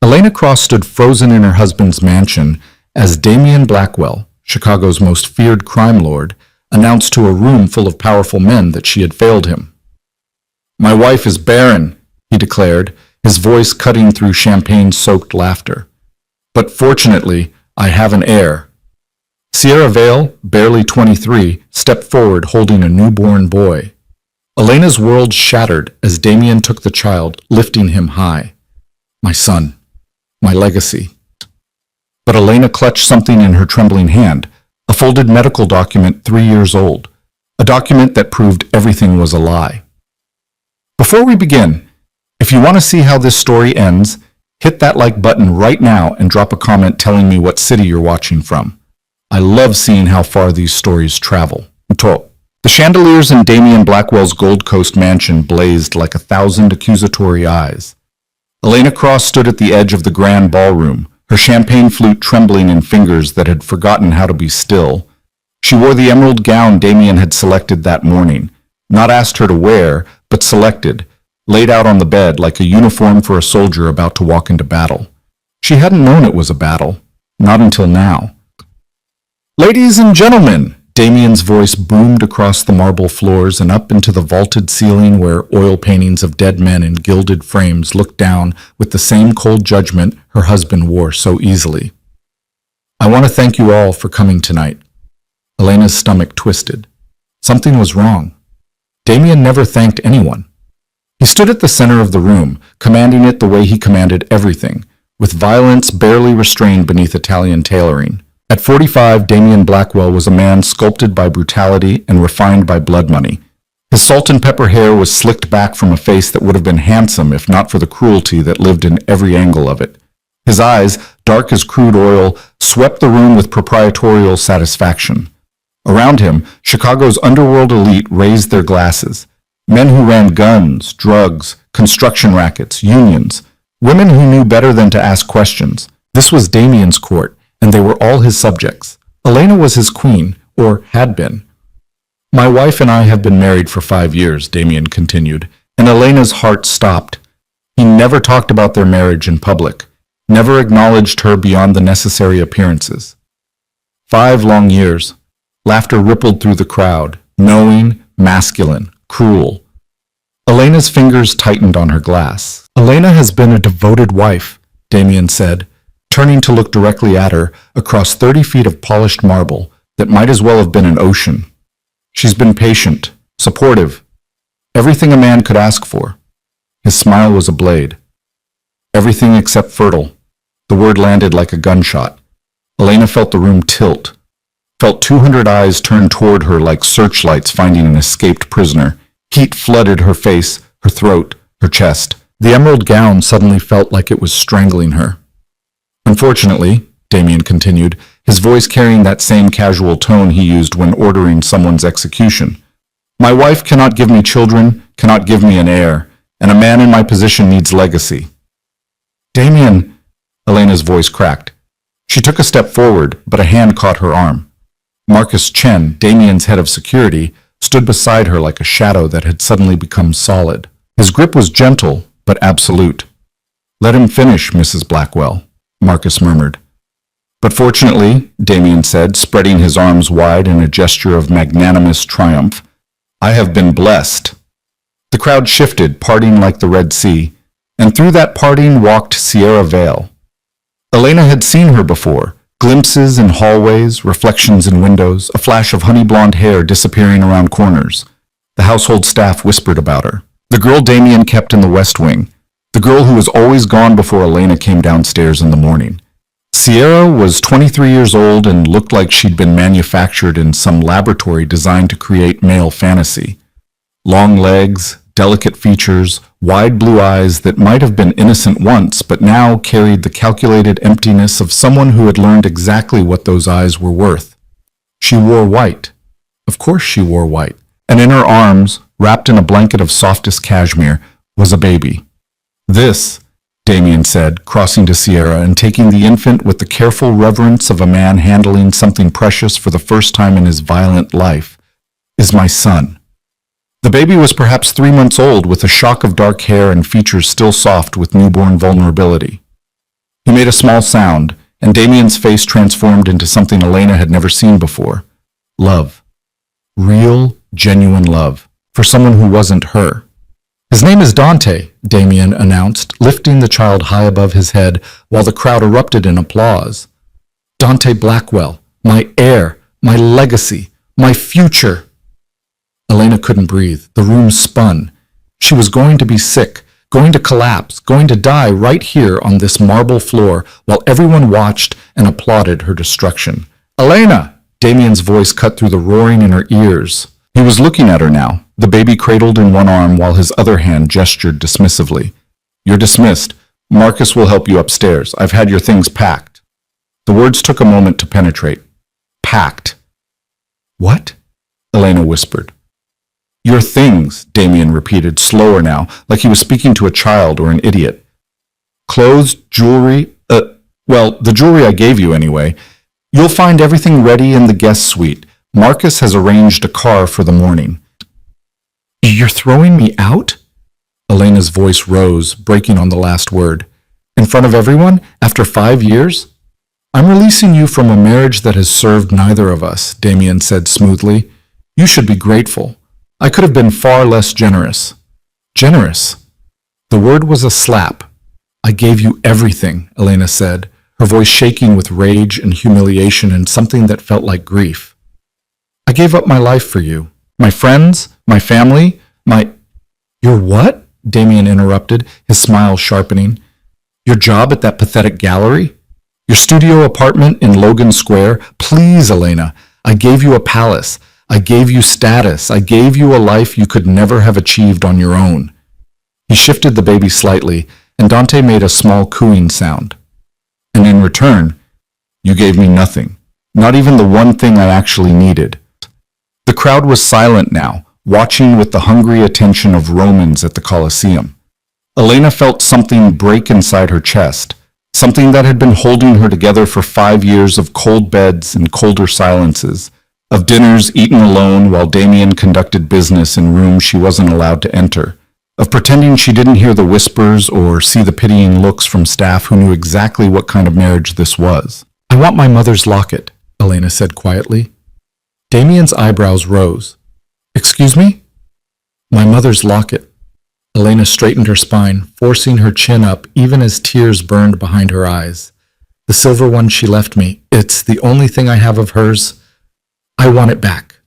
Elena Cross stood frozen in her husband's mansion as Damian Blackwell, Chicago's most feared crime lord, announced to a room full of powerful men that she had failed him. "My wife is Barren," he declared, his voice cutting through champagne-soaked laughter. "But fortunately, I have an heir." Sierra Vale, barely 23, stepped forward holding a newborn boy. Elena's world shattered as Damian took the child, lifting him high. "My son, my legacy." But Elena clutched something in her trembling hand, a folded medical document 3 years old, a document that proved everything was a lie. Before we begin, if you want to see how this story ends, hit that like button right now and drop a comment telling me what city you're watching from. I love seeing how far these stories travel. The chandeliers in Damian Blackwell's Gold Coast mansion blazed like 1,000 accusatory eyes. Elena Cross stood at the edge of the grand ballroom, her champagne flute trembling in fingers that had forgotten how to be still. She wore the emerald gown Damian had selected that morning, not asked her to wear, but selected, laid out on the bed like a uniform for a soldier about to walk into battle. She hadn't known it was a battle, not until now. "Ladies and gentlemen," Damian's voice boomed across the marble floors and up into the vaulted ceiling where oil paintings of dead men in gilded frames looked down with the same cold judgment her husband wore so easily. "I want to thank you all for coming tonight." Elena's stomach twisted. Something was wrong. Damian never thanked anyone. He stood at the center of the room, commanding it the way he commanded everything, with violence barely restrained beneath Italian tailoring. At 45, Damian Blackwell was a man sculpted by brutality and refined by blood money. His salt and pepper hair was slicked back from a face that would have been handsome if not for the cruelty that lived in every angle of it. His eyes, dark as crude oil, swept the room with proprietorial satisfaction. Around him, Chicago's underworld elite raised their glasses. Men who ran guns, drugs, construction rackets, unions. Women who knew better than to ask questions. This was Damian's court, and they were all his subjects. Elena was his queen, or had been. "My wife and I have been married for 5 years," Damian continued, and Elena's heart stopped. He never talked about their marriage in public, never acknowledged her beyond the necessary appearances. 5 long years. Laughter rippled through the crowd, knowing, masculine, cruel. Elena's fingers tightened on her glass. "Elena has been a devoted wife," Damian said, turning to look directly at her across 30 feet of polished marble that might as well have been an ocean. "She's been patient, supportive, everything a man could ask for." His smile was a blade. "Everything except fertile." The word landed like a gunshot. Elena felt the room tilt, felt 200 eyes turn toward her like searchlights finding an escaped prisoner. Heat flooded her face, her throat, her chest. The emerald gown suddenly felt like it was strangling her. "Unfortunately," Damian continued, his voice carrying that same casual tone he used when ordering someone's execution, "my wife cannot give me children, cannot give me an heir, and a man in my position needs legacy." "Damian," Elena's voice cracked. She took a step forward, but a hand caught her arm. Marcus Chen, Damian's head of security, stood beside her like a shadow that had suddenly become solid. His grip was gentle, but absolute. "Let him finish, Mrs. Blackwell," Marcus murmured. "But fortunately," Damian said, spreading his arms wide in a gesture of magnanimous triumph, "I have been blessed." The crowd shifted, parting like the Red Sea, and through that parting walked Sierra Vale. Elena had seen her before, glimpses in hallways, reflections in windows, a flash of honey-blonde hair disappearing around corners. The household staff whispered about her. The girl Damian kept in the West Wing, the girl who was always gone before Elena came downstairs in the morning. Sierra was 23 years old and looked like she'd been manufactured in some laboratory designed to create male fantasy. Long legs, delicate features, wide blue eyes that might have been innocent once but now carried the calculated emptiness of someone who had learned exactly what those eyes were worth. She wore white. Of course she wore white. And in her arms, wrapped in a blanket of softest cashmere, was a baby. "This," Damian said, crossing to Sierra and taking the infant with the careful reverence of a man handling something precious for the first time in his violent life, "is my son." The baby was perhaps 3 months old, with a shock of dark hair and features still soft with newborn vulnerability. He made a small sound, and Damien's face transformed into something Elena had never seen before. Love. Real, genuine love. For someone who wasn't her. His name is Dante, Damien announced, lifting the child high above his head while the crowd erupted in applause. Dante Blackwell, my heir, my legacy, my future. Elena couldn't breathe. The room spun. She was going to be sick, going to collapse, going to die right here on this marble floor while everyone watched and applauded her destruction. Elena! Damien's voice cut through the roaring in her ears. He was looking at her now, the baby cradled in one arm while his other hand gestured dismissively. You're dismissed. Marcus will help you upstairs. I've had your things packed. The words took a moment to penetrate. Packed. What? Elena whispered. Your things, Damien repeated, slower now, like he was speaking to a child or an idiot. Clothes, jewelry, the jewelry I gave you anyway. You'll find everything ready in the guest suite. Marcus has arranged a car for the morning. You're throwing me out? Elena's voice rose, breaking on the last word. In front of everyone? After 5 years? I'm releasing you from a marriage that has served neither of us, Damien said smoothly. You should be grateful. I could have been far less generous. Generous? The word was a slap. I gave you everything, Elena said, her voice shaking with rage and humiliation and something that felt like grief. I gave up my life for you. My friends, my family, Your what? Damien interrupted, his smile sharpening. Your job at that pathetic gallery? Your studio apartment in Logan Square? Please, Elena, I gave you a palace. I gave you status. I gave you a life you could never have achieved on your own. He shifted the baby slightly, and Dante made a small cooing sound. And in return, you gave me nothing, not even the one thing I actually needed. The crowd was silent now, watching with the hungry attention of Romans at the Colosseum. Elena felt something break inside her chest, something that had been holding her together for 5 years of cold beds and colder silences, of dinners eaten alone while Damien conducted business in rooms she wasn't allowed to enter, of pretending she didn't hear the whispers or see the pitying looks from staff who knew exactly what kind of marriage this was. I want my mother's locket, Elena said quietly. Damien's eyebrows rose. Excuse me? My mother's locket. Elena straightened her spine, forcing her chin up even as tears burned behind her eyes. The silver one she left me, it's the only thing I have of hers. I want it back.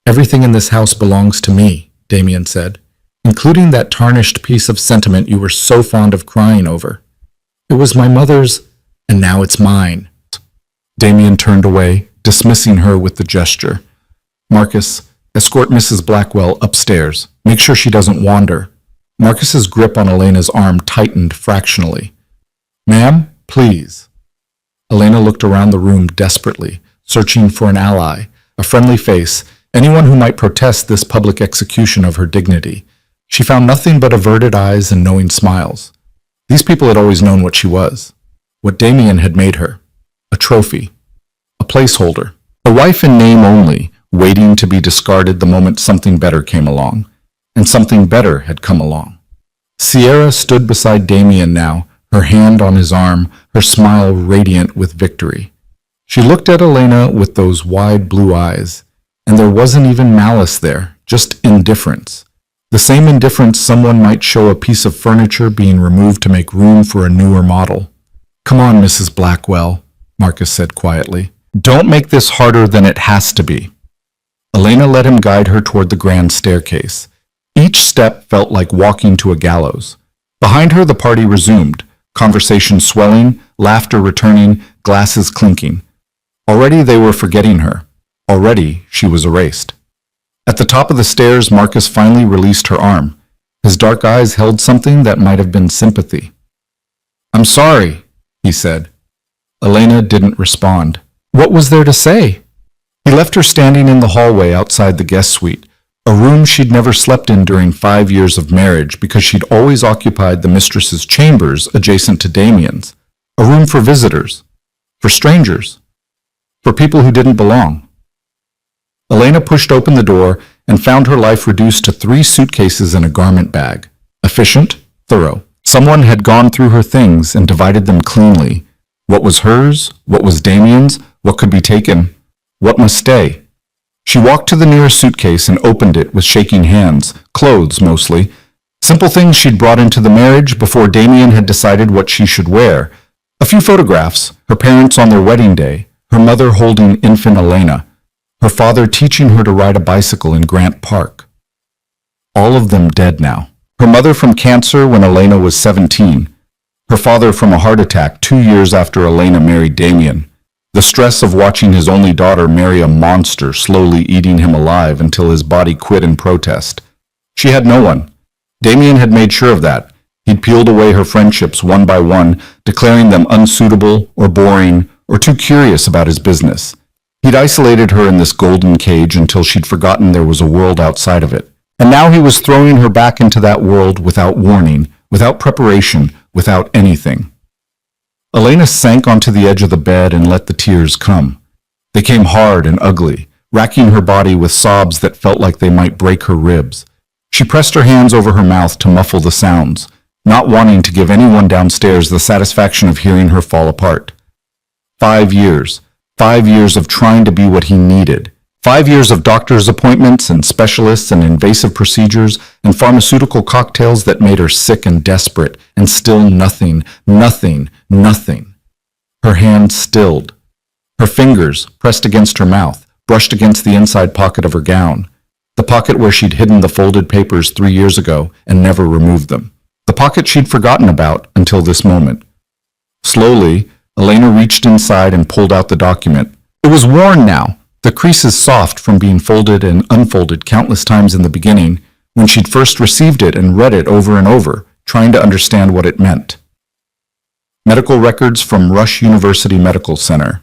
Everything in this house belongs to me, Damien said, including that tarnished piece of sentiment you were so fond of crying over. It was my mother's, and now it's mine. Damien turned away, dismissing her with the gesture. Marcus, escort Mrs. Blackwell upstairs. Make sure she doesn't wander. Marcus's grip on Elena's arm tightened fractionally. Ma'am, please. Elena looked around the room desperately, searching for an ally, a friendly face, anyone who might protest this public execution of her dignity. She found nothing but averted eyes and knowing smiles. These people had always known what she was, what Damien had made her. A trophy. A placeholder. A wife in name only, waiting to be discarded the moment something better came along. And something better had come along. Sierra stood beside Damien now, her hand on his arm, her smile radiant with victory. She looked at Elena with those wide blue eyes, and there wasn't even malice there, just indifference. The same indifference someone might show a piece of furniture being removed to make room for a newer model. Come on, Mrs. Blackwell, Marcus said quietly. Don't make this harder than it has to be. Elena let him guide her toward the grand staircase. Each step felt like walking to a gallows. Behind her, the party resumed, conversation swelling, laughter returning, glasses clinking. Already they were forgetting her. Already she was erased. At the top of the stairs, Marcus finally released her arm. His dark eyes held something that might have been sympathy. I'm sorry, he said. Elena didn't respond. What was there to say? He left her standing in the hallway outside the guest suite, a room she'd never slept in during 5 years of marriage because she'd always occupied the mistress's chambers adjacent to Damien's, a room for visitors, for strangers, for people who didn't belong. Elena pushed open the door and found her life reduced to 3 suitcases and a garment bag. Efficient, thorough. Someone had gone through her things and divided them cleanly. What was hers? What was Damien's? What could be taken? What must stay? She walked to the nearest suitcase and opened it with shaking hands, clothes mostly. Simple things she'd brought into the marriage before Damien had decided what she should wear. A few photographs, her parents on their wedding day, her mother holding infant Elena, her father teaching her to ride a bicycle in Grant Park. All of them dead now. Her mother from cancer when Elena was 17. Her father from a heart attack 2 years after Elena married Damien. The stress of watching his only daughter marry a monster slowly eating him alive until his body quit in protest. She had no one. Damien had made sure of that. He'd peeled away her friendships one by one, declaring them unsuitable or boring or too curious about his business. He'd isolated her in this golden cage until she'd forgotten there was a world outside of it. And now he was throwing her back into that world without warning, without preparation, without anything. Elena sank onto the edge of the bed and let the tears come. They came hard and ugly, racking her body with sobs that felt like they might break her ribs. She pressed her hands over her mouth to muffle the sounds, not wanting to give anyone downstairs the satisfaction of hearing her fall apart. 5 years. 5 years of trying to be what he needed. 5 years of doctor's appointments and specialists and invasive procedures and pharmaceutical cocktails that made her sick and desperate, and still nothing, nothing, nothing. Her hand stilled. Her fingers, pressed against her mouth, brushed against the inside pocket of her gown, the pocket where she'd hidden the folded papers 3 years ago and never removed them, the pocket she'd forgotten about until this moment. Slowly, Elena reached inside and pulled out the document. It was worn now, the creases soft from being folded and unfolded countless times in the beginning when she'd first received it and read it over and over, trying to understand what it meant. Medical records from Rush University Medical Center.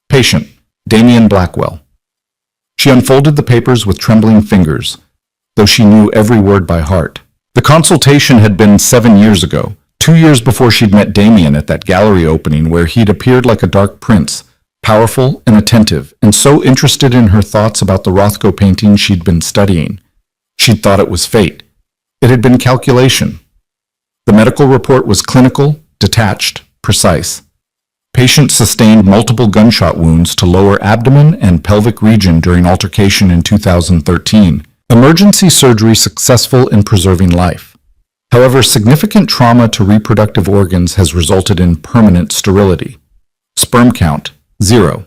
Patient, Damien Blackwell. She unfolded the papers with trembling fingers, though she knew every word by heart. The consultation had been 7 years ago, 2 years before she'd met Damien at that gallery opening where he'd appeared like a dark prince, powerful and attentive, and so interested in her thoughts about the Rothko painting she'd been studying. She'd thought it was fate. It had been calculation. The medical report was clinical, detached, precise. Patient sustained multiple gunshot wounds to lower abdomen and pelvic region during altercation in 2013. Emergency surgery successful in preserving life. However, significant trauma to reproductive organs has resulted in permanent sterility. Sperm count, 0.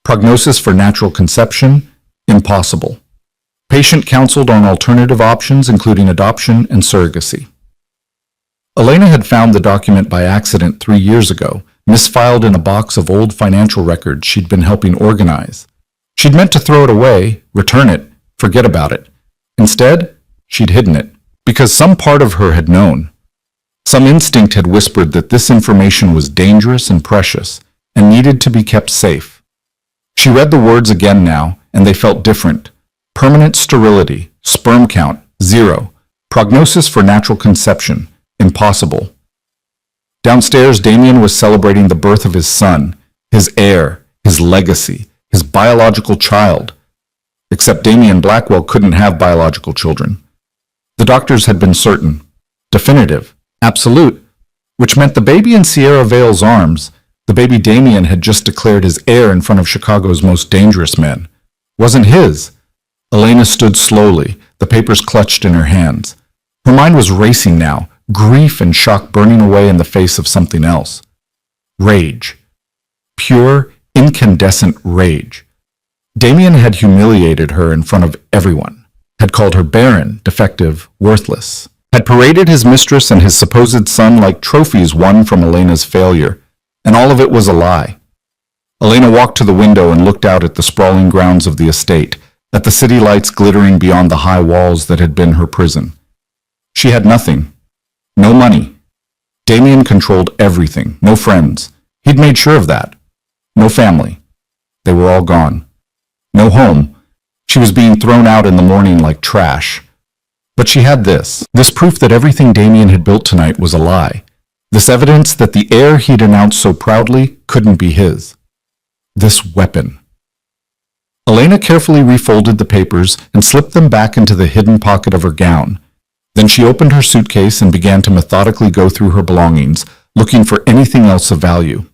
Prognosis for natural conception, impossible. Patient counseled on alternative options including adoption and surrogacy. Elena had found the document by accident 3 years ago, misfiled in a box of old financial records she'd been helping organize. She'd meant to throw it away, return it, forget about it. Instead, she'd hidden it, because some part of her had known. Some instinct had whispered that this information was dangerous and precious, and needed to be kept safe. She read the words again now, and they felt different. Permanent sterility, sperm count, 0. Prognosis for natural conception, impossible. Downstairs, Damien was celebrating the birth of his son, his heir, his legacy, his biological child. Except Damien Blackwell couldn't have biological children. The doctors had been certain, definitive, absolute, which meant the baby in Sierra Vale's arms, the baby Damien had just declared his heir in front of Chicago's most dangerous men, wasn't his. Elena stood slowly, the papers clutched in her hands. Her mind was racing now, grief and shock burning away in the face of something else. Rage. Pure, incandescent rage. Damien had humiliated her in front of everyone, had called her barren, defective, worthless, had paraded his mistress and his supposed son like trophies won from Elena's failure. And all of it was a lie. Elena walked to the window and looked out at the sprawling grounds of the estate, at the city lights glittering beyond the high walls that had been her prison. She had nothing. No money. Damien controlled everything. No friends. He'd made sure of that. No family. They were all gone. No home. She was being thrown out in the morning like trash. But she had this proof that everything Damien had built tonight was a lie. This evidence that the heir he'd announced so proudly couldn't be his. This weapon. Elena carefully refolded the papers and slipped them back into the hidden pocket of her gown. Then she opened her suitcase and began to methodically go through her belongings, looking for anything else of value.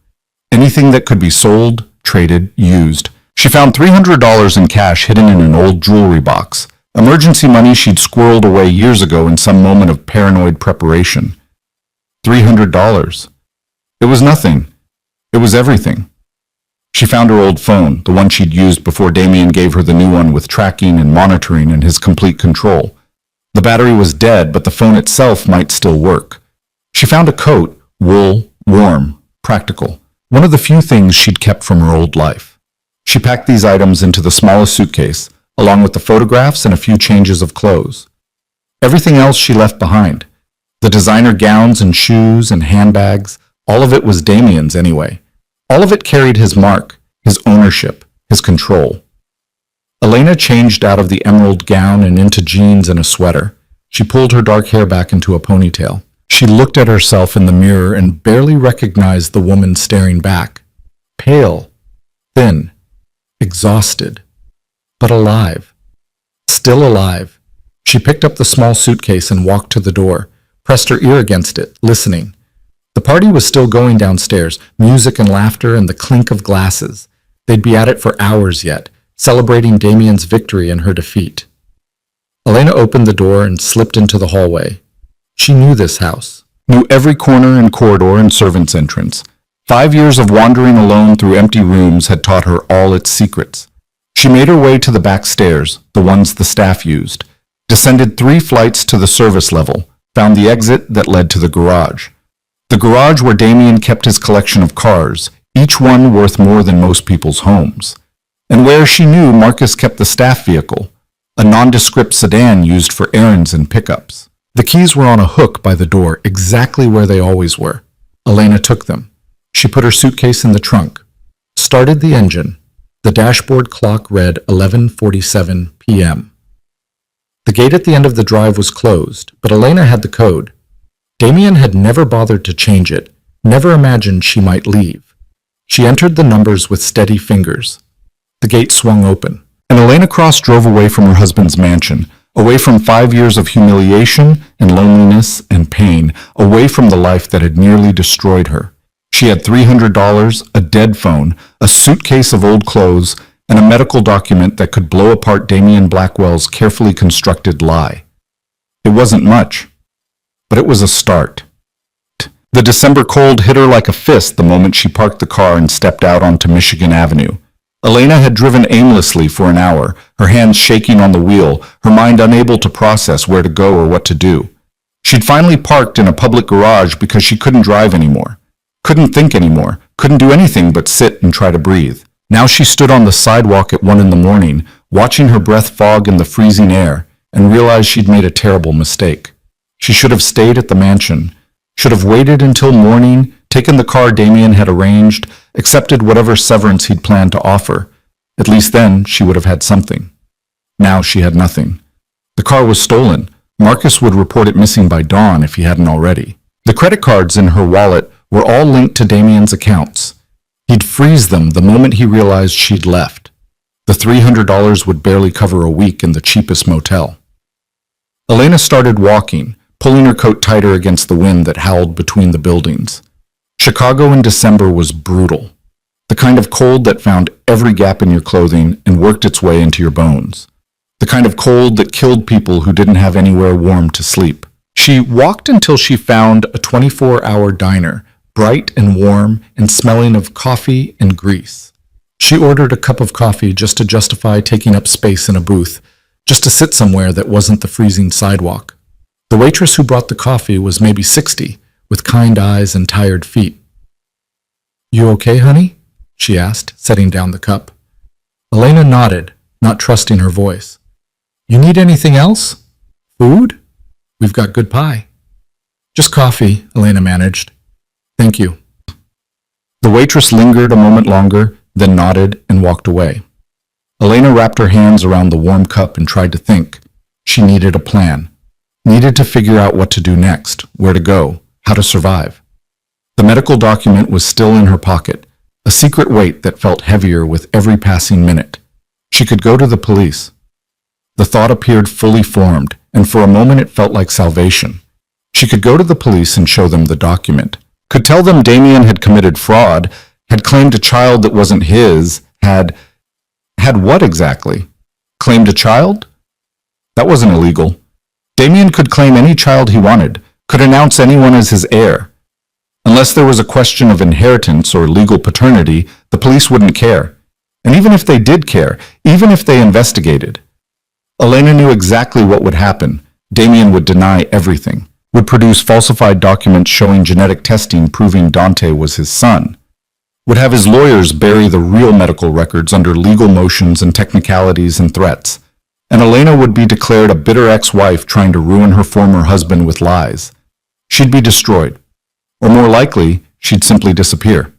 Anything that could be sold, traded, used. She found $300 in cash hidden in an old jewelry box, emergency money she'd squirreled away years ago in some moment of paranoid preparation. $300. It was nothing. It was everything. She found her old phone, the one she'd used before Damien gave her the new one with tracking and monitoring and his complete control. The battery was dead, but the phone itself might still work. She found a coat, wool, warm, practical, one of the few things she'd kept from her old life. She packed these items into the smallest suitcase, along with the photographs and a few changes of clothes. Everything else she left behind. The designer gowns and shoes and handbags, all of it was Damien's anyway. All of it carried his mark, his ownership, his control. Elena changed out of the emerald gown and into jeans and a sweater. She pulled her dark hair back into a ponytail. She looked at herself in the mirror and barely recognized the woman staring back. Pale, thin, exhausted, but alive. Still alive. She picked up the small suitcase and walked to the door, pressed her ear against it, listening. The party was still going downstairs, music and laughter and the clink of glasses. They'd be at it for hours yet, celebrating Damien's victory and her defeat. Elena opened the door and slipped into the hallway. She knew this house, knew every corner and corridor and servant's entrance. 5 years of wandering alone through empty rooms had taught her all its secrets. She made her way to the back stairs, the ones the staff used, descended 3 flights to the service level, found the exit that led to the garage. The garage where Damien kept his collection of cars, each one worth more than most people's homes. And where she knew Marcus kept the staff vehicle, a nondescript sedan used for errands and pickups. The keys were on a hook by the door, exactly where they always were. Elena took them. She put her suitcase in the trunk, started the engine. The dashboard clock read 11:47 p.m. The gate at the end of the drive was closed, but Elena had the code. Damien had never bothered to change it, never imagined she might leave. She entered the numbers with steady fingers. The gate swung open, and Elena Cross drove away from her husband's mansion, away from 5 years of humiliation and loneliness and pain, away from the life that had nearly destroyed her. She had $300, a dead phone, a suitcase of old clothes, and a medical document that could blow apart Damien Blackwell's carefully constructed lie. It wasn't much, but it was a start. The December cold hit her like a fist the moment she parked the car and stepped out onto Michigan Avenue. Elena had driven aimlessly for an hour, her hands shaking on the wheel, her mind unable to process where to go or what to do. She'd finally parked in a public garage because she couldn't drive anymore, couldn't think anymore, couldn't do anything but sit and try to breathe. Now she stood on the sidewalk at 1 a.m, watching her breath fog in the freezing air, and realized she'd made a terrible mistake. She should have stayed at the mansion, should have waited until morning, taken the car Damien had arranged, accepted whatever severance he'd planned to offer. At least then she would have had something. Now she had nothing. The car was stolen. Marcus would report it missing by dawn if he hadn't already. The credit cards in her wallet were all linked to Damien's accounts. He'd freeze them the moment he realized she'd left. The $300 would barely cover a week in the cheapest motel. Elena started walking, pulling her coat tighter against the wind that howled between the buildings. Chicago in December was brutal. The kind of cold that found every gap in your clothing and worked its way into your bones. The kind of cold that killed people who didn't have anywhere warm to sleep. She walked until she found a 24-hour diner, bright and warm and smelling of coffee and grease. She ordered a cup of coffee just to justify taking up space in a booth, just to sit somewhere that wasn't the freezing sidewalk. The waitress who brought the coffee was maybe 60, with kind eyes and tired feet. "You okay, honey?" she asked, setting down the cup. Elena nodded, not trusting her voice. "You need anything else? Food? We've got good pie." "Just coffee," Elena managed. "Thank you." The waitress lingered a moment longer, then nodded and walked away. Elena wrapped her hands around the warm cup and tried to think. She needed a plan. Needed to figure out what to do next, where to go, how to survive. The medical document was still in her pocket, a secret weight that felt heavier with every passing minute. She could go to the police. The thought appeared fully formed, and for a moment it felt like salvation. She could go to the police and show them the document. Could tell them Damien had committed fraud, had claimed a child that wasn't his, had what exactly? Claimed a child? That wasn't illegal. Damien could claim any child he wanted, could announce anyone as his heir. Unless there was a question of inheritance or legal paternity, the police wouldn't care. And even if they did care, even if they investigated, Elena knew exactly what would happen. Damien would deny everything, would produce falsified documents showing genetic testing proving Dante was his son, would have his lawyers bury the real medical records under legal motions and technicalities and threats, and Elena would be declared a bitter ex-wife trying to ruin her former husband with lies. She'd be destroyed, or more likely, she'd simply disappear.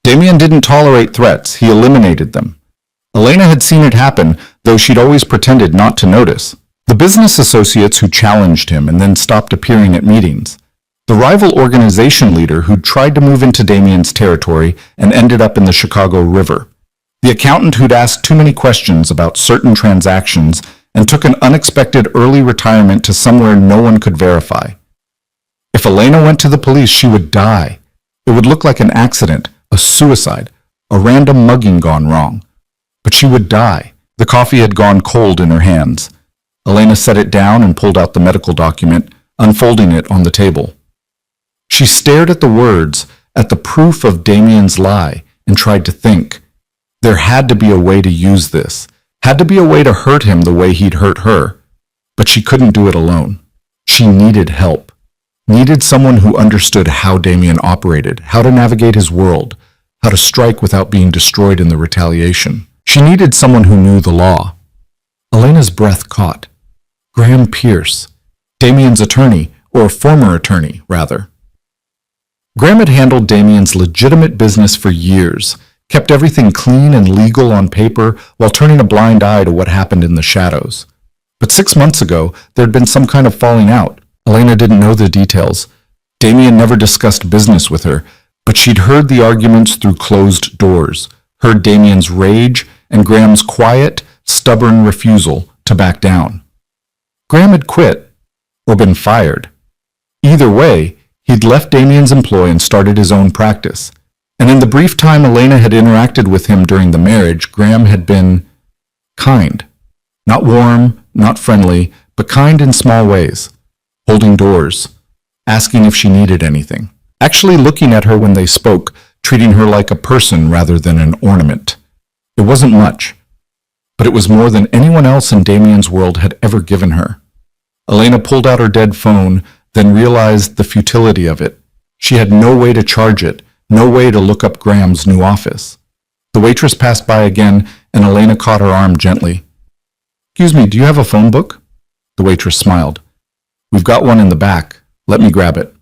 Damien didn't tolerate threats, he eliminated them. Elena had seen it happen, though she'd always pretended not to notice. The business associates who challenged him and then stopped appearing at meetings. The rival organization leader who tried to move into Damien's territory and ended up in the Chicago River. The accountant who'd asked too many questions about certain transactions and took an unexpected early retirement to somewhere no one could verify. If Elena went to the police, she would die. It would look like an accident, a suicide, a random mugging gone wrong. But she would die. The coffee had gone cold in her hands. Elena set it down and pulled out the medical document, unfolding it on the table. She stared at the words, at the proof of Damien's lie, and tried to think. There had to be a way to use this, had to be a way to hurt him the way he'd hurt her. But she couldn't do it alone. She needed help. Needed someone who understood how Damien operated, how to navigate his world, how to strike without being destroyed in the retaliation. She needed someone who knew the law. Elena's breath caught. Graham Pierce, Damien's attorney, or former attorney, rather. Graham had handled Damien's legitimate business for years, kept everything clean and legal on paper while turning a blind eye to what happened in the shadows. But 6 months ago, there had been some kind of falling out. Elena didn't know the details. Damien never discussed business with her, but she'd heard the arguments through closed doors, heard Damien's rage and Graham's quiet, stubborn refusal to back down. Graham had quit, or been fired. Either way, he'd left Damien's employ and started his own practice. And in the brief time Elena had interacted with him during the marriage, Graham had been kind. Not warm, not friendly, but kind in small ways. Holding doors, asking if she needed anything, actually looking at her when they spoke, treating her like a person rather than an ornament. It wasn't much, but it was more than anyone else in Damien's world had ever given her. Elena pulled out her dead phone, then realized the futility of it. She had no way to charge it, no way to look up Graham's new office. The waitress passed by again, and Elena caught her arm gently. "Excuse me, do you have a phone book?" The waitress smiled. "We've got one in the back. Let me grab it."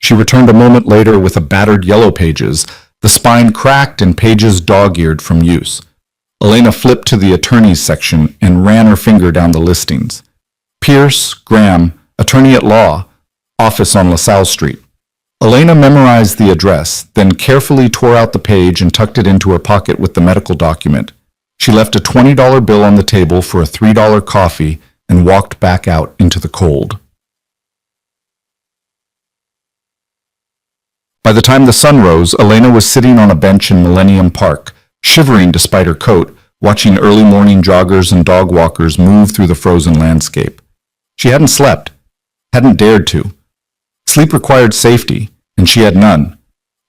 She returned a moment later with a battered Yellow Pages, the spine cracked and pages dog-eared from use. Elena flipped to the attorneys section and ran her finger down the listings. Pierce, Graham, attorney at law, office on LaSalle Street. Elena memorized the address, then carefully tore out the page and tucked it into her pocket with the medical document. She left a $20 bill on the table for a $3 coffee and walked back out into the cold. By the time the sun rose, Elena was sitting on a bench in Millennium Park, shivering despite her coat, watching early morning joggers and dog walkers move through the frozen landscape. She hadn't slept, hadn't dared to. Sleep required safety, and she had none.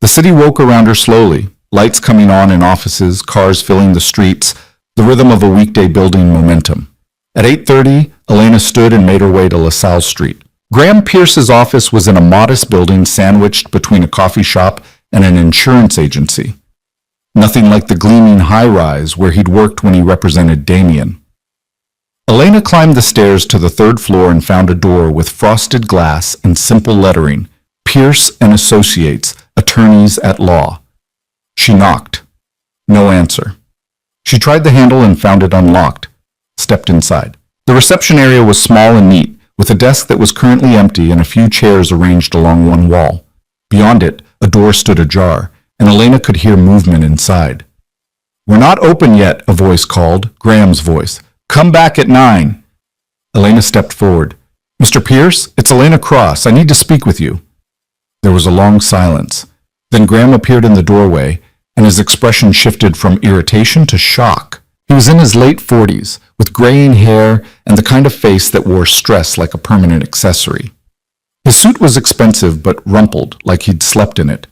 The city woke around her slowly, lights coming on in offices, cars filling the streets, the rhythm of a weekday building momentum. At 8:30, Elena stood and made her way to LaSalle Street. Graham Pierce's office was in a modest building sandwiched between a coffee shop and an insurance agency. Nothing like the gleaming high-rise where he'd worked when he represented Damien. Elena climbed the stairs to the 3rd floor and found a door with frosted glass and simple lettering, Pierce and Associates, Attorneys at Law. She knocked. No answer. She tried the handle and found it unlocked. Stepped inside. The reception area was small and neat, with a desk that was currently empty and a few chairs arranged along one wall. Beyond it, a door stood ajar, and Elena could hear movement inside. "We're not open yet," a voice called, Graham's voice, Come back at 9. Elena stepped forward. Mr. Pierce, it's Elena Cross. I need to speak with you. There was a long silence. Then Graham appeared in the doorway, and his expression shifted from irritation to shock. He was in his late 40s, with graying hair and the kind of face that wore stress like a permanent accessory. His suit was expensive but rumpled, like he'd slept in it.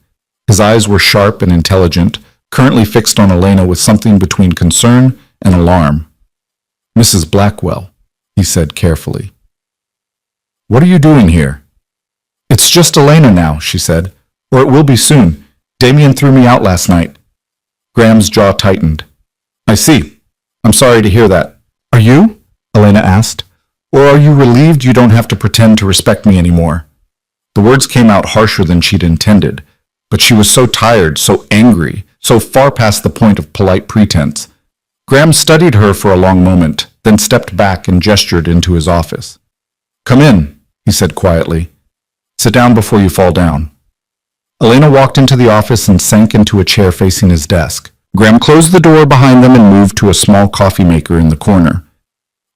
His eyes were sharp and intelligent, currently fixed on Elena with something between concern and alarm. Mrs. Blackwell, he said carefully. What are you doing here? It's just Elena now, she said, or it will be soon. Damien threw me out last night. Graham's jaw tightened. I see. I'm sorry to hear that. Are you? Elena asked. Or are you relieved you don't have to pretend to respect me anymore? The words came out harsher than she'd intended, but she was so tired, so angry, so far past the point of polite pretense. Graham studied her for a long moment, then stepped back and gestured into his office. Come in, he said quietly. Sit down before you fall down. Elena walked into the office and sank into a chair facing his desk. Graham closed the door behind them and moved to a small coffee maker in the corner.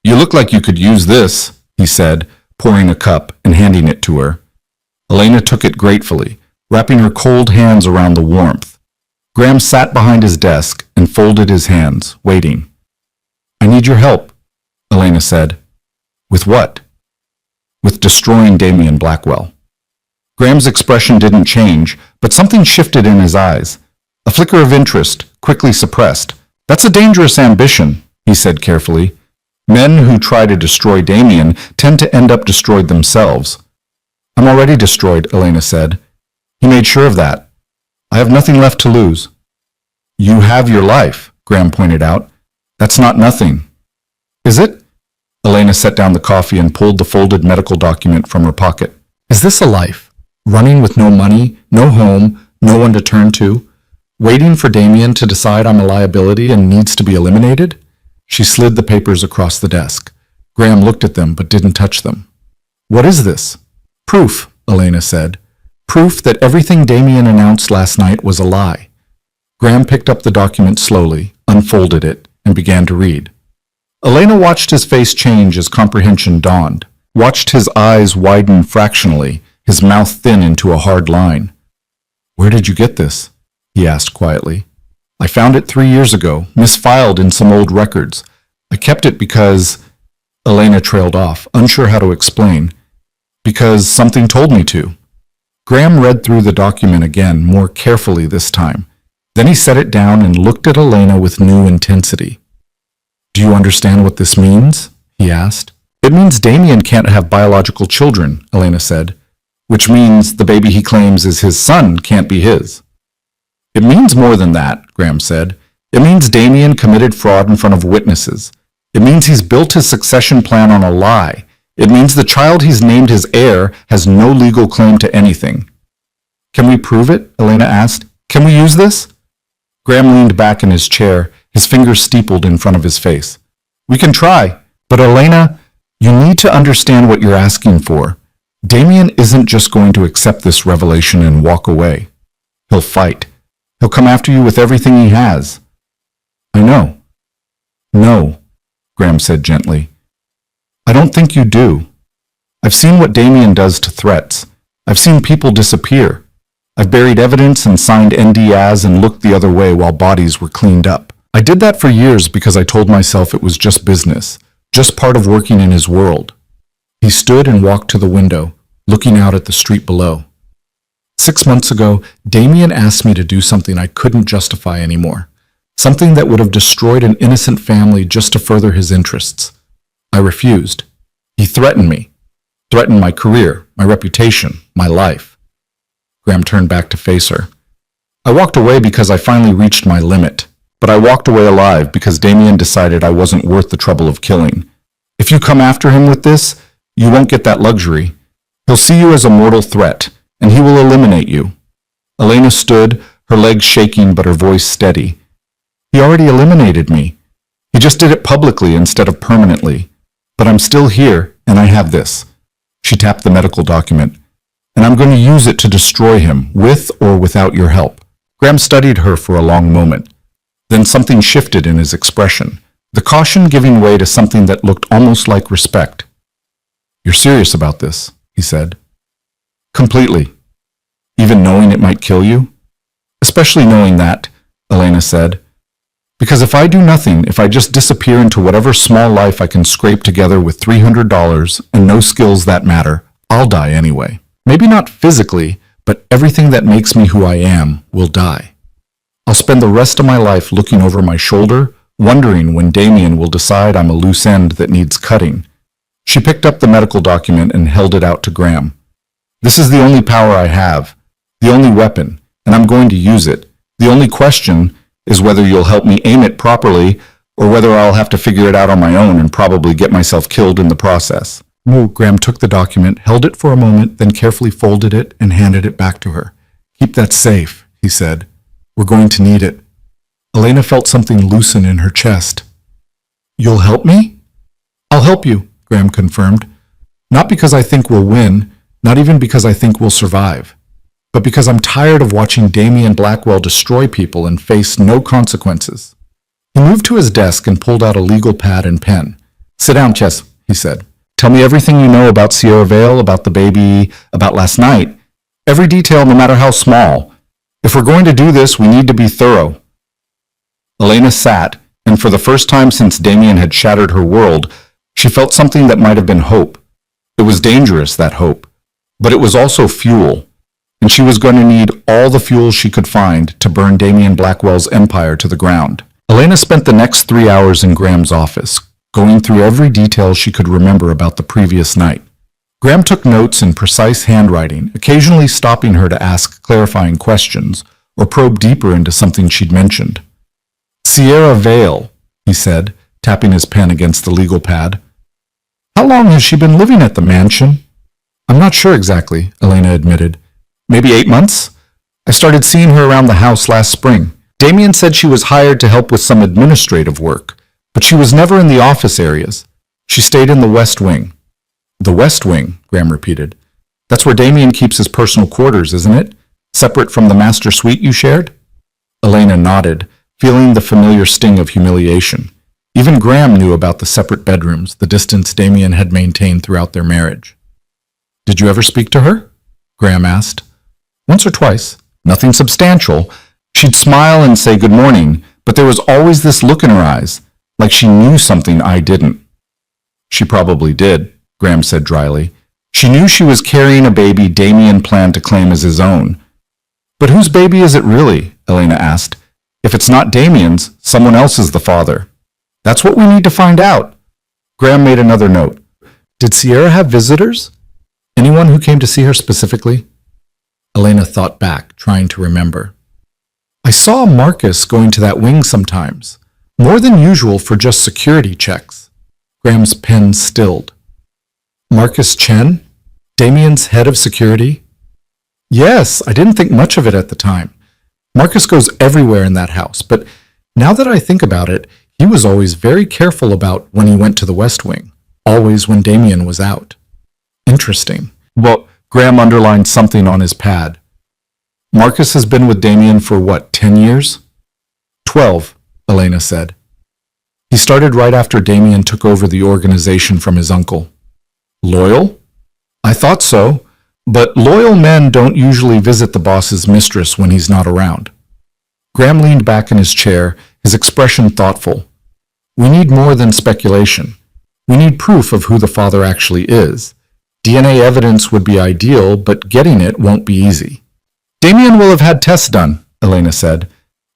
You look like you could use this, he said, pouring a cup and handing it to her. Elena took it gratefully, wrapping her cold hands around the warmth. Graham sat behind his desk and folded his hands, waiting. I need your help, Elena said. With what? With destroying Damien Blackwell. Graham's expression didn't change, but something shifted in his eyes. A flicker of interest, quickly suppressed. That's a dangerous ambition, he said carefully. Men who try to destroy Damien tend to end up destroyed themselves. I'm already destroyed, Elena said. He made sure of that. I have nothing left to lose. You have your life, Graham pointed out. That's not nothing. Is it? Elena set down the coffee and pulled the folded medical document from her pocket. Is this a life? Running with no money, no home, no one to turn to? Waiting for Damien to decide I'm a liability and needs to be eliminated? She slid the papers across the desk. Graham looked at them but didn't touch them. What is this? Proof, Elena said. Proof that everything Damien announced last night was a lie. Graham picked up the document slowly, unfolded it, and began to read. Elena watched his face change as comprehension dawned, watched his eyes widen fractionally, his mouth thin into a hard line. Where did you get this? He asked quietly. I found it 3 years ago, misfiled in some old records. I kept it because... Elena trailed off, unsure how to explain. Because something told me to. Graham read through the document again, more carefully this time. Then he set it down and looked at Elena with new intensity. Do you understand what this means? He asked. It means Damien can't have biological children, Elena said. Which means the baby he claims is his son can't be his. It means more than that, Graham said. It means Damien committed fraud in front of witnesses. It means he's built his succession plan on a lie. It means the child he's named his heir has no legal claim to anything. Can we prove it? Elena asked. Can we use this? Graham leaned back in his chair, his fingers steepled in front of his face. We can try, but Elena, you need to understand what you're asking for. Damien isn't just going to accept this revelation and walk away. He'll fight. He'll come after you with everything he has. I know. No, Graham said gently. I don't think you do. I've seen what Damien does to threats. I've seen people disappear. I've buried evidence and signed NDAs and looked the other way while bodies were cleaned up. I did that for years because I told myself it was just business, just part of working in his world. He stood and walked to the window, looking out at the street below. 6 months ago, Damien asked me to do something I couldn't justify anymore, something that would have destroyed an innocent family just to further his interests. I refused. He threatened me, threatened my career, my reputation, my life. Graham turned back to face her. I walked away because I finally reached my limit, but I walked away alive because Damien decided I wasn't worth the trouble of killing. If you come after him with this, you won't get that luxury. He'll see you as a mortal threat, and he will eliminate you. Elena stood, her legs shaking but her voice steady. He already eliminated me. He just did it publicly instead of permanently. But I'm still here, and I have this. She tapped the medical document. And I'm going to use it to destroy him, with or without your help. Graham studied her for a long moment. Then something shifted in his expression. the caution giving way to something that looked almost like respect. "You're serious about this," he said. "Completely. Even knowing it might kill you?" "Especially knowing that," Elena said. "Because if I do nothing, if I just disappear into whatever small life I can scrape together with $300 and no skills that matter, I'll die anyway. Maybe not physically, but everything that makes me who I am will die. I'll spend the rest of my life looking over my shoulder, wondering when Damien will decide I'm a loose end that needs cutting." She picked up the medical document and held it out to Graham. "This is the only power I have, the only weapon, and I'm going to use it. The only question is whether you'll help me aim it properly or whether I'll have to figure it out on my own and probably get myself killed in the process." Graham took the document, held it for a moment, then carefully folded it and handed it back to her. "Keep that safe," he said. "We're going to need it." Elena felt something loosen in her chest. "You'll help me?" "I'll help you," Graham confirmed. "Not because I think we'll win, not even because I think we'll survive, but because I'm tired of watching Damien Blackwell destroy people and face no consequences." He moved to his desk and pulled out a legal pad and pen. "Sit down, Chess," he said. "Tell me everything you know about Sierra Vale, about the baby, about last night. Every detail, no matter how small. If we're going to do this, we need to be thorough." Elena sat, and for the first time since Damien had shattered her world, she felt something that might have been hope. It was dangerous, that hope, but it was also fuel, and she was going to need all the fuel she could find to burn Damien Blackwell's empire to the ground. Elena spent the next 3 hours in Graham's office, going through every detail she could remember about the previous night. Graham took notes in precise handwriting, occasionally stopping her to ask clarifying questions or probe deeper into something she'd mentioned. "Sierra Vale," he said, tapping his pen against the legal pad. "How long has she been living at the mansion?" "I'm not sure exactly," Elena admitted. "Maybe 8 months? I started seeing her around the house last spring. Damien said she was hired to help with some administrative work, but she was never in the office areas. She stayed in the West Wing." "The West Wing," Graham repeated. "That's where Damien keeps his personal quarters, isn't it? Separate from the master suite you shared?" Elena nodded, feeling the familiar sting of humiliation. Even Graham knew about the separate bedrooms, the distance Damien had maintained throughout their marriage. "Did you ever speak to her?" Graham asked. "Once or twice. Nothing substantial. She'd smile and say good morning, but there was always this look in her eyes, like she knew something I didn't." "She probably did," Graham said dryly. "She knew she was carrying a baby Damien planned to claim as his own." "But whose baby is it really?" Elena asked. "If it's not Damien's, someone else is the father." "That's what we need to find out." Graham made another note. "Did Sierra have visitors? Anyone who came to see her specifically?" Elena thought back, trying to remember. "I saw Marcus going to that wing sometimes, more than usual for just security checks." Graham's pen stilled. "Marcus Chen? Damien's head of security?" "Yes, I didn't think much of it at the time. Marcus goes everywhere in that house, but now that I think about it, he was always very careful about when he went to the West Wing, always when Damien was out." "Interesting." Well, Graham underlined something on his pad. "Marcus has been with Damien for what, 10 years? 12, Elena said. "He started right after Damien took over the organization from his uncle." "Loyal?" "I thought so, but loyal men don't usually visit the boss's mistress when he's not around." Graham leaned back in his chair, his expression thoughtful. "We need more than speculation. We need proof of who the father actually is. DNA evidence would be ideal, but getting it won't be easy." "Damien will have had tests done," Elena said.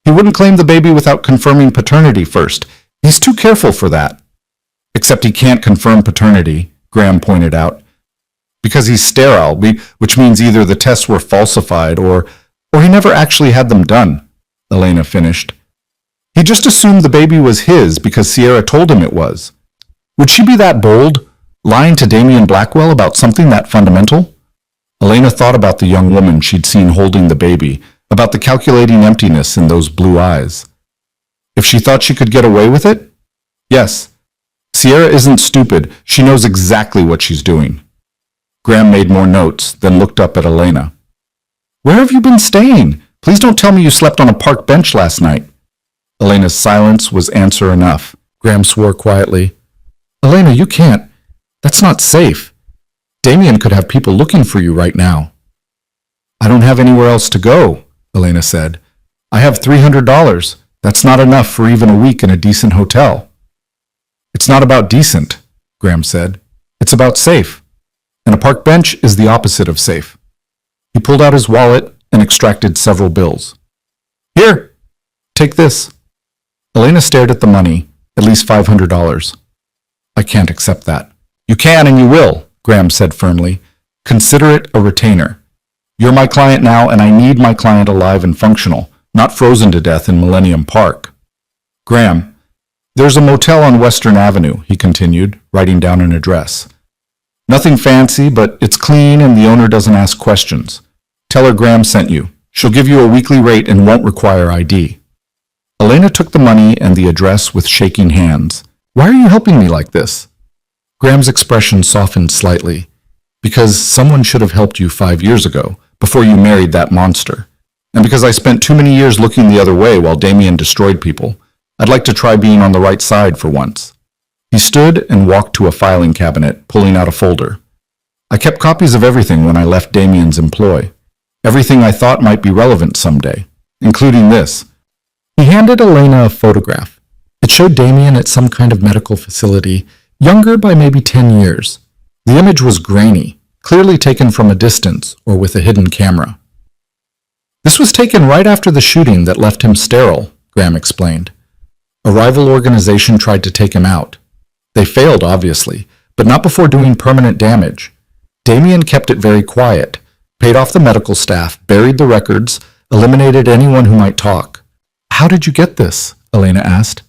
"He wouldn't claim the baby without confirming paternity first. He's too careful for that." "Except he can't confirm paternity," Graham pointed out, "because he's sterile, which means either the tests were falsified or he never actually had them done," Elena finished. "He just assumed the baby was his because Sierra told him it was. Would she be that bold, lying to Damien Blackwell about something that fundamental?" Elena thought about the young woman she'd seen holding the baby, about the calculating emptiness in those blue eyes. If she thought she could get away with it? Yes. Sierra isn't stupid. She knows exactly what she's doing. Graham made more notes, then looked up at Elena. "Where have you been staying? Please don't tell me you slept on a park bench last night." Elena's silence was answer enough. Graham swore quietly. Elena, you can't. That's not safe. Damien could have people looking for you right now. I don't have anywhere else to go, Elena said. I have $300. That's not enough for even a week in a decent hotel. It's not about decent, Graham said. It's about safe. And a park bench is the opposite of safe. He pulled out his wallet and extracted several bills. Here, take this. Elena stared at the money, at least $500. I can't accept that. You can and you will, Graham said firmly. Consider it a retainer. You're my client now, and I need my client alive and functional, not frozen to death in Millennium Park. Graham, there's a motel on Western Avenue, he continued, writing down an address. Nothing fancy, but it's clean and the owner doesn't ask questions. Tell her Graham sent you. She'll give you a weekly rate and won't require ID. Elena took the money and the address with shaking hands. Why are you helping me like this? Graham's expression softened slightly. Because someone should have helped you 5 years ago, before you married that monster. And because I spent too many years looking the other way while Damien destroyed people, I'd like to try being on the right side for once. He stood and walked to a filing cabinet, pulling out a folder. I kept copies of everything when I left Damien's employ. Everything I thought might be relevant someday, including this. He handed Elena a photograph. It showed Damien at some kind of medical facility, younger by maybe 10 years. The image was grainy, clearly taken from a distance or with a hidden camera. This was taken right after the shooting that left him sterile, Graham explained. A rival organization tried to take him out. They failed, obviously, but not before doing permanent damage. Damien kept it very quiet, paid off the medical staff, buried the records, eliminated anyone who might talk. How did you get this? Elena asked.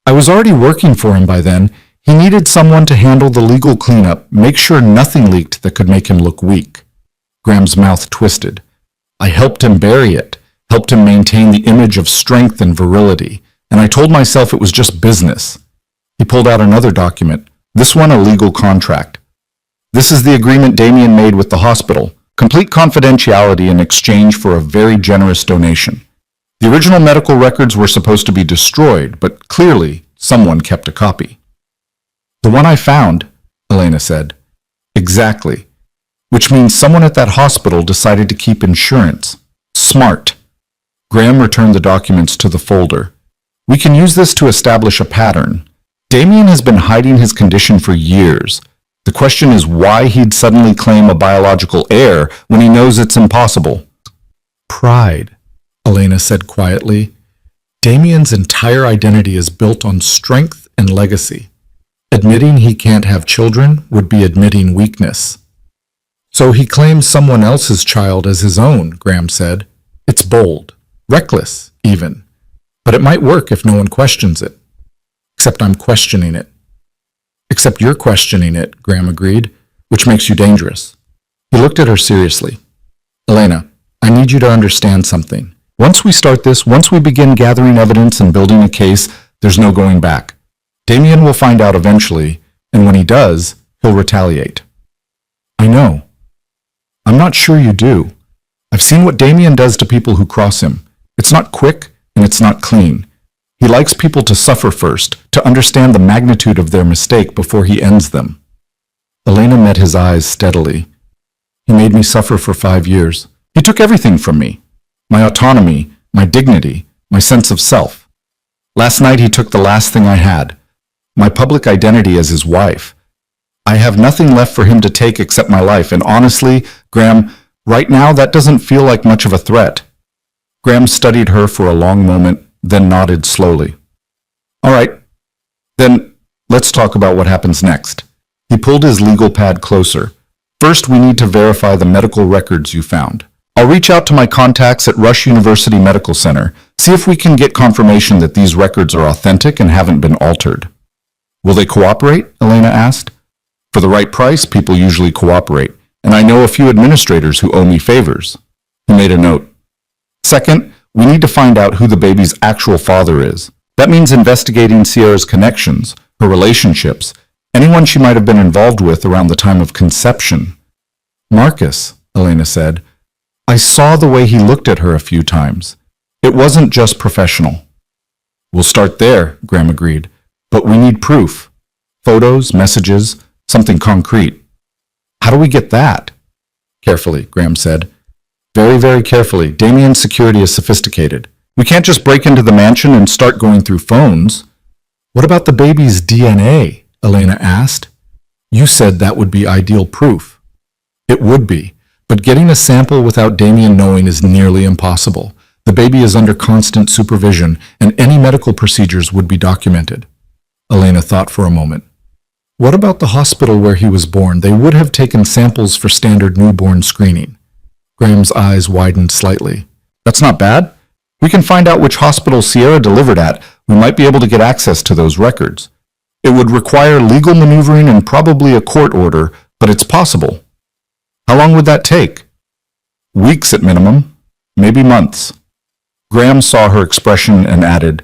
I was already working for him by then. He needed someone to handle the legal cleanup, make sure nothing leaked that could make him look weak. Graham's mouth twisted. I helped him bury it, helped him maintain the image of strength and virility, and I told myself it was just business. He pulled out another document, this one a legal contract. This is the agreement Damien made with the hospital, complete confidentiality in exchange for a very generous donation. The original medical records were supposed to be destroyed, but clearly someone kept a copy. The one I found, Elena said. Exactly. Which means someone at that hospital decided to keep insurance. Smart. Graham returned the documents to the folder. We can use this to establish a pattern. Damien has been hiding his condition for years. The question is why he'd suddenly claim a biological heir when he knows it's impossible. Pride, Elena said quietly. Damien's entire identity is built on strength and legacy. Admitting he can't have children would be admitting weakness. So he claims someone else's child as his own, Graham said. It's bold, reckless even. But it might work if no one questions it. Except I'm questioning it. Except you're questioning it, Graham agreed, which makes you dangerous. He looked at her seriously. Elena, I need you to understand something. Once we start this, once we begin gathering evidence and building a case, there's no going back. Damien will find out eventually, and when he does, he'll retaliate. I know. I'm not sure you do. I've seen what Damien does to people who cross him. It's not quick, and it's not clean. He likes people to suffer first, to understand the magnitude of their mistake before he ends them. Elena met his eyes steadily. He made me suffer for 5 years. He took everything from me. My autonomy, my dignity, my sense of self. Last night he took the last thing I had. My public identity as his wife. I have nothing left for him to take except my life, and honestly, Graham, right now that doesn't feel like much of a threat. Graham studied her for a long moment, then nodded slowly. All right, then let's talk about what happens next. He pulled his legal pad closer. First, we need to verify the medical records you found. I'll reach out to my contacts at Rush University Medical Center, see if we can get confirmation that these records are authentic and haven't been altered. Will they cooperate? Elena asked. For the right price, people usually cooperate, and I know a few administrators who owe me favors. He made a note. Second, we need to find out who the baby's actual father is. That means investigating Sierra's connections, her relationships, anyone she might have been involved with around the time of conception. Marcus, Elena said. I saw the way he looked at her a few times. It wasn't just professional. We'll start there, Graham agreed. But we need proof. Photos, messages, something concrete. How do we get that? Carefully, Graham said. Very, very carefully. Damien's security is sophisticated. We can't just break into the mansion and start going through phones. What about the baby's DNA? Elena asked. You said that would be ideal proof. It would be, but getting a sample without Damien knowing is nearly impossible. The baby is under constant supervision, and any medical procedures would be documented. Elena thought for a moment. What about the hospital where he was born? They would have taken samples for standard newborn screening. Graham's eyes widened slightly. That's not bad. We can find out which hospital Sierra delivered at. We might be able to get access to those records. It would require legal maneuvering and probably a court order, but it's possible. How long would that take? Weeks at minimum, maybe months. Graham saw her expression and added,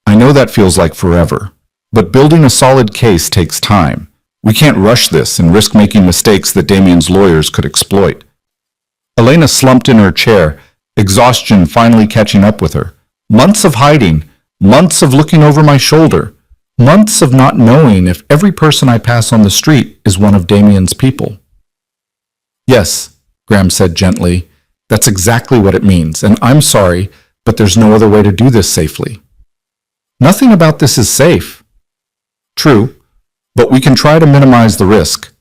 I know that feels like forever, but building a solid case takes time. We can't rush this and risk making mistakes that Damien's lawyers could exploit. Elena slumped in her chair, exhaustion finally catching up with her. Months of hiding, months of looking over my shoulder, months of not knowing if every person I pass on the street is one of Damien's people. Yes, Graham said gently, that's exactly what it means, and I'm sorry, but there's no other way to do this safely. Nothing about this is safe. True, but we can try to minimize the risk.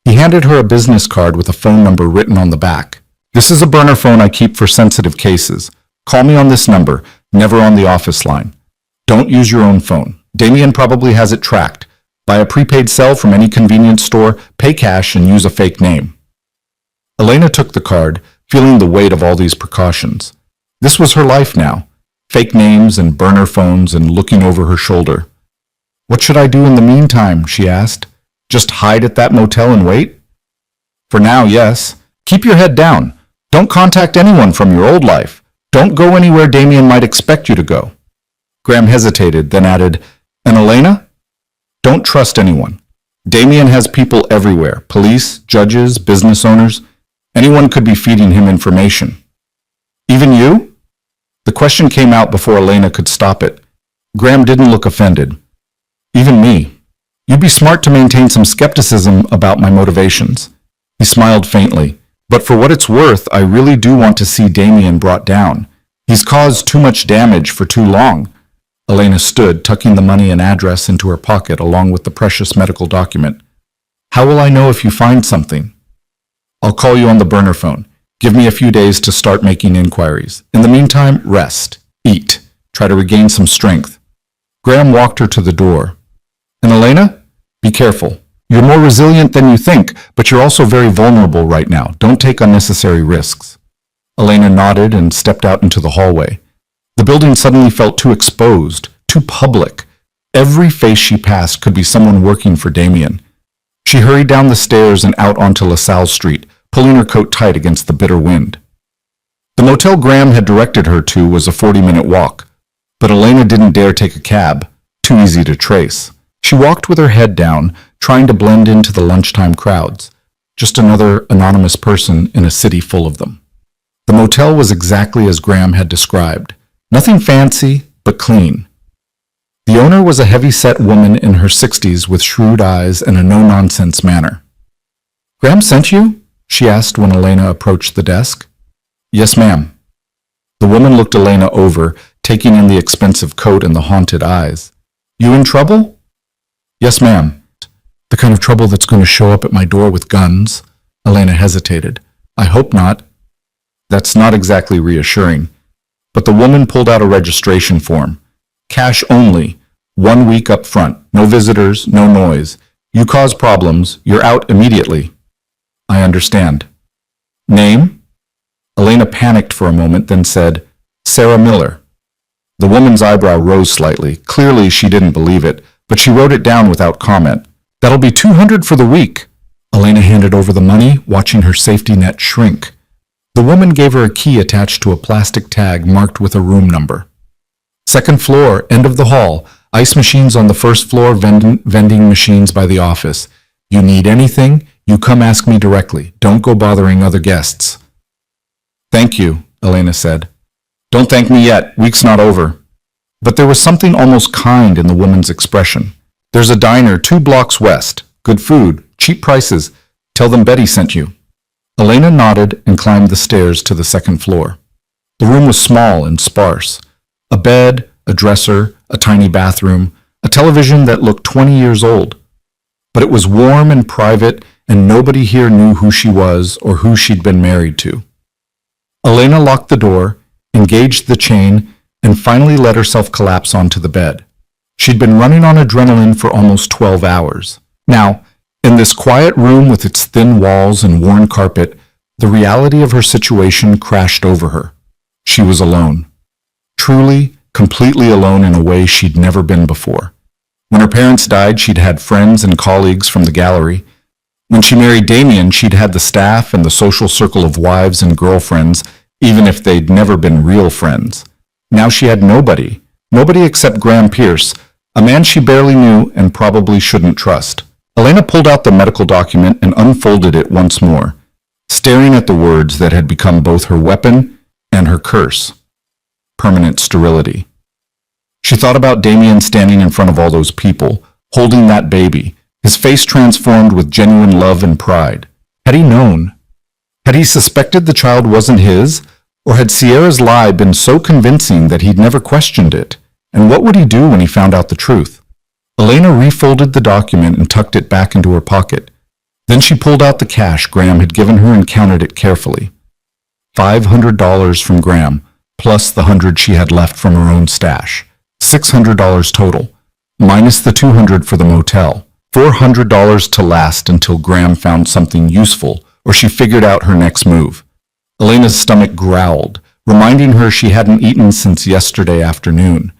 He handed her a business card with a phone number written on the back. This is a burner phone I keep for sensitive cases. Call me on this number, never on the office line. Don't use your own phone. Damien probably has it tracked. Buy a prepaid cell from any convenience store, pay cash, and use a fake name. Elena took the card, feeling the weight of all these precautions. This was her life now. Fake names and burner phones and looking over her shoulder. What should I do in the meantime? She asked. Just hide at that motel and wait? For now, yes. Keep your head down. Don't contact anyone from your old life. Don't go anywhere Damien might expect you to go. Graham hesitated, then added, And Elena? Don't trust anyone. Damien has people everywhere. Police, judges, business owners. Anyone could be feeding him information. Even you? The question came out before Elena could stop it. Graham didn't look offended. Even me. You'd be smart to maintain some skepticism about my motivations. He smiled faintly. But for what it's worth, I really do want to see Damien brought down. He's caused too much damage for too long. Elena stood, tucking the money and address into her pocket along with the precious medical document. How will I know if you find something? I'll call you on the burner phone. Give me a few days to start making inquiries. In the meantime, rest, eat, try to regain some strength. Graham walked her to the door. And Elena, be careful. You're more resilient than you think, but you're also very vulnerable right now. Don't take unnecessary risks. Elena nodded and stepped out into the hallway. The building suddenly felt too exposed, too public. Every face she passed could be someone working for Damien. She hurried down the stairs and out onto LaSalle Street, pulling her coat tight against the bitter wind. The motel Graham had directed her to was a 40-minute walk, but Elena didn't dare take a cab, too easy to trace. She walked with her head down, trying to blend into the lunchtime crowds, just another anonymous person in a city full of them. The motel was exactly as Graham had described. Nothing fancy, but clean. The owner was a heavy-set woman in her 60s with shrewd eyes and a no-nonsense manner. Graham sent you? She asked when Elena approached the desk. Yes, ma'am. The woman looked Elena over, taking in the expensive coat and the haunted eyes. You in trouble? Yes, ma'am. The kind of trouble that's going to show up at my door with guns. Elena hesitated. I hope not. That's not exactly reassuring. But the woman pulled out a registration form. Cash only. 1 week up front. No visitors, no noise. You cause problems, you're out immediately. I understand. Name? Elena panicked for a moment, then said, Sarah Miller. The woman's eyebrow rose slightly. Clearly she didn't believe it, but she wrote it down without comment. That'll be $200 for the week. Elena handed over the money, watching her safety net shrink. The woman gave her a key attached to a plastic tag marked with a room number. Second floor, end of the hall. Ice machines on the first floor, vending machines by the office. You need anything, you come ask me directly. Don't go bothering other guests. Thank you, Elena said. Don't thank me yet. Week's not over. But there was something almost kind in the woman's expression. "There's a diner 2 blocks west. Good food, cheap prices. Tell them Betty sent you." Elena nodded and climbed the stairs to the second floor. The room was small and sparse. A bed, a dresser, a tiny bathroom, a television that looked 20 years old. But it was warm and private, and nobody here knew who she was or who she'd been married to. Elena locked the door, engaged the chain, and finally let herself collapse onto the bed. She'd been running on adrenaline for almost 12 hours. Now, in this quiet room with its thin walls and worn carpet, the reality of her situation crashed over her. She was alone. Truly, completely alone in a way she'd never been before. When her parents died, she'd had friends and colleagues from the gallery. When she married Damien, she'd had the staff and the social circle of wives and girlfriends, even if they'd never been real friends. Now she had nobody except Graham Pierce, a man she barely knew and probably shouldn't trust. Elena pulled out the medical document and unfolded it once more, staring at the words that had become both her weapon and her curse. Permanent sterility. She thought about Damien standing in front of all those people, holding that baby, his face transformed with genuine love and pride. Had he known? Had he suspected the child wasn't his? Or had Sierra's lie been so convincing that he'd never questioned it? And what would he do when he found out the truth? Elena refolded the document and tucked it back into her pocket. Then she pulled out the cash Graham had given her and counted it carefully. $500 from Graham, plus the $100 she had left from her own stash. $600 total, minus the $200 for the motel. $400 to last until Graham found something useful or she figured out her next move. Elena's stomach growled, reminding her she hadn't eaten since yesterday afternoon.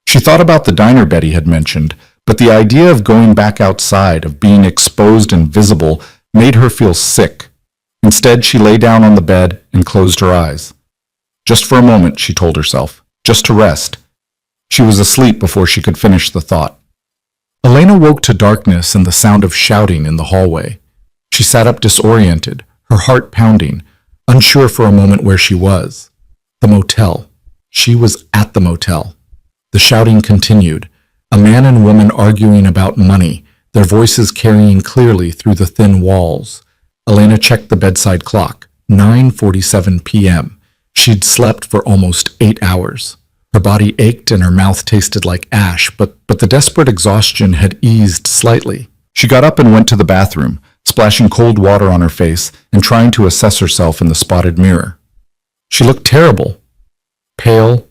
She thought about the diner Betty had mentioned, but the idea of going back outside, of being exposed and visible, made her feel sick. Instead, she lay down on the bed and closed her eyes. Just for a moment, she told herself, just to rest. She was asleep before she could finish the thought. Elena woke to darkness and the sound of shouting in the hallway. She sat up disoriented, her heart pounding, unsure for a moment where she was. The motel. She was at the motel. The shouting continued, a man and woman arguing about money, their voices carrying clearly through the thin walls. Elena checked the bedside clock, 9:47 p.m. She'd slept for almost 8 hours. Her body ached and her mouth tasted like ash, but the desperate exhaustion had eased slightly. She got up and went to the bathroom, splashing cold water on her face and trying to assess herself in the spotted mirror. She looked terrible. Pale,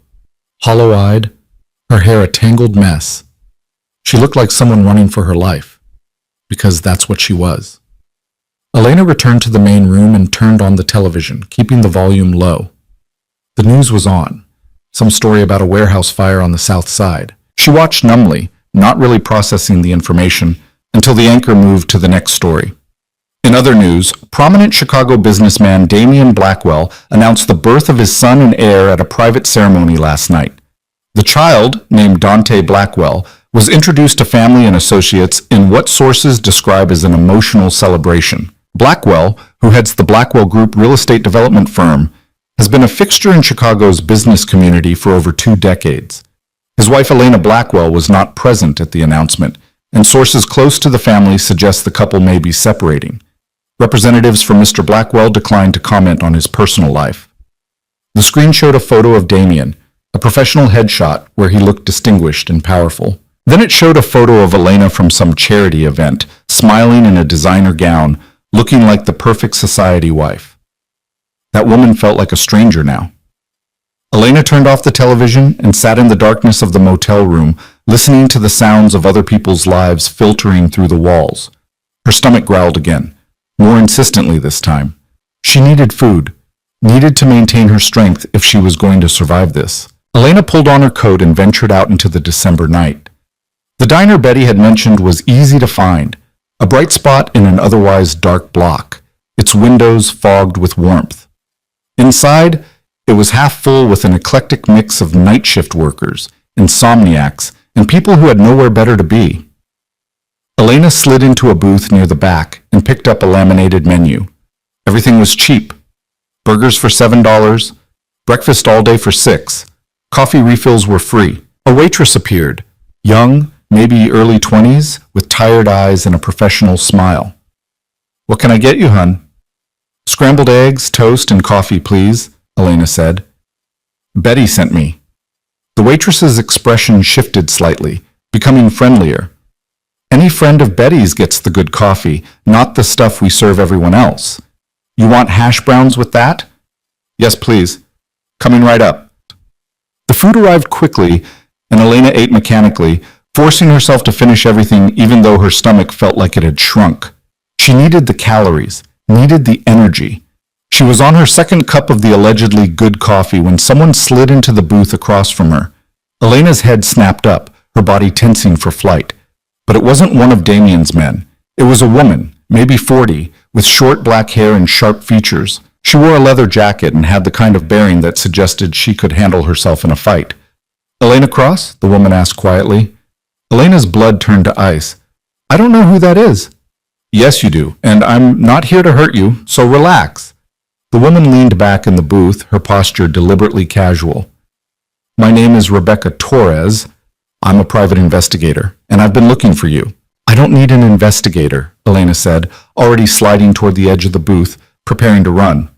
hollow-eyed, her hair a tangled mess. She looked like someone running for her life, because that's what she was. Elena returned to the main room and turned on the television, keeping the volume low. The news was on. Some story about a warehouse fire on the south side. She watched numbly, not really processing the information, until the anchor moved to the next story. In other news, prominent Chicago businessman Damien Blackwell announced the birth of his son and heir at a private ceremony last night. The child, named Dante Blackwell, was introduced to family and associates in what sources describe as an emotional celebration. Blackwell, who heads the Blackwell Group real estate development firm, has been a fixture in Chicago's business community for over 2 decades. His wife Elena Blackwell was not present at the announcement, and sources close to the family suggest the couple may be separating. Representatives from Mr. Blackwell declined to comment on his personal life. The screen showed a photo of Damien, a professional headshot where he looked distinguished and powerful. Then it showed a photo of Elena from some charity event, smiling in a designer gown, looking like the perfect society wife. That woman felt like a stranger now. Elena turned off the television and sat in the darkness of the motel room, listening to the sounds of other people's lives filtering through the walls. Her stomach growled again, more insistently this time. She needed food, needed to maintain her strength if she was going to survive this. Elena pulled on her coat and ventured out into the December night. The diner Betty had mentioned was easy to find, a bright spot in an otherwise dark block, its windows fogged with warmth. Inside, it was half full with an eclectic mix of night shift workers, insomniacs, and people who had nowhere better to be. Elena slid into a booth near the back and picked up a laminated menu. Everything was cheap. Burgers for $7, breakfast all day for $6, coffee refills were free, A waitress appeared, young, maybe early 20s, with tired eyes and a professional smile. "What can I get you, hun?" "Scrambled eggs, toast, and coffee, please," Elena said. "Betty sent me." The waitress's expression shifted slightly, becoming friendlier. "Any friend of Betty's gets the good coffee, not the stuff we serve everyone else. You want hash browns with that?" "Yes, please. Coming right up." The food arrived quickly, and Elena ate mechanically, forcing herself to finish everything even though her stomach felt like it had shrunk. She needed the calories, needed the energy. She was on her second cup of the allegedly good coffee when someone slid into the booth across from her. Elena's head snapped up, her body tensing for flight. But it wasn't one of Damien's men. It was a woman, maybe 40, with short black hair and sharp features. She wore a leather jacket and had the kind of bearing that suggested she could handle herself in a fight. "Elena Cross?" the woman asked quietly. Elena's blood turned to ice. "I don't know who that is." "Yes, you do, and I'm not here to hurt you, so relax." The woman leaned back in the booth, her posture deliberately casual. "My name is Rebecca Torres. I'm a private investigator, and I've been looking for you." "I don't need an investigator," Elena said, already sliding toward the edge of the booth, preparing to run.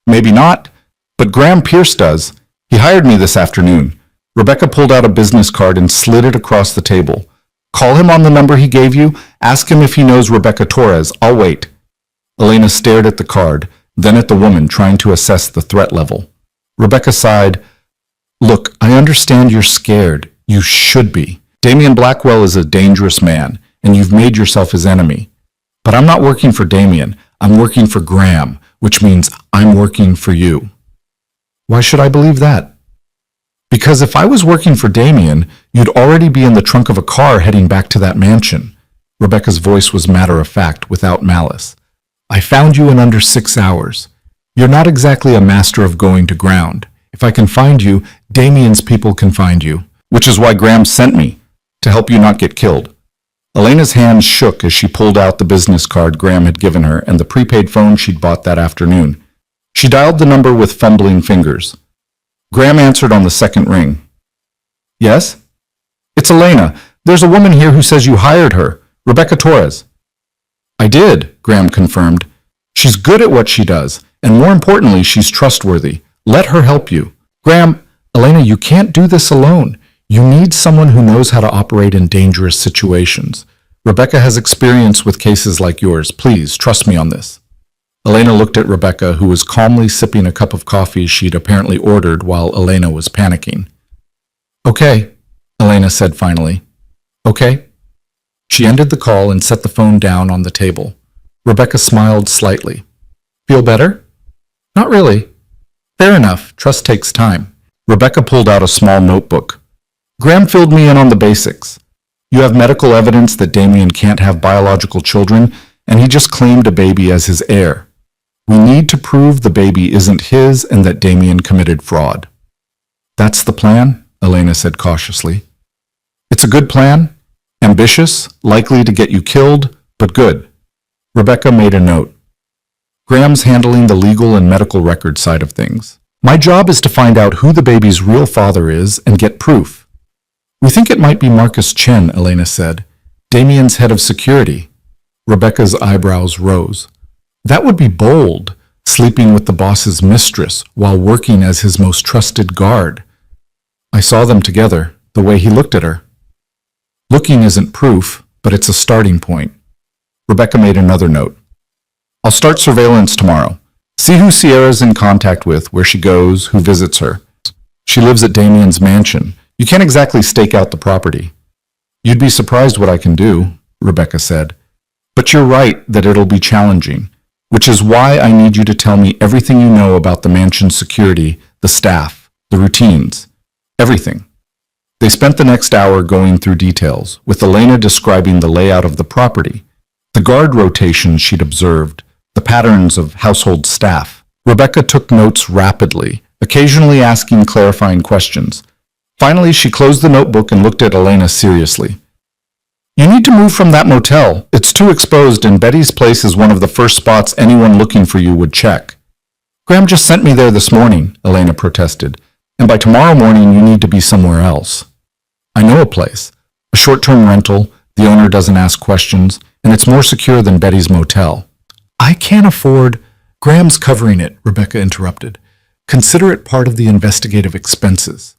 "Maybe not, but Graham Pierce does. He hired me this afternoon." Rebecca pulled out a business card and slid it across the table. "Call him on the number he gave you. Ask him if he knows Rebecca Torres. I'll wait." Elena stared at the card, then at the woman, trying to assess the threat level. Rebecca sighed. "Look, I understand you're scared. You should be. Damien Blackwell is a dangerous man, and you've made yourself his enemy. But I'm not working for Damien. I'm working for Graham, which means I'm working for you." "Why should I believe that?" "Because if I was working for Damien, you'd already be in the trunk of a car heading back to that mansion." Rebecca's voice was matter-of-fact, without malice. "I found you in under 6 hours. You're not exactly a master of going to ground. If I can find you, Damien's people can find you, which is why Graham sent me, to help you not get killed." Elena's hands shook as she pulled out the business card Graham had given her and the prepaid phone she'd bought that afternoon. She dialed the number with fumbling fingers. Graham answered on the second ring. "Yes?" "It's Elena. There's a woman here who says you hired her, Rebecca Torres." "I did," Graham confirmed. "She's good at what she does, and more importantly, she's trustworthy. Let her help you." "Graham, Elena, you can't do this alone. You need someone who knows how to operate in dangerous situations. Rebecca has experience with cases like yours. Please, trust me on this." Elena looked at Rebecca, who was calmly sipping a cup of coffee she'd apparently ordered while Elena was panicking. "Okay," Elena said finally. "Okay." She ended the call and set the phone down on the table. Rebecca smiled slightly. "Feel better?" "Not really." "Fair enough. Trust takes time." Rebecca pulled out a small notebook. "Graham filled me in on the basics. You have medical evidence that Damien can't have biological children, and he just claimed a baby as his heir. We need to prove the baby isn't his and that Damien committed fraud." "That's the plan?" Elena said cautiously. "It's a good plan. Ambitious, likely to get you killed, but good." Rebecca made a note. "Graham's handling the legal and medical record side of things. My job is to find out who the baby's real father is and get proof." "We think it might be Marcus Chen," Elena said. "Damien's head of security." Rebecca's eyebrows rose. "That would be bold, sleeping with the boss's mistress while working as his most trusted guard." "I saw them together, the way he looked at her." "Looking isn't proof, but it's a starting point." Rebecca made another note. "I'll start surveillance tomorrow. See who Sierra's in contact with, where she goes, who visits her. She lives at Damien's mansion. You can't exactly stake out the property." "You'd be surprised what I can do," Rebecca said. "But you're right that it'll be challenging, which is why I need you to tell me everything you know about the mansion's security, the staff, the routines, everything." They spent the next hour going through details, with Elena describing the layout of the property, the guard rotations she'd observed, the patterns of household staff. Rebecca took notes rapidly, occasionally asking clarifying questions. Finally, she closed the notebook and looked at Elena seriously. "You need to move from that motel. It's too exposed, and Betty's place is one of the first spots anyone looking for you would check." "Graham just sent me there this morning," Elena protested, And by tomorrow morning, you need to be somewhere else. I know a place. A short-term rental, the owner doesn't ask questions, and it's more secure than Betty's motel. I can't afford... Graham's covering it, Rebecca interrupted. Consider it part of the investigative expenses.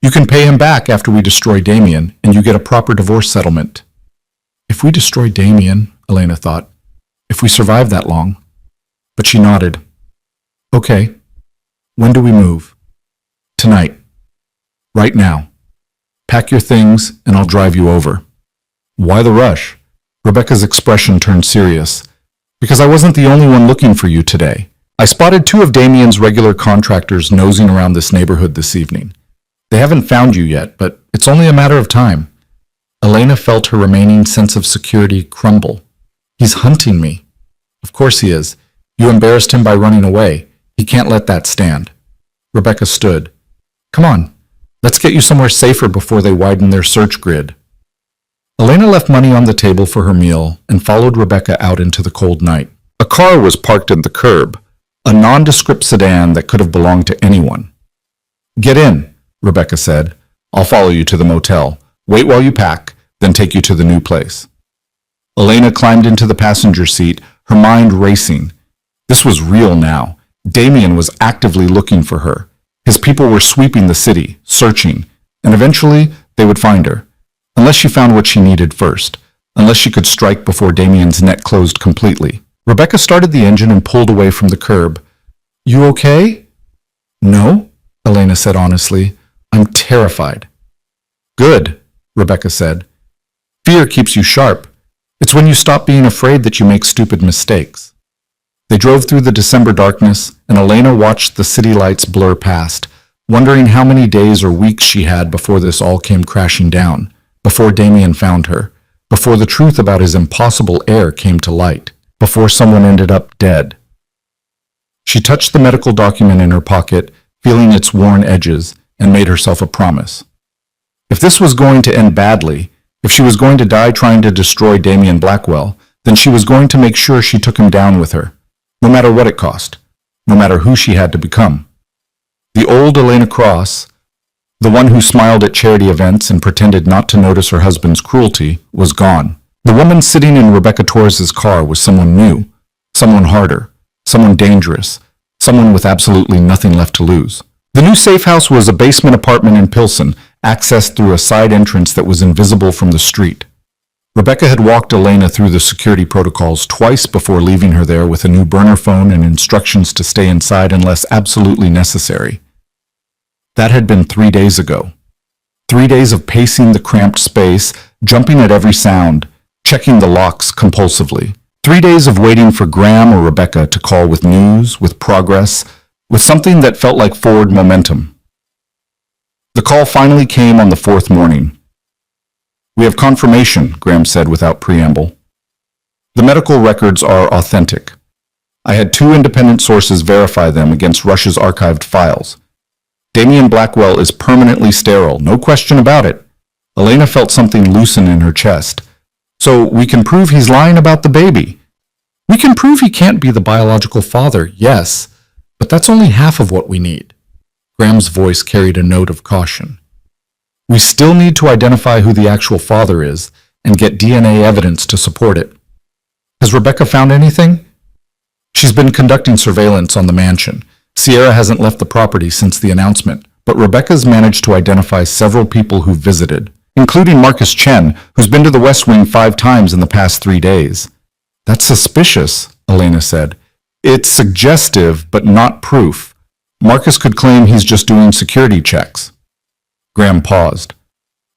You can pay him back after we destroy Damien, and you get a proper divorce settlement. If we destroy Damien, Elena thought, if we survive that long. But she nodded. Okay. When do we move? Tonight. Right now. Pack your things, and I'll drive you over. Why the rush? Rebecca's expression turned serious. Because I wasn't the only one looking for you today. I spotted 2 of Damien's regular contractors nosing around this neighborhood this evening. They haven't found you yet, but it's only a matter of time. Elena felt her remaining sense of security crumble. He's hunting me. Of course he is. You embarrassed him by running away. He can't let that stand. Rebecca stood. Come on, let's get you somewhere safer before they widen their search grid. Elena left money on the table for her meal and followed Rebecca out into the cold night. A car was parked at the curb, a nondescript sedan that could have belonged to anyone. Get in, Rebecca said. I'll follow you to the motel. Wait while you pack, then take you to the new place. Elena climbed into the passenger seat, her mind racing. This was real now. Damien was actively looking for her. His people were sweeping the city, searching, and eventually they would find her. Unless she found what she needed first. Unless she could strike before Damien's net closed completely. Rebecca started the engine and pulled away from the curb. You okay? No, Elena said honestly. I'm terrified. Good, Rebecca said. Fear keeps you sharp. It's when you stop being afraid that you make stupid mistakes. They drove through the December darkness, and Elena watched the city lights blur past, wondering how many days or weeks she had before this all came crashing down, before Damien found her, before the truth about his impossible heir came to light, before someone ended up dead. She touched the medical document in her pocket, feeling its worn edges, and made herself a promise. If this was going to end badly, if she was going to die trying to destroy Damien Blackwell, then she was going to make sure she took him down with her, no matter what it cost, no matter who she had to become. The old Elena Cross, the one who smiled at charity events and pretended not to notice her husband's cruelty, was gone. The woman sitting in Rebecca Torres's car was someone new, someone harder, someone dangerous, someone with absolutely nothing left to lose. The new safe house was a basement apartment in Pilsen, accessed through a side entrance that was invisible from the street. Rebecca had walked Elena through the security protocols twice before leaving her there with a new burner phone and instructions to stay inside unless absolutely necessary. That had been 3 days ago. 3 days of pacing the cramped space, jumping at every sound, checking the locks compulsively. 3 days of waiting for Graham or Rebecca to call with news, with progress, with something that felt like forward momentum. The call finally came on the 4th morning. We have confirmation, Graham said without preamble. The medical records are authentic. I had 2 independent sources verify them against Russia's archived files. Damien Blackwell is permanently sterile, no question about it. Elena felt something loosen in her chest. So we can prove he's lying about the baby. We can prove he can't be the biological father, yes, but that's only half of what we need. Graham's voice carried a note of caution. We still need to identify who the actual father is and get DNA evidence to support it. Has Rebecca found anything? She's been conducting surveillance on the mansion. Sierra hasn't left the property since the announcement, but Rebecca's managed to identify several people who visited, including Marcus Chen, who's been to the West Wing 5 times in the past 3 days. That's suspicious, Elena said. It's suggestive, but not proof. Marcus could claim he's just doing security checks. Graham paused.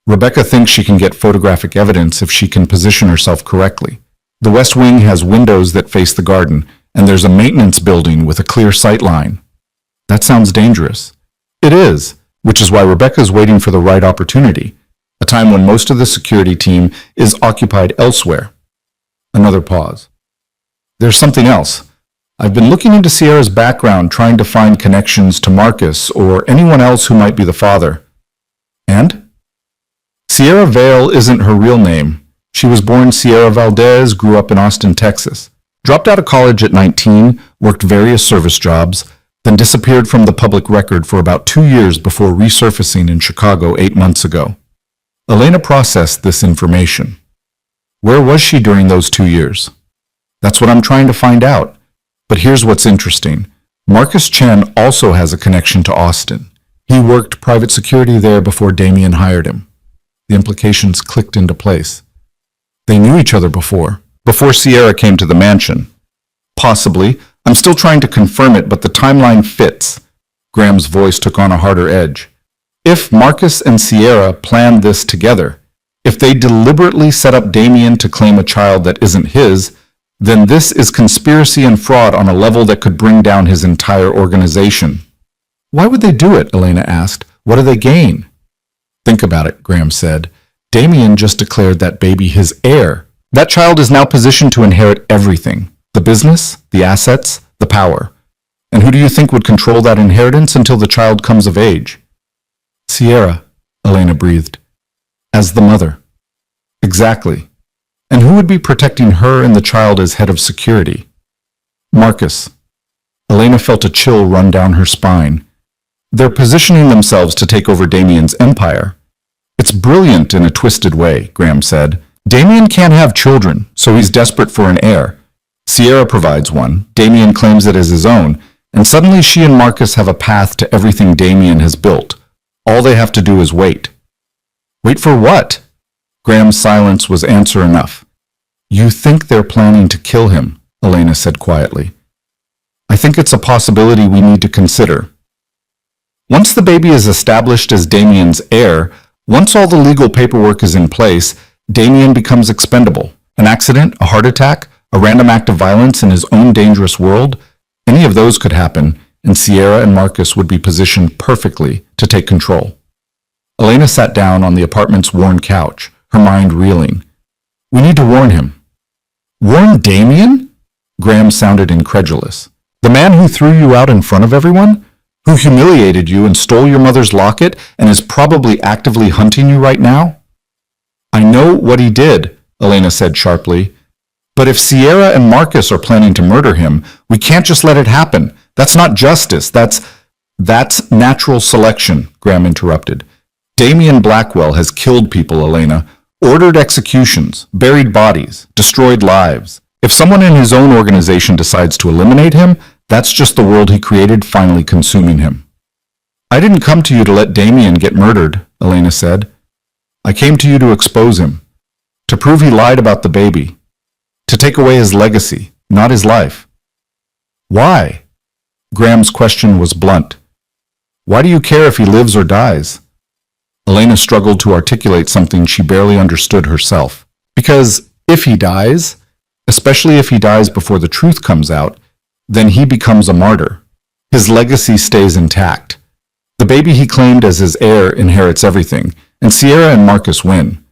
Rebecca thinks she can get photographic evidence if she can position herself correctly. The West Wing has windows that face the garden, and there's a maintenance building with a clear sight line. That sounds dangerous. It is, which is why Rebecca's waiting for the right opportunity, a time when most of the security team is occupied elsewhere. Another pause. There's something else. I've been looking into Sierra's background, trying to find connections to Marcus or anyone else who might be the father. And? Sierra Vale isn't her real name. She was born Sierra Valdez, grew up in Austin, Texas. Dropped out of college at 19, worked various service jobs, then disappeared from the public record for about 2 years before resurfacing in Chicago 8 months ago. Elena processed this information. Where was she during those 2 years? That's what I'm trying to find out. But here's what's interesting. Marcus Chen also has a connection to Austin. He worked private security there before Damien hired him. The implications clicked into place. They knew each other before Sierra came to the mansion. Possibly. I'm still trying to confirm it, but the timeline fits. Graham's voice took on a harder edge. If Marcus and Sierra planned this together, if they deliberately set up Damien to claim a child that isn't his, then this is conspiracy and fraud on a level that could bring down his entire organization. Why would they do it? Elena asked. What do they gain? Think about it, Graham said. Damien just declared that baby his heir. That child is now positioned to inherit everything. The business, the assets, the power. And who do you think would control that inheritance until the child comes of age? Sierra, Elena breathed. As the mother. Exactly. And who would be protecting her and the child as head of security? Marcus. Elena felt a chill run down her spine. They're positioning themselves to take over Damien's empire. It's brilliant in a twisted way, Graham said. Damien can't have children, so he's desperate for an heir. Sierra provides one, Damien claims it as his own, and suddenly she and Marcus have a path to everything Damien has built. All they have to do is wait. Wait for what? Graham's silence was answer enough. You think they're planning to kill him, Elena said quietly. I think it's a possibility we need to consider. Once the baby is established as Damien's heir, once all the legal paperwork is in place, Damien becomes expendable. An accident, a heart attack, a random act of violence in his own dangerous world, any of those could happen, and Sierra and Marcus would be positioned perfectly to take control. Elena sat down on the apartment's worn couch, her mind reeling. We need to warn him. Warn Damien? Graham sounded incredulous. The man who threw you out in front of everyone? Who humiliated you and stole your mother's locket and is probably actively hunting you right now? I know what he did, Elena said sharply. But if Sierra and Marcus are planning to murder him, we can't just let it happen. That's not justice. That's natural selection, Graham interrupted. Damien Blackwell has killed people, Elena. Ordered executions, buried bodies, destroyed lives. If someone in his own organization decides to eliminate him, that's just the world he created finally consuming him. I didn't come to you to let Damien get murdered, Elena said. I came to you to expose him, to prove he lied about the baby, to take away his legacy, not his life. Why? Graham's question was blunt. Why do you care if he lives or dies? Elena struggled to articulate something she barely understood herself. Because if he dies, especially if he dies before the truth comes out, then he becomes a martyr. His legacy stays intact. The baby he claimed as his heir inherits everything, and Sierra and Marcus win.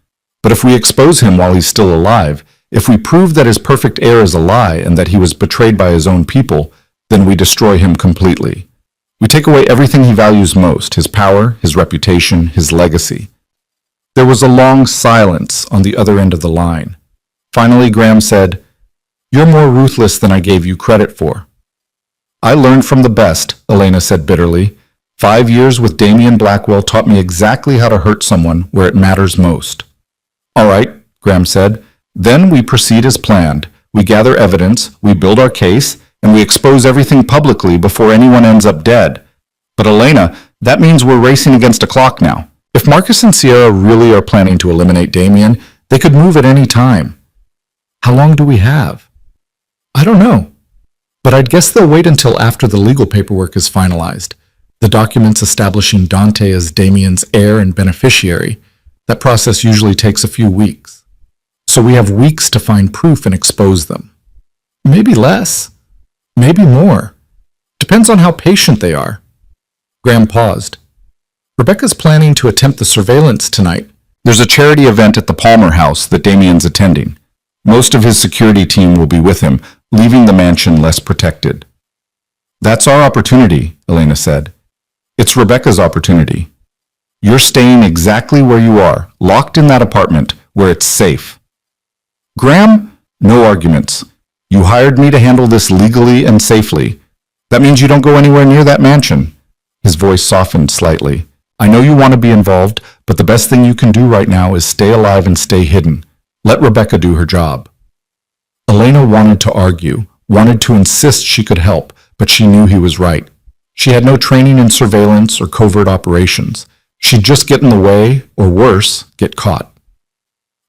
But if we expose him while he's still alive, if we prove that his perfect heir is a lie and that he was betrayed by his own people, then we destroy him completely. We take away everything he values most, his power, his reputation, his legacy. There was a long silence on the other end of the line. Finally, Graham said, You're more ruthless than I gave you credit for. I learned from the best, Elena said bitterly. 5 years with Damien Blackwell taught me exactly how to hurt someone where it matters most. All right, Graham said. Then we proceed as planned. We gather evidence, we build our case, and we expose everything publicly before anyone ends up dead. But Elena, that means we're racing against a clock now. If Marcus and Sierra really are planning to eliminate Damien, they could move at any time. How long do we have? I don't know. But I'd guess they'll wait until after the legal paperwork is finalized. The documents establishing Dante as Damien's heir and beneficiary. That process usually takes a few weeks. So we have weeks to find proof and expose them. Maybe less. Maybe more. Depends on how patient they are. Graham paused. Rebecca's planning to attempt the surveillance tonight. There's a charity event at the Palmer house that Damien's attending. Most of his security team will be with him, leaving the mansion less protected. That's our opportunity, Elena said. It's Rebecca's opportunity. You're staying exactly where you are, locked in that apartment, where it's safe. Graham, no arguments. You hired me to handle this legally and safely. That means you don't go anywhere near that mansion. His voice softened slightly. I know you want to be involved, but the best thing you can do right now is stay alive and stay hidden. Let Rebecca do her job. Elena wanted to argue, wanted to insist she could help, but she knew he was right. She had no training in surveillance or covert operations. She'd just get in the way, or worse, get caught.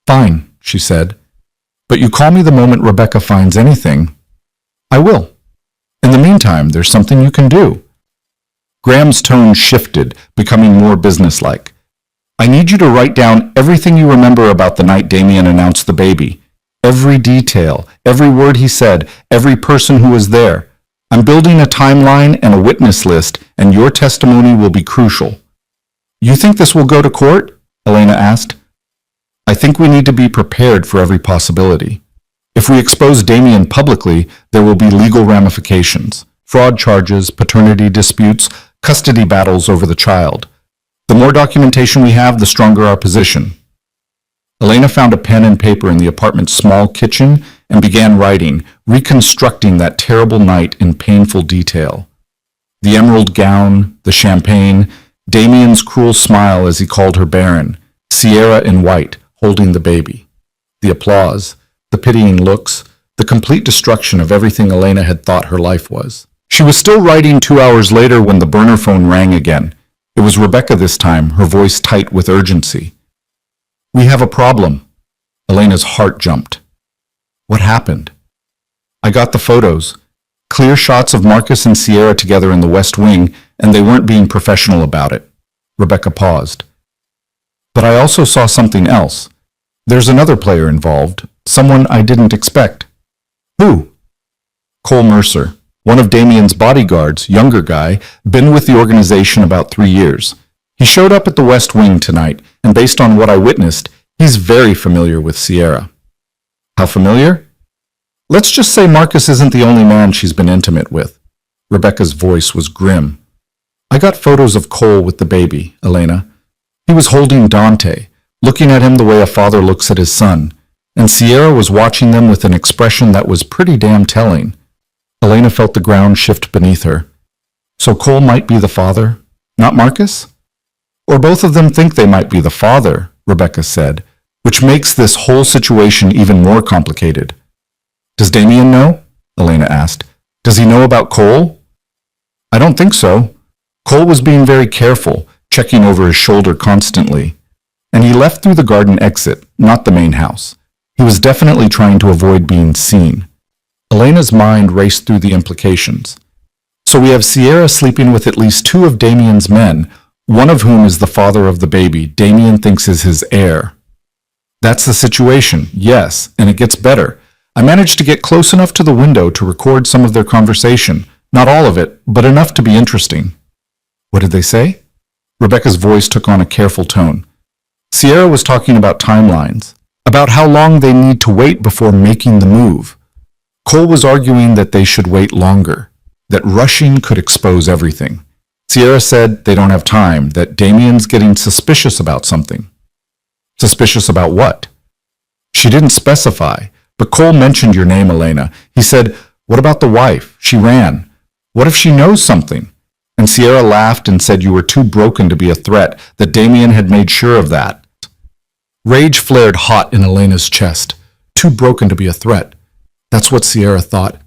Fine, she said. But you call me the moment Rebecca finds anything. I will. In the meantime, there's something you can do. Graham's tone shifted, becoming more businesslike. I need you to write down everything you remember about the night Damien announced the baby. Every detail, every word he said, every person who was there. I'm building a timeline and a witness list, and your testimony will be crucial. You think this will go to court? Elena asked. I think we need to be prepared for every possibility. If we expose Damien publicly, there will be legal ramifications. Fraud charges, paternity disputes, custody battles over the child. The more documentation we have, the stronger our position. Elena found a pen and paper in the apartment's small kitchen and began writing, reconstructing that terrible night in painful detail. The emerald gown, the champagne, Damien's cruel smile as he called her Barren, Sierra in white, holding the baby. The applause, the pitying looks, the complete destruction of everything Elena had thought her life was. She was still writing 2 hours later when the burner phone rang again. It was Rebecca this time, her voice tight with urgency. We have a problem. Elena's heart jumped. What happened? I got the photos. Clear shots of Marcus and Sierra together in the West Wing, and they weren't being professional about it. Rebecca paused. But I also saw something else. There's another player involved, someone I didn't expect. Who? Cole Mercer, one of Damien's bodyguards, younger guy, been with the organization about 3 years. He showed up at the West Wing tonight, and based on what I witnessed, he's very familiar with Sierra. How familiar? Let's just say Marcus isn't the only man she's been intimate with. Rebecca's voice was grim. I got photos of Cole with the baby, Elena. He was holding Dante, looking at him the way a father looks at his son, and Sierra was watching them with an expression that was pretty damn telling. Elena felt the ground shift beneath her. So Cole might be the father, not Marcus? Or both of them think they might be the father, Rebecca said, which makes this whole situation even more complicated. Does Damien know? Elena asked. Does he know about Cole? I don't think so. Cole was being very careful, checking over his shoulder constantly. And he left through the garden exit, not the main house. He was definitely trying to avoid being seen. Elena's mind raced through the implications. So we have Sierra sleeping with at least 2 of Damien's men, one of whom is the father of the baby Damien thinks is his heir. That's the situation, yes, and it gets better. I managed to get close enough to the window to record some of their conversation. Not all of it, but enough to be interesting. What did they say? Rebecca's voice took on a careful tone. Sierra was talking about timelines, about how long they need to wait before making the move. Cole was arguing that they should wait longer, that rushing could expose everything. Sierra said they don't have time, that Damien's getting suspicious about something. Suspicious about what? She didn't specify, but Cole mentioned your name, Elena. He said, what about the wife? She ran. What if she knows something? And Sierra laughed and said you were too broken to be a threat, that Damien had made sure of that. Rage flared hot in Elena's chest. Too broken to be a threat. That's what Sierra thought.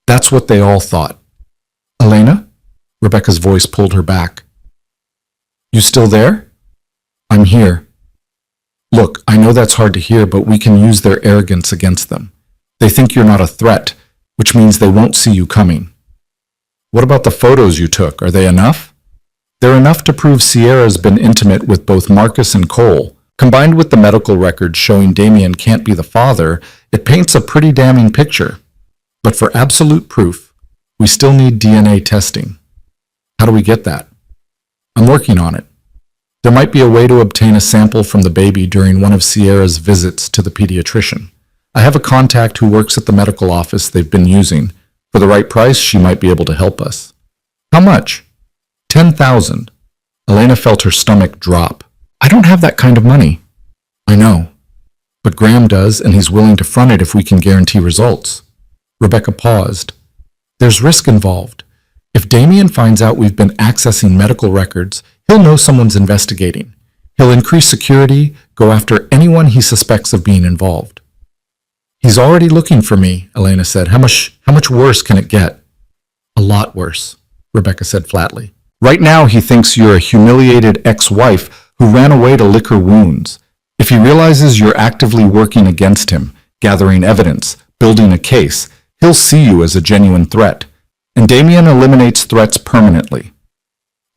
That's what they all thought. Elena? Rebecca's voice pulled her back. You still there? I'm here. Look, I know that's hard to hear, but we can use their arrogance against them. They think you're not a threat, which means they won't see you coming. What about the photos you took? Are they enough? They're enough to prove Sierra's been intimate with both Marcus and Cole. Combined with the medical records showing Damien can't be the father, it paints a pretty damning picture. But for absolute proof, we still need DNA testing. How do we get that? I'm working on it. There might be a way to obtain a sample from the baby during one of Sierra's visits to the pediatrician. I have a contact who works at the medical office they've been using. For the right price, she might be able to help us. How much? 10,000. Elena felt her stomach drop. I don't have that kind of money. I know. But Graham does, and he's willing to front it if we can guarantee results. Rebecca paused. There's risk involved. If Damien finds out we've been accessing medical records, he'll know someone's investigating. He'll increase security, go after anyone he suspects of being involved. He's already looking for me, Elena said. How much worse can it get? A lot worse, Rebecca said flatly. Right now he thinks you're a humiliated ex-wife who ran away to lick her wounds. If he realizes you're actively working against him, gathering evidence, building a case, he'll see you as a genuine threat. And Damien eliminates threats permanently.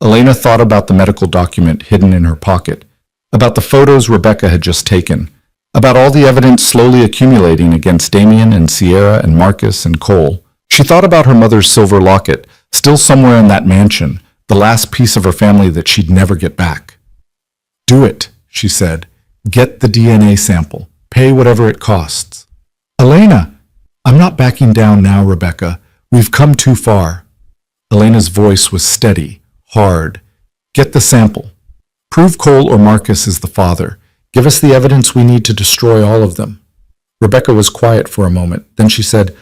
Elena thought about the medical document hidden in her pocket, about the photos Rebecca had just taken, about all the evidence slowly accumulating against Damien and Sierra and Marcus and Cole. She thought about her mother's silver locket, still somewhere in that mansion, the last piece of her family that she'd never get back. Do it, she said. Get the DNA sample. Pay whatever it costs. Elena! I'm not backing down now, Rebecca. We've come too far. Elena's voice was steady, hard. Get the sample. Prove Cole or Marcus is the father. Give us the evidence we need to destroy all of them. Rebecca was quiet for a moment. Then she said,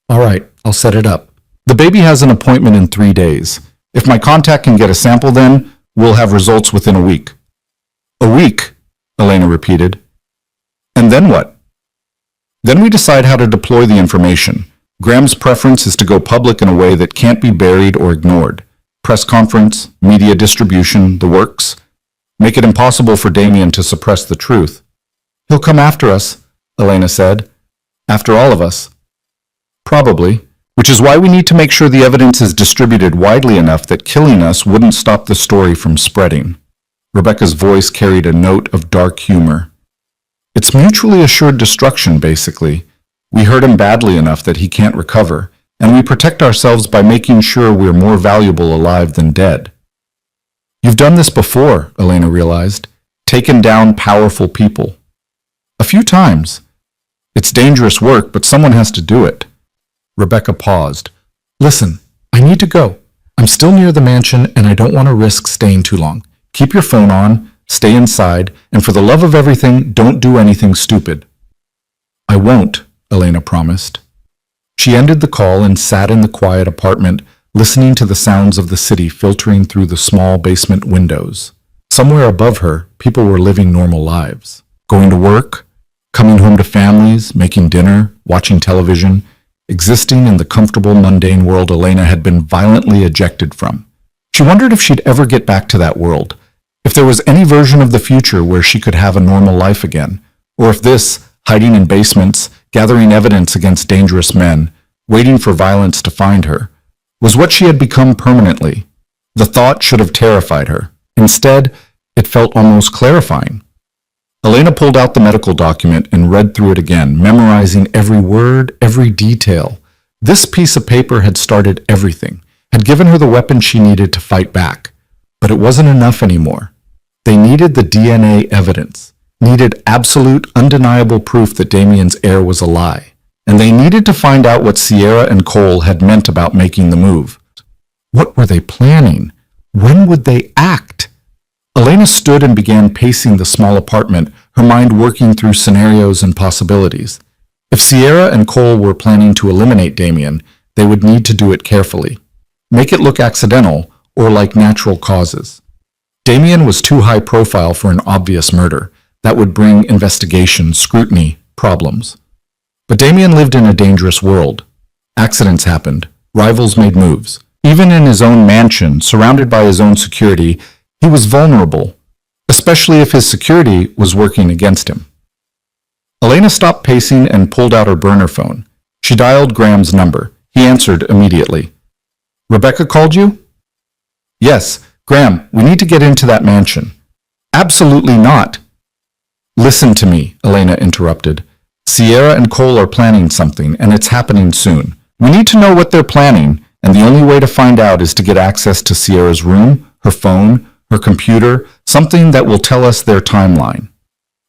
All right, I'll set it up. The baby has an appointment in 3 days. If my contact can get a sample then, we'll have results within a week. A week? Elena repeated. And then what? Then we decide how to deploy the information. Graham's preference is to go public in a way that can't be buried or ignored. Press conference, media distribution, the works. Make it impossible for Damien to suppress the truth. He'll come after us, Elena said. After all of us. Probably. Which is why we need to make sure the evidence is distributed widely enough that killing us wouldn't stop the story from spreading. Rebecca's voice carried a note of dark humor. It's mutually assured destruction, basically. We hurt him badly enough that he can't recover, and we protect ourselves by making sure we're more valuable alive than dead. You've done this before, Elena realized. Taken down powerful people. A few times. It's dangerous work, but someone has to do it. Rebecca paused. Listen, I need to go. I'm still near the mansion, and I don't want to risk staying too long. Keep your phone on, stay inside, and for the love of everything, don't do anything stupid. I won't, Elena promised. She ended the call and sat in the quiet apartment, listening to the sounds of the city filtering through the small basement windows. Somewhere above her, people were living normal lives. Going to work, coming home to families, making dinner, watching television, existing in the comfortable, mundane world Elena had been violently ejected from. She wondered if she'd ever get back to that world, if there was any version of the future where she could have a normal life again, or if this, hiding in basements, gathering evidence against dangerous men, waiting for violence to find her, was what she had become permanently. The thought should have terrified her. Instead, it felt almost clarifying. Elena pulled out the medical document and read through it again, memorizing every word, every detail. This piece of paper had started everything, had given her the weapon she needed to fight back. But it wasn't enough anymore. They needed the DNA evidence, needed absolute, undeniable proof that Damien's heir was a lie. And they needed to find out what Sierra and Cole had meant about making the move. What were they planning? When would they act? Elena stood and began pacing the small apartment, her mind working through scenarios and possibilities. If Sierra and Cole were planning to eliminate Damien, they would need to do it carefully. Make it look accidental or like natural causes. Damien was too high profile for an obvious murder. That would bring investigation, scrutiny, problems. But Damien lived in a dangerous world. Accidents happened. Rivals made moves. Even in his own mansion, surrounded by his own security, he was vulnerable, especially if his security was working against him. Elena stopped pacing and pulled out her burner phone. She dialed Graham's number. He answered immediately. Rebecca called you? Yes. Graham, we need to get into that mansion. Absolutely not. Listen to me, Elena interrupted. Sierra and Cole are planning something, and it's happening soon. We need to know what they're planning, and the only way to find out is to get access to Sierra's room, her phone, her computer, something that will tell us their timeline.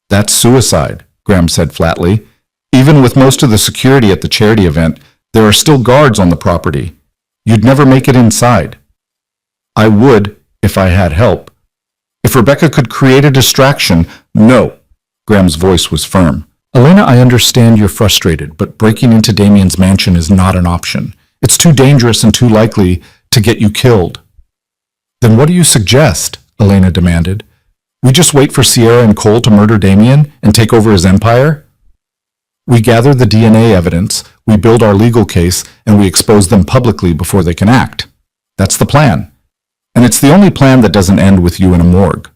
That's suicide, Graham said flatly. Even with most of the security at the charity event, there are still guards on the property. You'd never make it inside. I would, if I had help. If Rebecca could create a distraction, no. Graham's voice was firm. Elena, I understand you're frustrated, but breaking into Damien's mansion is not an option. It's too dangerous and too likely to get you killed. Then what do you suggest? Elena demanded. We just wait for Sierra and Cole to murder Damien and take over his empire? We gather the DNA evidence, we build our legal case, and we expose them publicly before they can act. That's the plan. And it's the only plan that doesn't end with you in a morgue.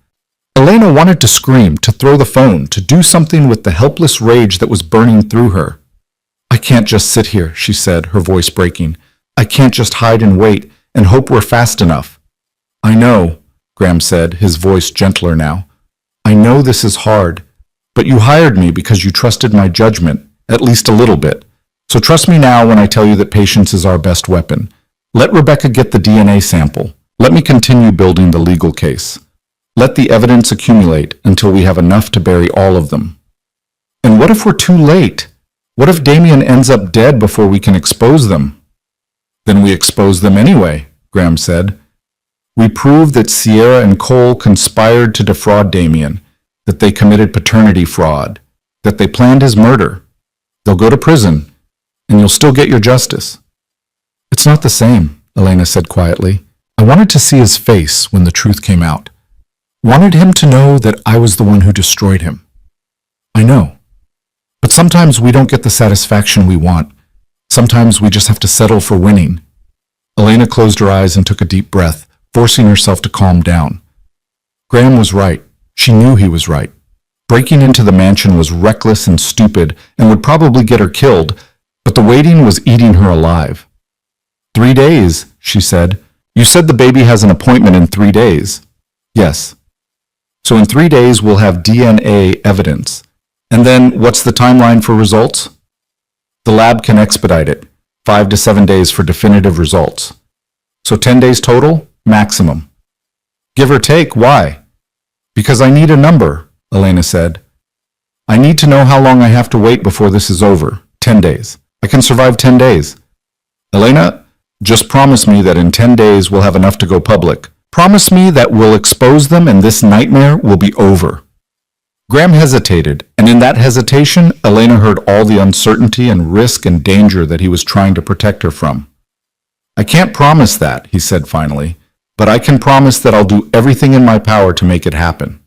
Elena wanted to scream, to throw the phone, to do something with the helpless rage that was burning through her. I can't just sit here, she said, her voice breaking. I can't just hide and wait and hope we're fast enough. I know, Graham said, his voice gentler now. I know this is hard, but you hired me because you trusted my judgment, at least a little bit. So trust me now when I tell you that patience is our best weapon. Let Rebecca get the DNA sample. Let me continue building the legal case. Let the evidence accumulate until we have enough to bury all of them. And what if we're too late? What if Damien ends up dead before we can expose them? Then we expose them anyway, Graham said. We prove that Sierra and Cole conspired to defraud Damien, that they committed paternity fraud, that they planned his murder. They'll go to prison, and you'll still get your justice. It's not the same, Elena said quietly. I wanted to see his face when the truth came out. Wanted him to know that I was the one who destroyed him. I know. But sometimes we don't get the satisfaction we want. Sometimes we just have to settle for winning. Elena closed her eyes and took a deep breath, forcing herself to calm down. Graham was right. She knew he was right. Breaking into the mansion was reckless and stupid and would probably get her killed, but the waiting was eating her alive. 3 days, she said. You said the baby has an appointment in 3 days. Yes. So in 3 days we'll have DNA evidence. And then what's the timeline for results? The lab can expedite it, 5 to 7 days for definitive results. So 10 days total, maximum. Give or take, why? Because I need a number, Elena said. I need to know how long I have to wait before this is over. 10 days. I can survive 10 days. Elena, just promise me that in 10 days we'll have enough to go public. Promise me that we'll expose them and this nightmare will be over. Graham hesitated, and in that hesitation, Elena heard all the uncertainty and risk and danger that he was trying to protect her from. I can't promise that, he said finally, but I can promise that I'll do everything in my power to make it happen.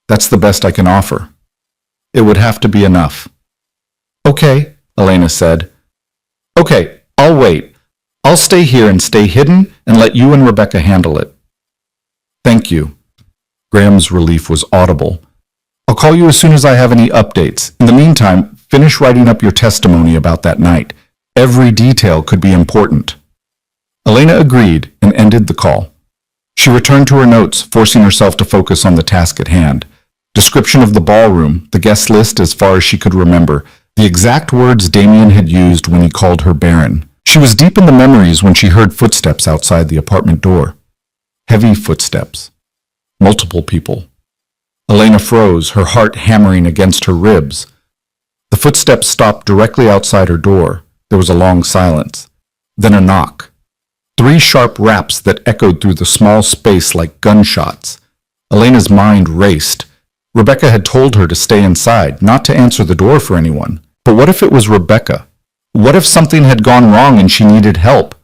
That's the best I can offer. It would have to be enough. Okay, Elena said. Okay, I'll wait. I'll stay here and stay hidden and let you and Rebecca handle it. Thank you. Graham's relief was audible. I'll call you as soon as I have any updates. In the meantime, finish writing up your testimony about that night. Every detail could be important. Elena agreed and ended the call. She returned to her notes, forcing herself to focus on the task at hand. Description of the ballroom, the guest list as far as she could remember, the exact words Damien had used when he called her Barren. She was deep in the memories when she heard footsteps outside the apartment door. Heavy footsteps. Multiple people. Elena froze, her heart hammering against her ribs. The footsteps stopped directly outside her door. There was a long silence. Then a knock. 3 sharp raps that echoed through the small space like gunshots. Elena's mind raced. Rebecca had told her to stay inside, not to answer the door for anyone. But what if it was Rebecca? What if something had gone wrong and she needed help?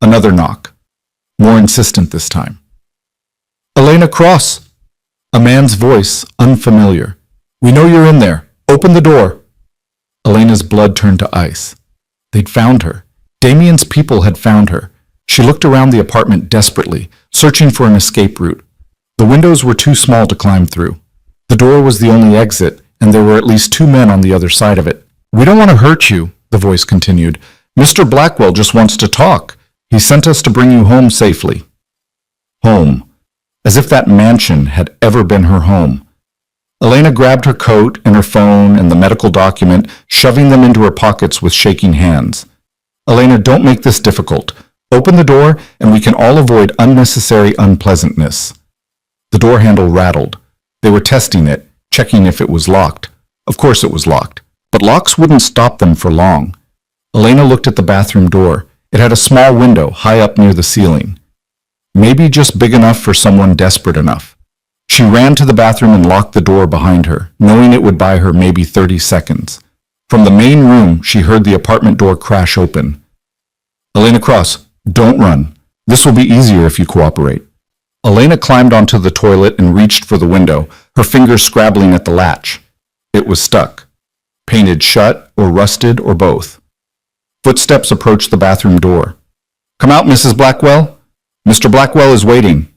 Another knock. More insistent this time. Elena Cross! A man's voice, unfamiliar. We know you're in there. Open the door. Elena's blood turned to ice. They'd found her. Damien's people had found her. She looked around the apartment desperately, searching for an escape route. The windows were too small to climb through. The door was the only exit, and there were at least 2 men on the other side of it. We don't want to hurt you, the voice continued. Mr. Blackwell just wants to talk. He sent us to bring you home safely. Home. As if that mansion had ever been her home. Elena grabbed her coat and her phone and the medical document, shoving them into her pockets with shaking hands. Elena, don't make this difficult. Open the door and we can all avoid unnecessary unpleasantness. The door handle rattled. They were testing it, checking if it was locked. Of course it was locked, but locks wouldn't stop them for long. Elena looked at the bathroom door. It had a small window high up near the ceiling. Maybe just big enough for someone desperate enough. She ran to the bathroom and locked the door behind her, knowing it would buy her maybe 30 seconds. From the main room, she heard the apartment door crash open. Elena Cross, don't run. This will be easier if you cooperate. Elena climbed onto the toilet and reached for the window, her fingers scrabbling at the latch. It was stuck. Painted shut or rusted or both. Footsteps approached the bathroom door. "Come out, Mrs. Blackwell. Mr. Blackwell is waiting."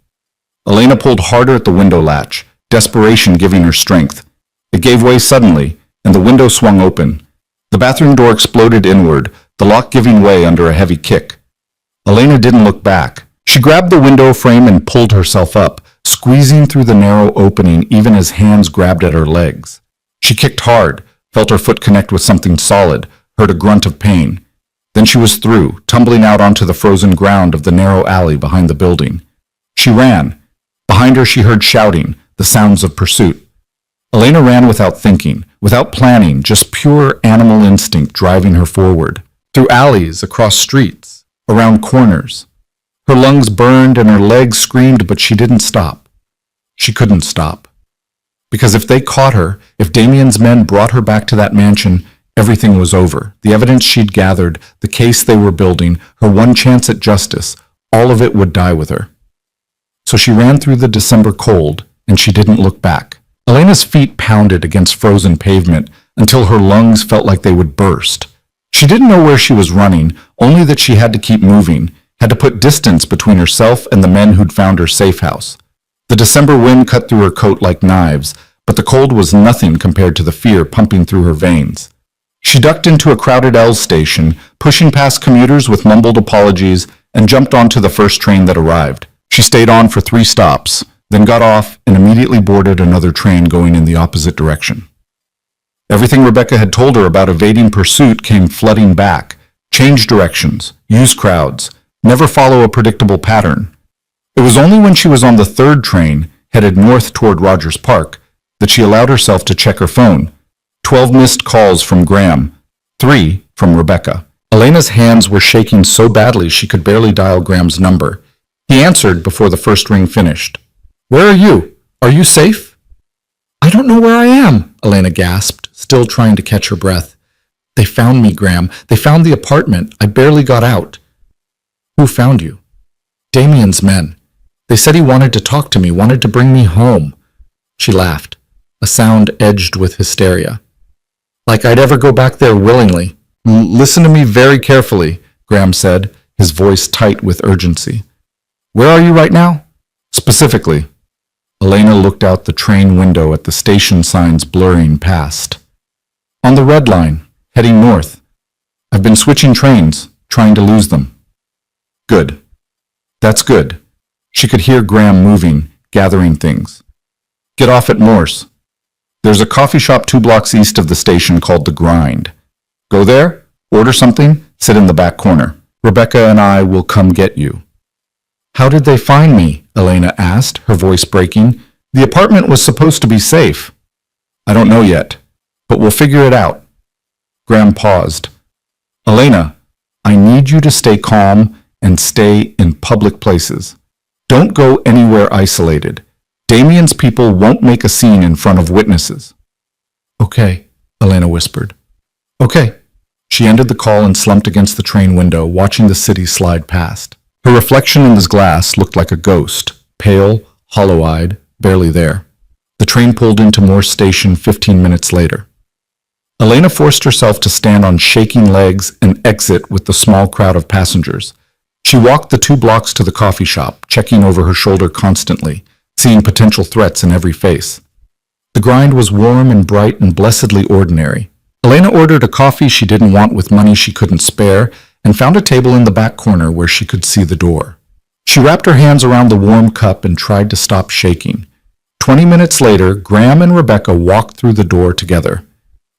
Elena pulled harder at the window latch, desperation giving her strength. It gave way suddenly, and the window swung open. The bathroom door exploded inward, the lock giving way under a heavy kick. Elena didn't look back. She grabbed the window frame and pulled herself up, squeezing through the narrow opening even as hands grabbed at her legs. She kicked hard, felt her foot connect with something solid, heard a grunt of pain. Then she was through, tumbling out onto the frozen ground of the narrow alley behind the building. She ran. Behind her she heard shouting, the sounds of pursuit. Elena ran without thinking, without planning, just pure animal instinct driving her forward. Through alleys, across streets, around corners. Her lungs burned and her legs screamed, but she didn't stop. She couldn't stop. Because if they caught her, if Damien's men brought her back to that mansion, everything was over. The evidence she'd gathered, the case they were building, her one chance at justice, all of it would die with her. So she ran through the December cold, and she didn't look back. Elena's feet pounded against frozen pavement until her lungs felt like they would burst. She didn't know where she was running, only that she had to keep moving, had to put distance between herself and the men who'd found her safe house. The December wind cut through her coat like knives, but the cold was nothing compared to the fear pumping through her veins. She ducked into a crowded L station, pushing past commuters with mumbled apologies, and jumped onto the first train that arrived. She stayed on for 3 stops, then got off and immediately boarded another train going in the opposite direction. Everything Rebecca had told her about evading pursuit came flooding back. Change directions, use crowds, never follow a predictable pattern. It was only when she was on the 3rd train, headed north toward Rogers Park, that she allowed herself to check her phone. 12 missed calls from Graham, 3 from Rebecca. Elena's hands were shaking so badly she could barely dial Graham's number. He answered before the first ring finished. "Where are you? Are you safe?" "I don't know where I am," Elena gasped, still trying to catch her breath. "They found me, Graham. They found the apartment. I barely got out." "Who found you?" "Damien's men. They said he wanted to talk to me, wanted to bring me home." She laughed, a sound edged with hysteria. "Like I'd ever go back there willingly." "Listen to me very carefully," Graham said, his voice tight with urgency. "Where are you right now?" "Specifically." Elena looked out the train window at the station signs blurring past. "On the red line, heading north. I've been switching trains, trying to lose them." "Good. That's good." She could hear Graham moving, gathering things. "Get off at Morse. There's a coffee shop 2 blocks east of the station called The Grind. Go there, order something, sit in the back corner. Rebecca and I will come get you." "How did they find me?" Elena asked, her voice breaking. "The apartment was supposed to be safe." "I don't know yet, but we'll figure it out." Graham paused. "Elena, I need you to stay calm and stay in public places. Don't go anywhere isolated. Damien's people won't make a scene in front of witnesses." "Okay," Elena whispered. "Okay." She ended the call and slumped against the train window, watching the city slide past. Her reflection in the glass looked like a ghost, pale, hollow-eyed, barely there. The train pulled into Morse Station 15 minutes later. Elena forced herself to stand on shaking legs and exit with the small crowd of passengers. She walked the 2 blocks to the coffee shop, checking over her shoulder constantly, seeing potential threats in every face. The Grind was warm and bright and blessedly ordinary. Elena ordered a coffee she didn't want with money she couldn't spare, and found a table in the back corner where she could see the door. She wrapped her hands around the warm cup and tried to stop shaking. 20 minutes later, Graham and Rebecca walked through the door together.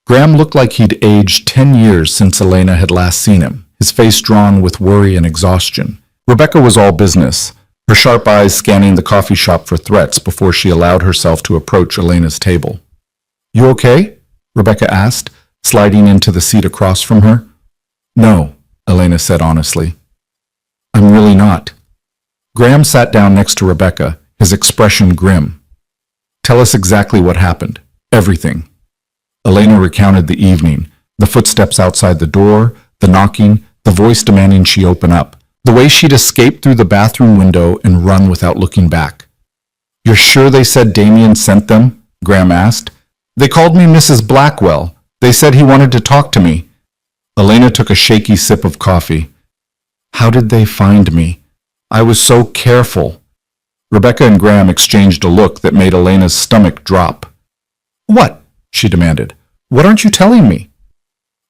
Graham looked like he'd aged 10 years since Elena had last seen him, his face drawn with worry and exhaustion. Rebecca was all business, her sharp eyes scanning the coffee shop for threats before she allowed herself to approach Elena's table. "You okay?" Rebecca asked, sliding into the seat across from her. "No," Elena said honestly. "I'm really not." Graham sat down next to Rebecca, his expression grim. "Tell us exactly what happened. Everything." Elena recounted the evening, the footsteps outside the door, the knocking, the voice demanding she open up, The way she'd escaped through the bathroom window and run without looking back. "You're sure they said Damien sent them?" Graham asked. "They called me Mrs. Blackwell. They said he wanted to talk to me." Elena took a shaky sip of coffee. "How did they find me? I was so careful." Rebecca and Graham exchanged a look that made Elena's stomach drop. "What?" she demanded. "What aren't you telling me?"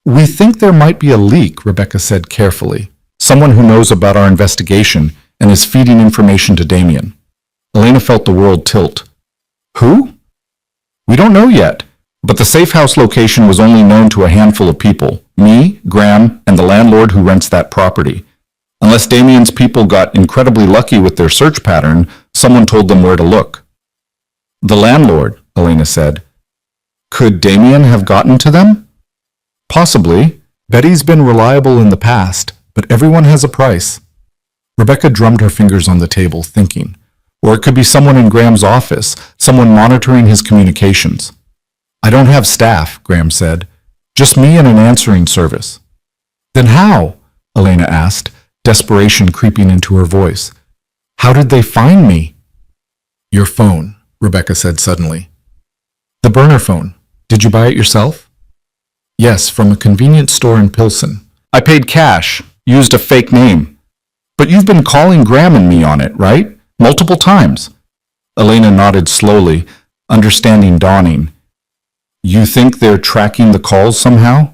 "We think there might be a leak," Rebecca said carefully. "Someone who knows about our investigation and is feeding information to Damien." Elena felt the world tilt. "Who?" "We don't know yet, but the safe house location was only known to a handful of people, me, Graham, and the landlord who rents that property. Unless Damien's people got incredibly lucky with their search pattern, someone told them where to look." "The landlord," Elena said. "Could Damien have gotten to them?" "Possibly. Betty's been reliable in the past, but everyone has a price." Rebecca drummed her fingers on the table, thinking. Or it could be someone in Graham's office, someone monitoring his communications. "I don't have staff," Graham said. "Just me and an answering service." "Then how?" Elena asked, desperation creeping into her voice. "How did they find me?" "Your phone," Rebecca said suddenly. "The burner phone. Did you buy it yourself?" "Yes, from a convenience store in Pilsen. I paid cash, used a fake name. But you've been calling Graham and me on it, right? Multiple times." Elena nodded slowly, understanding dawning. "You think they're tracking the calls somehow?"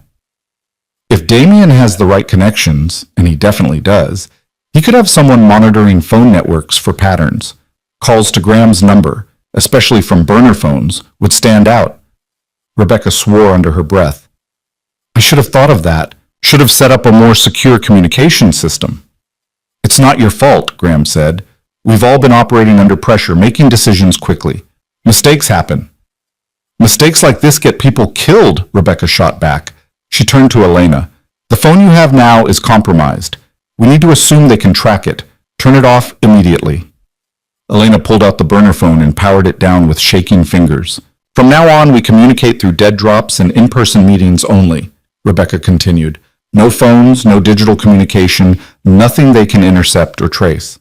"If Damien has the right connections, and he definitely does, he could have someone monitoring phone networks for patterns. Calls to Graham's number, especially from burner phones, would stand out." Rebecca swore under her breath. "I should have thought of that. Should have set up a more secure communication system." "It's not your fault," Graham said. "We've all been operating under pressure, making decisions quickly. Mistakes happen." "Mistakes like this get people killed," Rebecca shot back. She turned to Elena. "The phone you have now is compromised. We need to assume they can track it. Turn it off immediately." Elena pulled out the burner phone and powered it down with shaking fingers. "From now on, we communicate through dead drops and in-person meetings only," Rebecca continued. "No phones, no digital communication, nothing they can intercept or trace."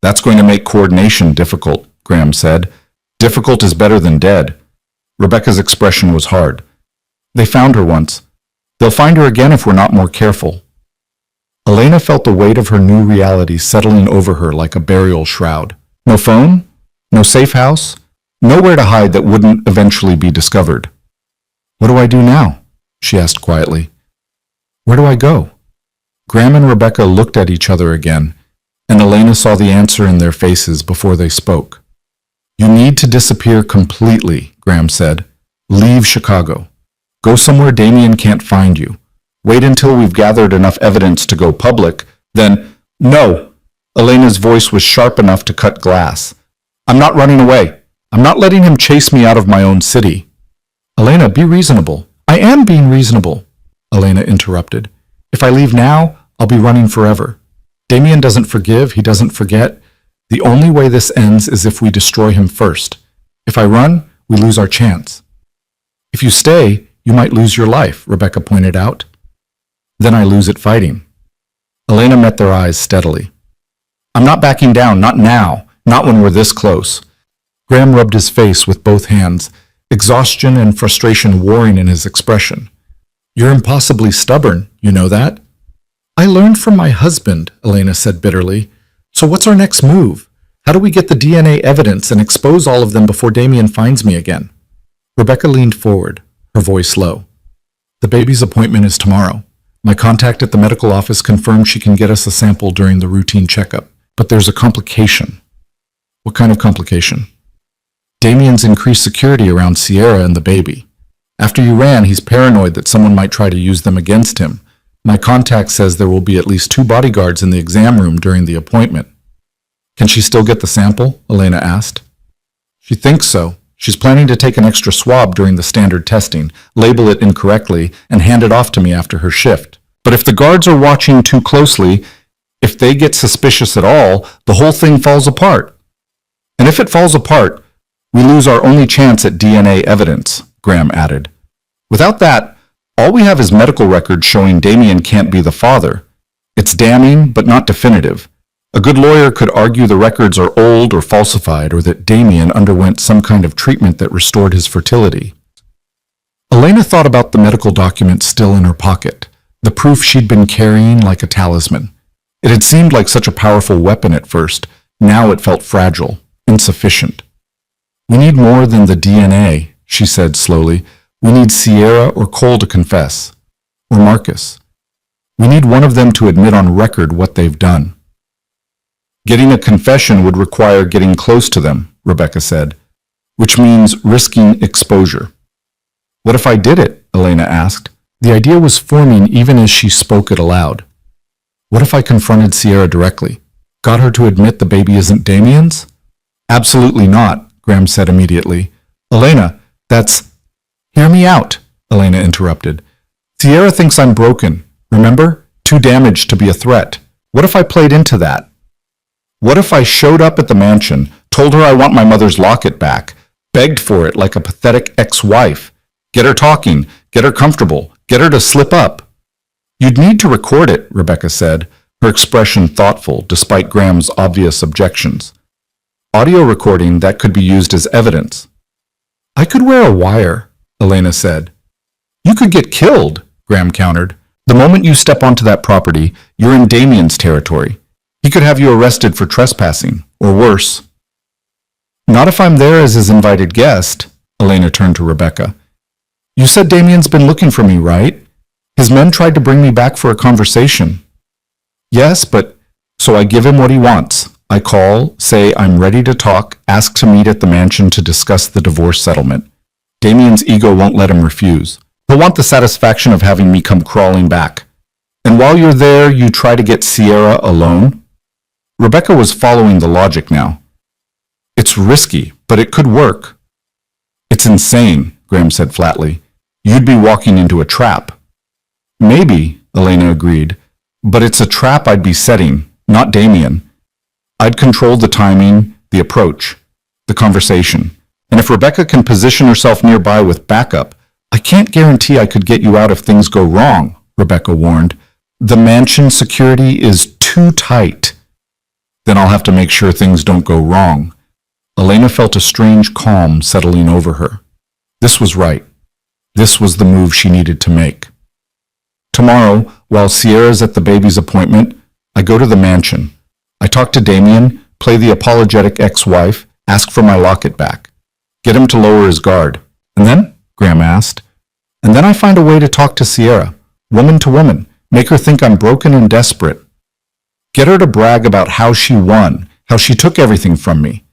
"That's going to make coordination difficult," Graham said. "Difficult is better than dead." Rebecca's expression was hard. "They found her once. They'll find her again if we're not more careful." Elena felt the weight of her new reality settling over her like a burial shroud. No phone? No safe house? Nowhere to hide that wouldn't eventually be discovered. "What do I do now?" she asked quietly. "Where do I go?" Graham and Rebecca looked at each other again, and Elena saw the answer in their faces before they spoke. "You need to disappear completely," Graham said. "Leave Chicago. Go somewhere Damien can't find you. Wait until we've gathered enough evidence to go public, then—" "No!" Elena's voice was sharp enough to cut glass. "I'm not running away. I'm not letting him chase me out of my own city." "Elena, be reasonable." "I am being reasonable," Elena interrupted. "If I leave now, I'll be running forever. Damien doesn't forgive, he doesn't forget. The only way this ends is if we destroy him first. If I run, we lose our chance." "If you stay, you might lose your life," Rebecca pointed out. "Then I lose it fighting." Elena met their eyes steadily. "I'm not backing down, not now, not when we're this close." Graham rubbed his face with both hands, exhaustion and frustration warring in his expression. "You're impossibly stubborn, you know that?" "I learned from my husband," Elena said bitterly. "So what's our next move? How do we get the DNA evidence and expose all of them before Damien finds me again?" Rebecca leaned forward, her voice low. "The baby's appointment is tomorrow. My contact at the medical office confirmed she can get us a sample during the routine checkup. But there's a complication." "What kind of complication?" "Damien's increased security around Sierra and the baby. After you ran, he's paranoid that someone might try to use them against him. My contact says there will be at least 2 bodyguards in the exam room during the appointment." "Can she still get the sample?" Elena asked. "She thinks so. She's planning to take an extra swab during the standard testing, label it incorrectly, and hand it off to me after her shift. But if the guards are watching too closely, if they get suspicious at all, the whole thing falls apart. And if it falls apart, we lose our only chance at DNA evidence," Graham added. "Without that, all we have is medical records showing Damien can't be the father. It's damning, but not definitive. A good lawyer could argue the records are old or falsified, or that Damien underwent some kind of treatment that restored his fertility. Elena thought about the medical documents still in her pocket, the proof she'd been carrying like a talisman. It had seemed like such a powerful weapon at first. Now it felt fragile, insufficient. "We need more than the DNA," she said slowly. "We need Sierra or Cole to confess. Or Marcus. We need one of them to admit on record what they've done." "Getting a confession would require getting close to them," Rebecca said, "which means risking exposure." "What if I did it?" Elena asked. The idea was forming even as she spoke it aloud. "What if I confronted Sierra directly? Got her to admit the baby isn't Damien's?" "Absolutely not," Graham said immediately. "Elena, that's—" "Hear me out," Elena interrupted. "Sierra thinks I'm broken. Remember? Too damaged to be a threat. What if I played into that? What if I showed up at the mansion, told her I want my mother's locket back, begged for it like a pathetic ex-wife? Get her talking, get her comfortable, get her to slip up." "You'd need to record it," Rebecca said, her expression thoughtful despite Graham's obvious objections. "Audio recording that could be used as evidence." "I could wear a wire," Elena said. "You could get killed," Graham countered. "The moment you step onto that property, you're in Damien's territory. He could have you arrested for trespassing, or worse." "Not if I'm there as his invited guest," Elena turned to Rebecca. "You said Damien's been looking for me, right? His men tried to bring me back for a conversation." "Yes, but—" "So I give him what he wants. I call, say I'm ready to talk, ask to meet at the mansion to discuss the divorce settlement. Damien's ego won't let him refuse. He'll want the satisfaction of having me come crawling back. And while you're there, you try to get Sierra alone?" Rebecca was following the logic now. "It's risky, but it could work." "It's insane," Graham said flatly. "You'd be walking into a trap." "Maybe," Elena agreed, "but it's a trap I'd be setting, not Damien. I'd control the timing, the approach, the conversation. And if Rebecca can position herself nearby with backup, I can't guarantee I could get you out if things go wrong," Rebecca warned. "The mansion security is too tight." "Then I'll have to make sure things don't go wrong." Elena felt a strange calm settling over her. This was right. This was the move she needed to make. "Tomorrow, while Sierra's at the baby's appointment, I go to the mansion. I talk to Damien, play the apologetic ex-wife, ask for my locket back. Get him to lower his guard. And then?" Graham asked. "And then I find a way to talk to Sierra, woman to woman, make her think I'm broken and desperate. Get her to brag about how she won, how she took everything from me.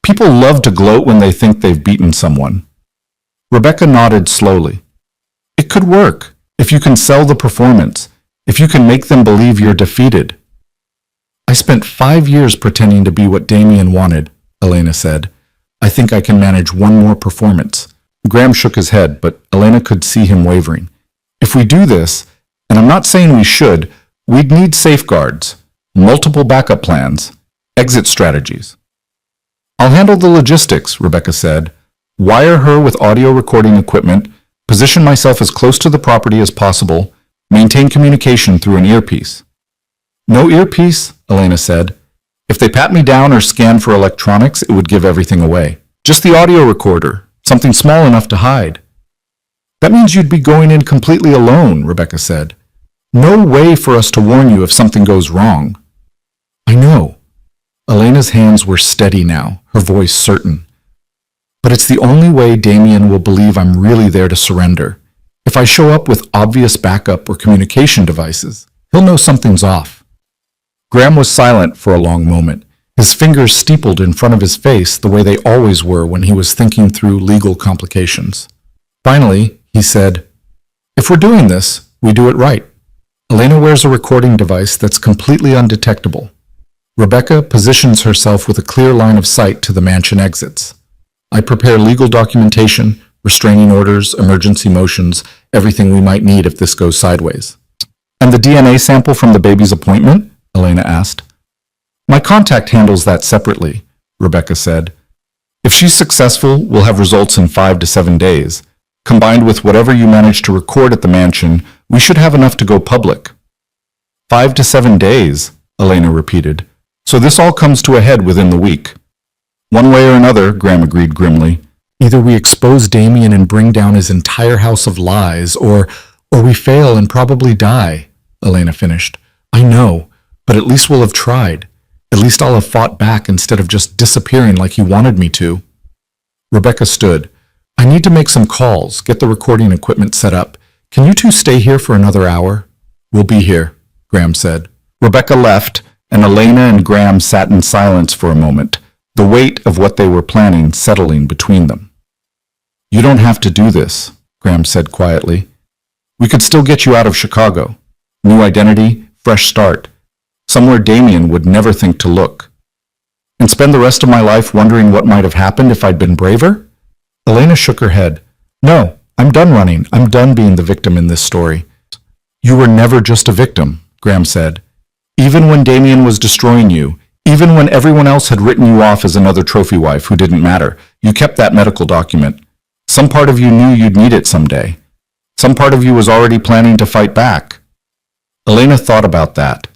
People love to gloat when they think they've beaten someone." Rebecca nodded slowly. "It could work, if you can sell the performance, if you can make them believe you're defeated." "I spent 5 years pretending to be what Damien wanted," Elena said. "I think I can manage one more performance." Graham shook his head, but Elena could see him wavering. "If we do this, and I'm not saying we should, we'd need safeguards, multiple backup plans, exit strategies." "I'll handle the logistics," Rebecca said. "Wire her with audio recording equipment, position myself as close to the property as possible, maintain communication through an earpiece." "No earpiece," Elena said. "If they pat me down or scan for electronics, it would give everything away. Just the audio recorder, something small enough to hide." "That means you'd be going in completely alone," Rebecca said. "No way for us to warn you if something goes wrong." "I know." Elena's hands were steady now, her voice certain. "But it's the only way Damien will believe I'm really there to surrender. If I show up with obvious backup or communication devices, he'll know something's off." Graham was silent for a long moment, his fingers steepled in front of his face the way they always were when he was thinking through legal complications. Finally, he said, "If we're doing this, we do it right. Elena wears a recording device that's completely undetectable. Rebecca positions herself with a clear line of sight to the mansion exits. I prepare legal documentation, restraining orders, emergency motions, everything we might need if this goes sideways." "And the DNA sample from the baby's appointment?" Elena asked. "My contact handles that separately," Rebecca said. "If she's successful, we'll have results in 5 to 7 days. Combined with whatever you manage to record at the mansion, we should have enough to go public." 5 to 7 days, Elena repeated. So this all comes to a head within the week. One way or another, Graham agreed grimly. Either we expose Damien and bring down his entire house of lies, or we fail and probably die, Elena finished. I know, but at least we'll have tried. At least I'll have fought back instead of just disappearing like he wanted me to. Rebecca stood. I need to make some calls, get the recording equipment set up. Can you two stay here for another hour? We'll be here, Graham said. Rebecca left, and Elena and Graham sat in silence for a moment, the weight of what they were planning settling between them. You don't have to do this, Graham said quietly. We could still get you out of Chicago. New identity, fresh start. Somewhere Damien would never think to look. And spend the rest of my life wondering what might have happened if I'd been braver? Elena shook her head. No, I'm done running. I'm done being the victim in this story. You were never just a victim, Graham said. Even when Damien was destroying you, even when everyone else had written you off as another trophy wife who didn't matter, you kept that medical document. Some part of you knew you'd need it someday. Some part of you was already planning to fight back. Elena thought about that.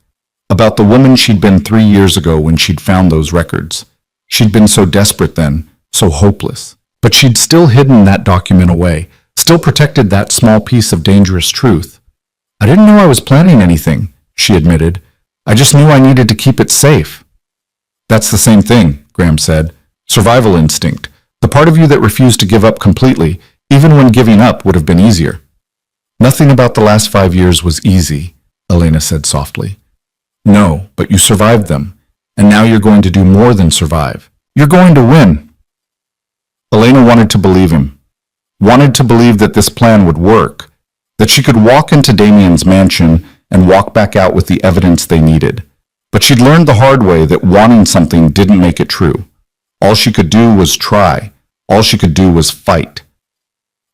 About the woman she'd been 3 years ago when she'd found those records. She'd been so desperate then, so hopeless. But she'd still hidden that document away, still protected that small piece of dangerous truth. I didn't know I was planning anything, she admitted. I just knew I needed to keep it safe. That's the same thing, Graham said. Survival instinct. The part of you that refused to give up completely, even when giving up would have been easier. Nothing about the last 5 years was easy, Elena said softly. No, but you survived them, and now you're going to do more than survive. You're going to win. Elena wanted to believe him, wanted to believe that this plan would work, that she could walk into Damien's mansion and walk back out with the evidence they needed. But she'd learned the hard way that wanting something didn't make it true. All she could do was try. All she could do was fight.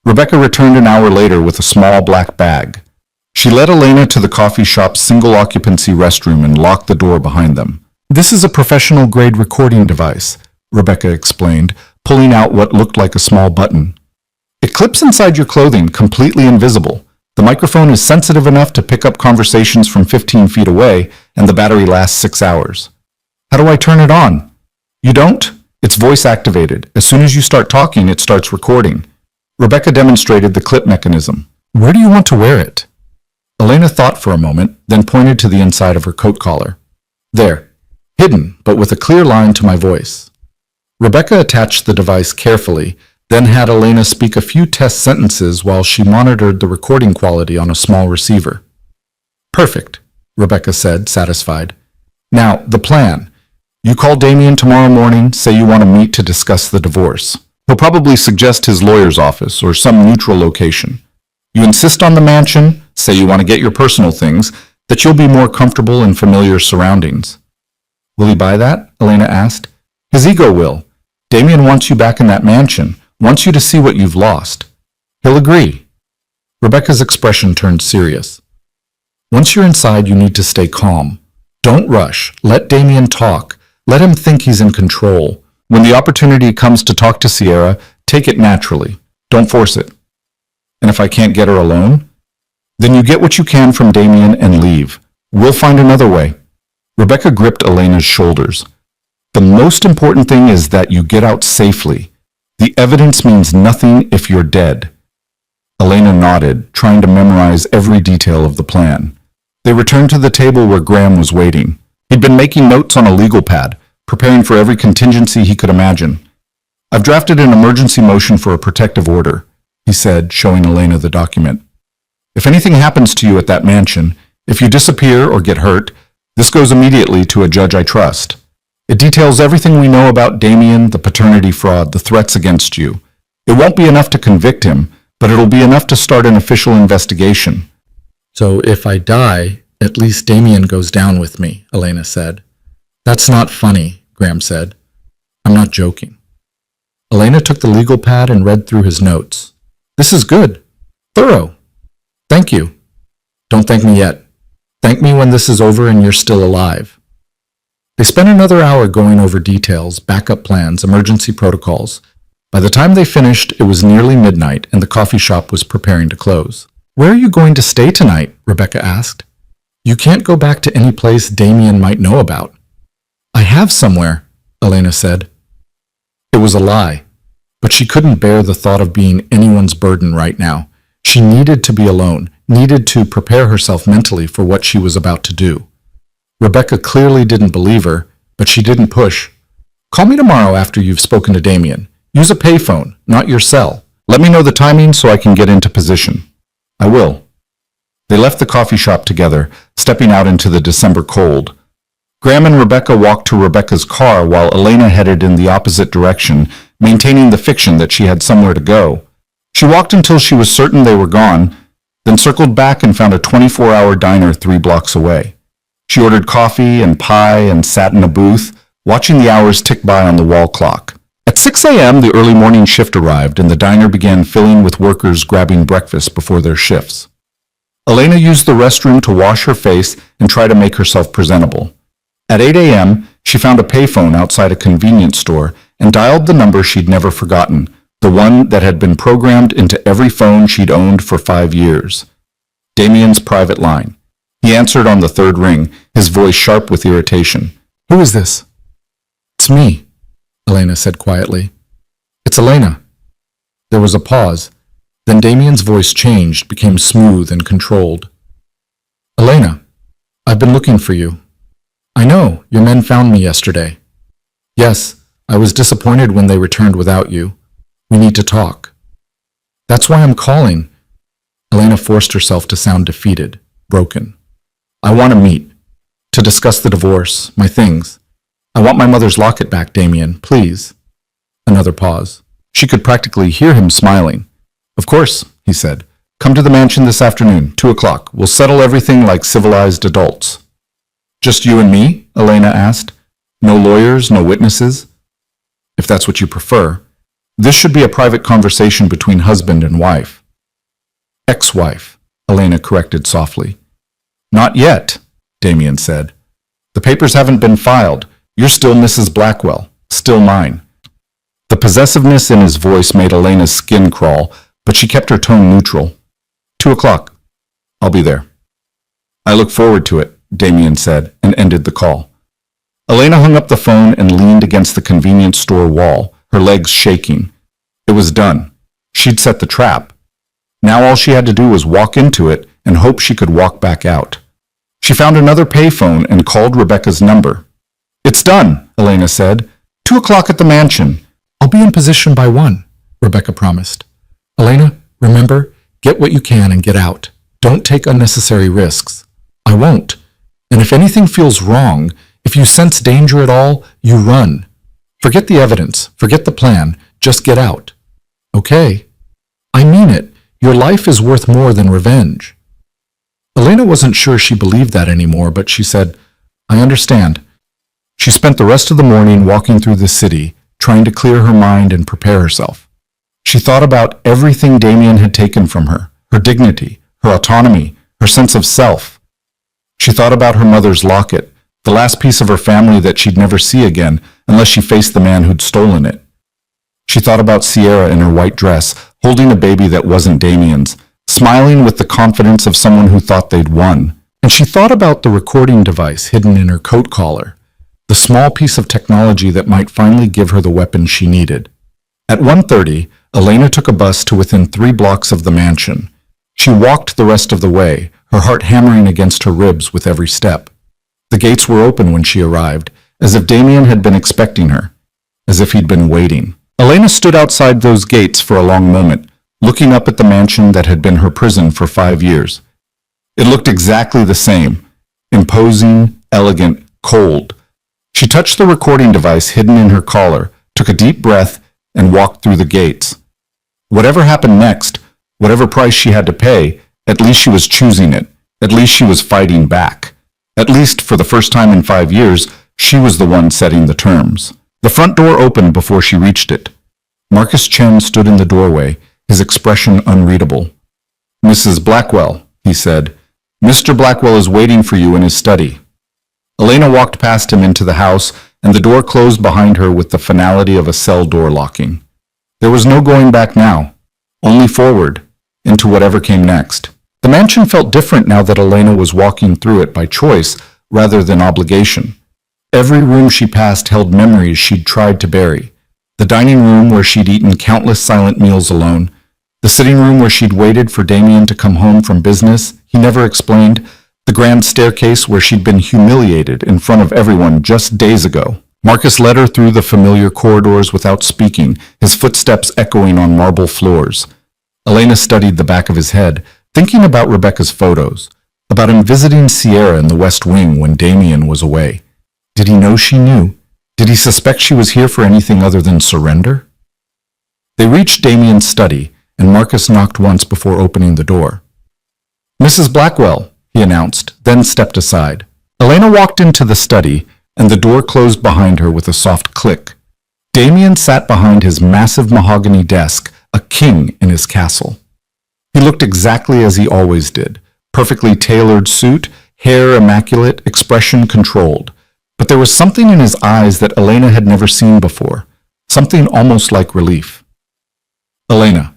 Rebecca returned an hour later with a small black bag. She led Elena to the coffee shop's single-occupancy restroom and locked the door behind them. This is a professional-grade recording device, Rebecca explained, pulling out what looked like a small button. It clips inside your clothing, completely invisible. The microphone is sensitive enough to pick up conversations from 15 feet away, and the battery lasts 6 hours. How do I turn it on? You don't? It's voice-activated. As soon as you start talking, it starts recording. Rebecca demonstrated the clip mechanism. Where do you want to wear it? Elena thought for a moment, then pointed to the inside of her coat collar. There, hidden, but with a clear line to my voice. Rebecca attached the device carefully, then had Elena speak a few test sentences while she monitored the recording quality on a small receiver. Perfect, Rebecca said, satisfied. Now, the plan. You call Damien tomorrow morning, say you want to meet to discuss the divorce. He'll probably suggest his lawyer's office or some neutral location. You insist on the mansion, say you want to get your personal things, that you'll be more comfortable in familiar surroundings. Will he buy that? Elena asked. His ego will. Damien wants you back in that mansion, wants you to see what you've lost. He'll agree. Rebecca's expression turned serious. Once you're inside, you need to stay calm. Don't rush. Let Damien talk. Let him think he's in control. When the opportunity comes to talk to Sierra, take it naturally. Don't force it. And if I can't get her alone? Then you get what you can from Damien and leave. We'll find another way. Rebecca gripped Elena's shoulders. The most important thing is that you get out safely. The evidence means nothing if you're dead. Elena nodded, trying to memorize every detail of the plan. They returned to the table where Graham was waiting. He'd been making notes on a legal pad, preparing for every contingency he could imagine. I've drafted an emergency motion for a protective order, he said, showing Elena the document. If anything happens to you at that mansion, if you disappear or get hurt, this goes immediately to a judge I trust. It details everything we know about Damien, the paternity fraud, the threats against you. It won't be enough to convict him, but it'll be enough to start an official investigation. So if I die, at least Damien goes down with me, Elena said. That's not funny, Graham said. I'm not joking. Elena took the legal pad and read through his notes. This is good. Thorough. Thank you. Don't thank me yet. Thank me when this is over and you're still alive. They spent another hour going over details, backup plans, emergency protocols. By the time they finished, it was nearly midnight and the coffee shop was preparing to close. Where are you going to stay tonight? Rebecca asked. You can't go back to any place Damien might know about. I have somewhere, Elena said. It was a lie, but she couldn't bear the thought of being anyone's burden right now. She needed to be alone, needed to prepare herself mentally for what she was about to do. Rebecca clearly didn't believe her, but she didn't push. Call me tomorrow after you've spoken to Damien. Use a payphone, not your cell. Let me know the timing so I can get into position. I will. They left the coffee shop together, stepping out into the December cold. Graham and Rebecca walked to Rebecca's car while Elena headed in the opposite direction, maintaining the fiction that she had somewhere to go. She walked until she was certain they were gone, then circled back and found a 24-hour diner 3 blocks away. She ordered coffee and pie and sat in a booth, watching the hours tick by on the wall clock. At 6 a.m., the early morning shift arrived, and the diner began filling with workers grabbing breakfast before their shifts. Elena used the restroom to wash her face and try to make herself presentable. At 8 a.m., she found a payphone outside a convenience store and dialed the number she'd never forgotten, the one that had been programmed into every phone she'd owned for 5 years. Damien's private line. He answered on the 3rd ring, his voice sharp with irritation. Who is this? It's me, Elena said quietly. It's Elena. There was a pause. Then Damien's voice changed, became smooth and controlled. Elena, I've been looking for you. I know, your men found me yesterday. Yes, I was disappointed when they returned without you. We need to talk. That's why I'm calling. Elena forced herself to sound defeated, broken. I want to meet, to discuss the divorce, my things. I want my mother's locket back, Damien, please. Another pause. She could practically hear him smiling. Of course, he said. Come to the mansion this afternoon, 2 o'clock. We'll settle everything like civilized adults. Just you and me? Elena asked. No lawyers, no witnesses? If that's what you prefer. This should be a private conversation between husband and wife. Ex-wife, Elena corrected softly. Not yet, Damien said. The papers haven't been filed. You're still Mrs. Blackwell, still mine. The possessiveness in his voice made Elena's skin crawl, but she kept her tone neutral. 2 o'clock. I'll be there. I look forward to it, Damien said, and ended the call. Elena hung up the phone and leaned against the convenience store wall, her legs shaking. It was done. She'd set the trap. Now all she had to do was walk into it and hope she could walk back out. She found another payphone and called Rebecca's number. It's done, Elena said. 2 o'clock at the mansion. I'll be in position by 1, Rebecca promised. Elena, remember, get what you can and get out. Don't take unnecessary risks. I won't. And if anything feels wrong, if you sense danger at all, you run. Forget the evidence, forget the plan, just get out. Okay? I mean it. Your life is worth more than revenge. Elena wasn't sure she believed that anymore, but she said, I understand. She spent the rest of the morning walking through the city, trying to clear her mind and prepare herself. She thought about everything Damien had taken from her, her dignity, her autonomy, her sense of self. She thought about her mother's locket, the last piece of her family that she'd never see again unless she faced the man who'd stolen it. She thought about Sierra in her white dress, holding a baby that wasn't Damien's, smiling with the confidence of someone who thought they'd won. And she thought about the recording device hidden in her coat collar, the small piece of technology that might finally give her the weapon she needed. At 1:30, Elena took a bus to within 3 blocks of the mansion. She walked the rest of the way, her heart hammering against her ribs with every step. The gates were open when she arrived, as if Damien had been expecting her, as if he'd been waiting. Elena stood outside those gates for a long moment, looking up at the mansion that had been her prison for 5 years. It looked exactly the same, imposing, elegant, cold. She touched the recording device hidden in her collar, took a deep breath, and walked through the gates. Whatever happened next, whatever price she had to pay, at least she was choosing it. At least she was fighting back. At least, for the first time in 5 years, she was the one setting the terms. The front door opened before she reached it. Marcus Chen stood in the doorway, his expression unreadable. Mrs. Blackwell, he said, Mr. Blackwell is waiting for you in his study. Elena walked past him into the house, and the door closed behind her with the finality of a cell door locking. There was no going back now, only forward, into whatever came next. The mansion felt different now that Elena was walking through it by choice rather than obligation. Every room she passed held memories she'd tried to bury. The dining room where she'd eaten countless silent meals alone. The sitting room where she'd waited for Damien to come home from business he never explained. The grand staircase where she'd been humiliated in front of everyone just days ago. Marcus led her through the familiar corridors without speaking, his footsteps echoing on marble floors. Elena studied the back of his head, thinking about Rebecca's photos, about him visiting Sierra in the West Wing when Damien was away. Did he know she knew? Did he suspect she was here for anything other than surrender? They reached Damien's study, and Marcus knocked once before opening the door. "Mrs. Blackwell," he announced, then stepped aside. Elena walked into the study, and the door closed behind her with a soft click. Damien sat behind his massive mahogany desk, a king in his castle. He looked exactly as he always did, perfectly tailored suit, hair immaculate, expression controlled. But there was something in his eyes that Elena had never seen before, something almost like relief. "Elena,"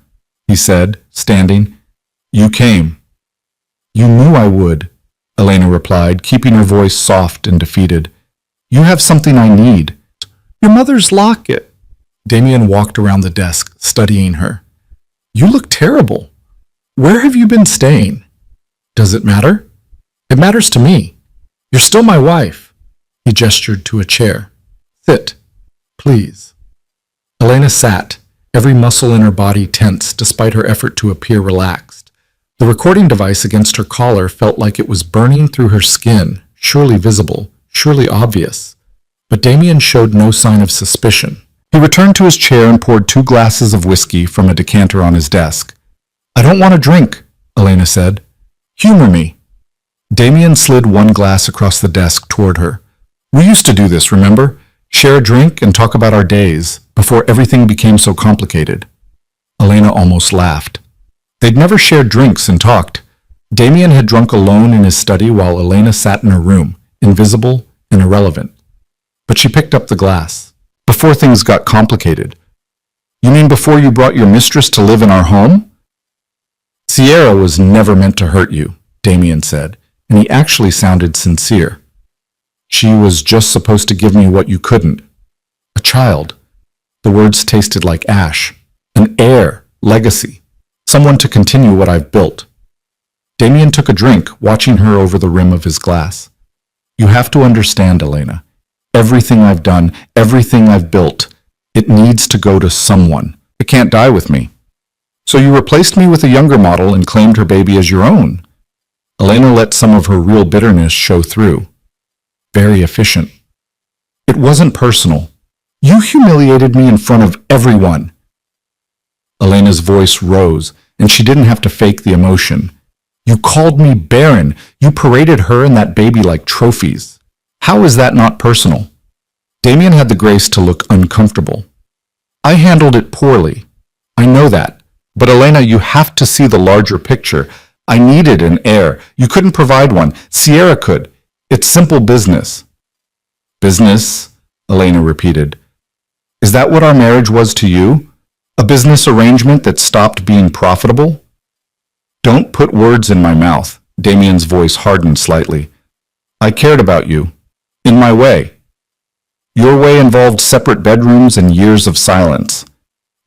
he said, standing, "you came." "You knew I would," Elena replied, keeping her voice soft and defeated. "You have something I need." "Your mother's locket." Damien walked around the desk, studying her. "You look terrible. Where have you been staying?" "Does it matter?" "It matters to me. You're still my wife." He gestured to a chair. "Sit, please." Elena sat, every muscle in her body tense despite her effort to appear relaxed. The recording device against her collar felt like it was burning through her skin, surely visible, surely obvious. But Damien showed no sign of suspicion. He returned to his chair and poured 2 glasses of whiskey from a decanter on his desk. "I don't want a drink," Elena said. "Humor me." Damien slid 1 glass across the desk toward her. "We used to do this, remember? Share a drink and talk about our days, before everything became so complicated." Elena almost laughed. They'd never shared drinks and talked. Damien had drunk alone in his study while Elena sat in her room, invisible and irrelevant. But she picked up the glass. "Before things got complicated." "You mean before you brought your mistress to live in our home?" "Sierra was never meant to hurt you," Damien said, and he actually sounded sincere. "She was just supposed to give me what you couldn't. A child." The words tasted like ash. "An heir, legacy, someone to continue what I've built." Damien took a drink, watching her over the rim of his glass. "You have to understand, Elena. Everything I've done, everything I've built, it needs to go to someone. It can't die with me." "So you replaced me with a younger model and claimed her baby as your own." Elena let some of her real bitterness show through. "Very efficient." "It wasn't personal. You humiliated me in front of everyone." Elena's voice rose, and she didn't have to fake the emotion. "You called me Barren. You paraded her and that baby like trophies. How is that not personal?" Damien had the grace to look uncomfortable. "I handled it poorly. I know that. But Elena, you have to see the larger picture. I needed an heir. You couldn't provide one. Sierra could. It's simple business." "Business?" Elena repeated. "Is that what our marriage was to you? A business arrangement that stopped being profitable?" "Don't put words in my mouth." Damien's voice hardened slightly. "I cared about you. In my way. Your way involved separate bedrooms and years of silence.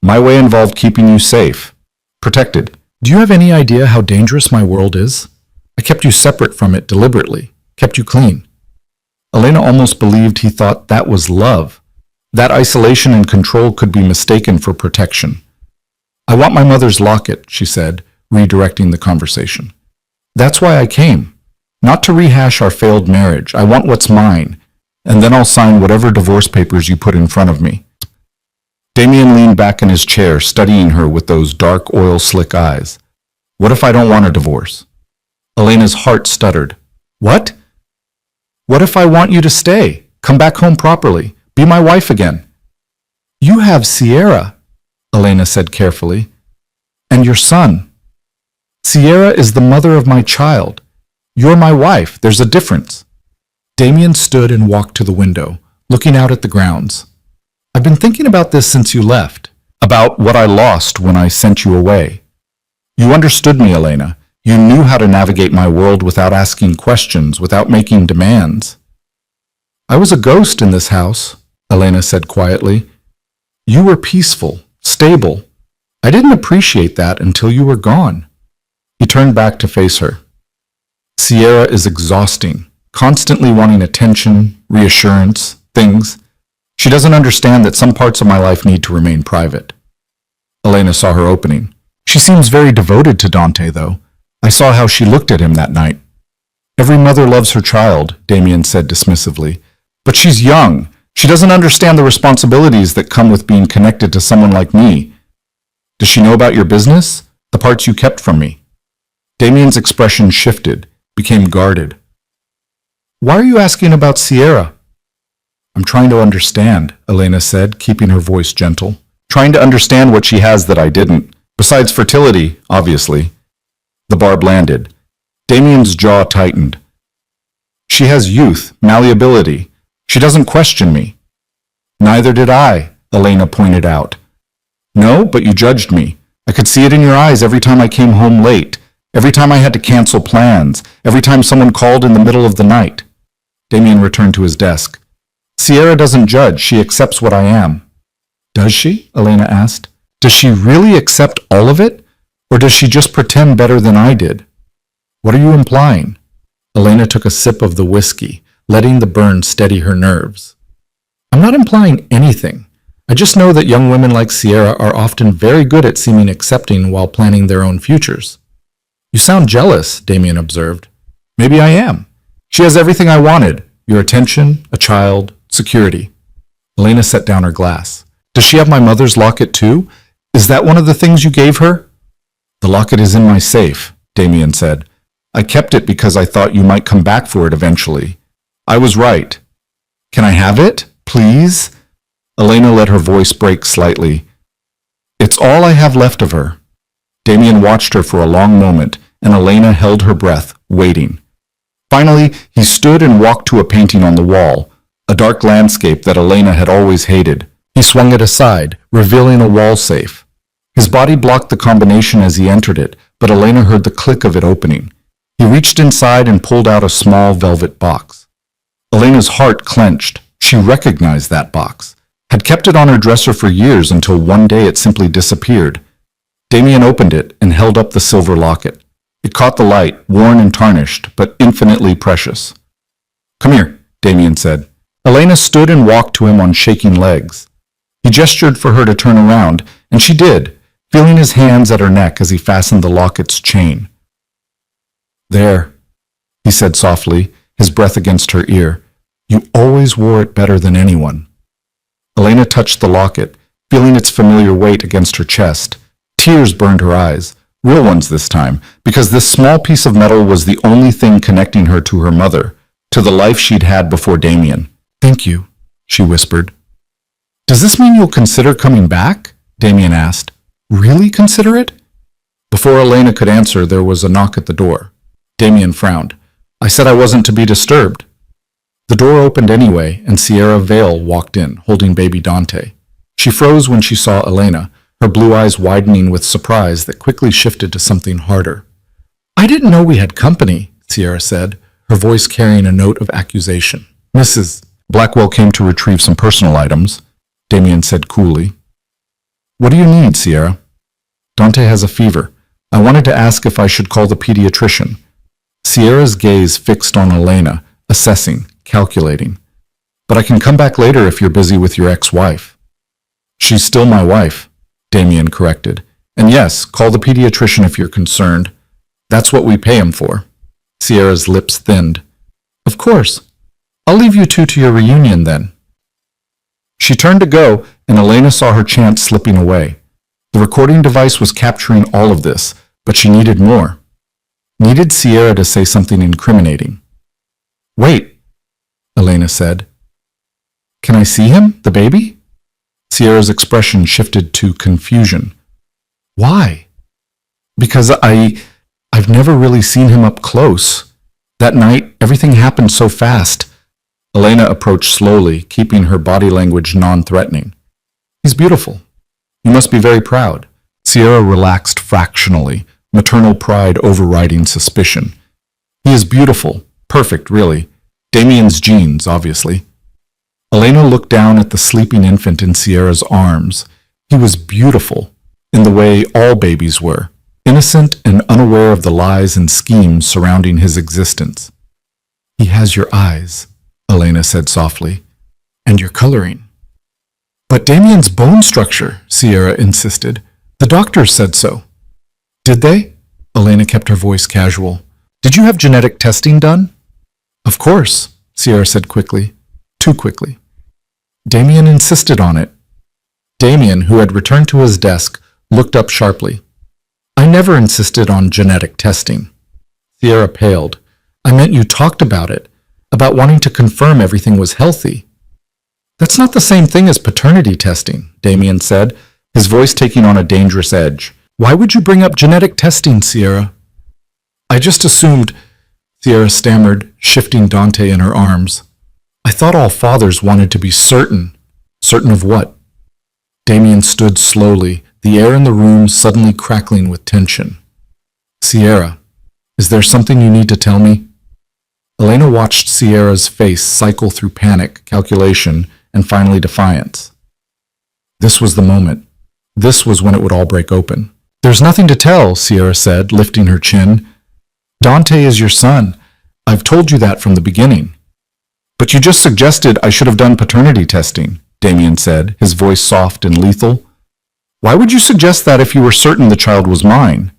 My way involved keeping you safe, protected. Do you have any idea how dangerous my world is? I kept you separate from it deliberately, kept you clean." Elena almost believed he thought that was love. That isolation and control could be mistaken for protection. "I want my mother's locket," she said, redirecting the conversation. "That's why I came. Not to rehash our failed marriage. I want what's mine, and then I'll sign whatever divorce papers you put in front of me." Damien leaned back in his chair, studying her with those dark oil-slick eyes. "What if I don't want a divorce?" Elena's heart stuttered. "What?" "What if I want you to stay, come back home properly, be my wife again?" "You have Sierra," Elena said carefully, "and your son. Sierra is the mother of my child. You're my wife. There's a difference." Damien stood and walked to the window, looking out at the grounds. "I've been thinking about this since you left, about what I lost when I sent you away. You understood me, Elena. You knew how to navigate my world without asking questions, without making demands. I was a ghost in this house, Elena said quietly. You were peaceful, stable. I didn't appreciate that until you were gone. He turned back to face her. Sierra is exhausting, constantly wanting attention, reassurance, things. She doesn't understand that some parts of my life need to remain private. Elena saw her opening. She seems very devoted to Dante, though. I saw how she looked at him that night. Every mother loves her child, Damien said dismissively. But she's young. She doesn't understand the responsibilities that come with being connected to someone like me. Does she know about your business? The parts you kept from me? Damien's expression shifted, became guarded. Why are you asking about Sierra? I'm trying to understand, Elena said, keeping her voice gentle. Trying to understand what she has that I didn't. Besides fertility, obviously. The barb landed. Damien's jaw tightened. She has youth, malleability. She doesn't question me. Neither did I, Elena pointed out. No, but you judged me. I could see it in your eyes every time I came home late, every time I had to cancel plans, every time someone called in the middle of the night. Damien returned to his desk. Sierra doesn't judge. She accepts what I am. Does she? Elena asked. Does she really accept all of it? Or does she just pretend better than I did? What are you implying? Elena took a sip of the whiskey, letting the burn steady her nerves. I'm not implying anything. I just know that young women like Sierra are often very good at seeming accepting while planning their own futures. You sound jealous, Damien observed. Maybe I am. She has everything I wanted. Your attention, a child, security. Elena set down her glass. Does she have my mother's locket too? Is that one of the things you gave her? The locket is in my safe, Damien said. I kept it because I thought you might come back for it eventually. I was right. Can I have it, please? Elena let her voice break slightly. It's all I have left of her. Damien watched her for a long moment, and Elena held her breath, waiting. Finally, he stood and walked to a painting on the wall, a dark landscape that Elena had always hated. He swung it aside, revealing a wall safe. His body blocked the combination as he entered it, but Elena heard the click of it opening. He reached inside and pulled out a small velvet box. Elena's heart clenched. She recognized that box. Had kept it on her dresser for years until one day it simply disappeared. Damien opened it and held up the silver locket. It caught the light, worn and tarnished, but infinitely precious. Come here, Damien said. Elena stood and walked to him on shaking legs. He gestured for her to turn around, and she did, feeling his hands at her neck as he fastened the locket's chain. There, he said softly, his breath against her ear. You always wore it better than anyone. Elena touched the locket, feeling its familiar weight against her chest. Tears burned her eyes, real ones this time, because this small piece of metal was the only thing connecting her to her mother, to the life she'd had before Damien. Thank you, she whispered. Does this mean you'll consider coming back? Damien asked. Really consider it? Before Elena could answer, there was a knock at the door. Damien frowned. I said I wasn't to be disturbed. The door opened anyway, and Sierra Vale walked in, holding baby Dante. She froze when she saw Elena, her blue eyes widening with surprise that quickly shifted to something harder. I didn't know we had company, Sierra said, her voice carrying a note of accusation. Mrs. Blackwell came to retrieve some personal items, Damien said coolly. What do you need, Sierra? Dante has a fever. I wanted to ask if I should call the pediatrician. Sierra's gaze fixed on Elena, assessing, calculating. But I can come back later if you're busy with your ex-wife. She's still my wife, Damien corrected. And yes, call the pediatrician if you're concerned. That's what we pay him for. Sierra's lips thinned. Of course. I'll leave you two to your reunion then. She turned to go, and Elena saw her chance slipping away. The recording device was capturing all of this, but she needed more. Needed Sierra to say something incriminating. Wait, Elena said. Can I see him, the baby? Sierra's expression shifted to confusion. Why? Because I've never really seen him up close. That night, everything happened so fast. Elena approached slowly, keeping her body language non-threatening. He's beautiful. You must be very proud. Sierra relaxed fractionally, maternal pride overriding suspicion. He is beautiful, perfect, really. Damien's genes, obviously. Elena looked down at the sleeping infant in Sierra's arms. He was beautiful, in the way all babies were, innocent and unaware of the lies and schemes surrounding his existence. "He has your eyes," Elena said softly, "and your coloring." "But Damien's bone structure," Sierra insisted. "The doctors said so." "Did they?" Elena kept her voice casual. "Did you have genetic testing done?" "Of course," Sierra said quickly. Too quickly. "Damien insisted on it." Damien, who had returned to his desk, looked up sharply. "I never insisted on genetic testing." Sierra paled. "I meant you talked about it, about wanting to confirm everything was healthy." "That's not the same thing as paternity testing," Damien said, his voice taking on a dangerous edge. "Why would you bring up genetic testing, Sierra?" "I just assumed," Sierra stammered, shifting Dante in her arms. "I thought all fathers wanted to be certain." "Certain of what?" Damien stood slowly, the air in the room suddenly crackling with tension. "Sierra, is there something you need to tell me?" Elena watched Sierra's face cycle through panic, calculation, and finally defiance. This was the moment. This was when it would all break open. "There's nothing to tell," Sierra said, lifting her chin. "Dante is your son. I've told you that from the beginning." "But you just suggested I should have done paternity testing," Damien said, his voice soft and lethal. "Why would you suggest that if you were certain the child was mine?"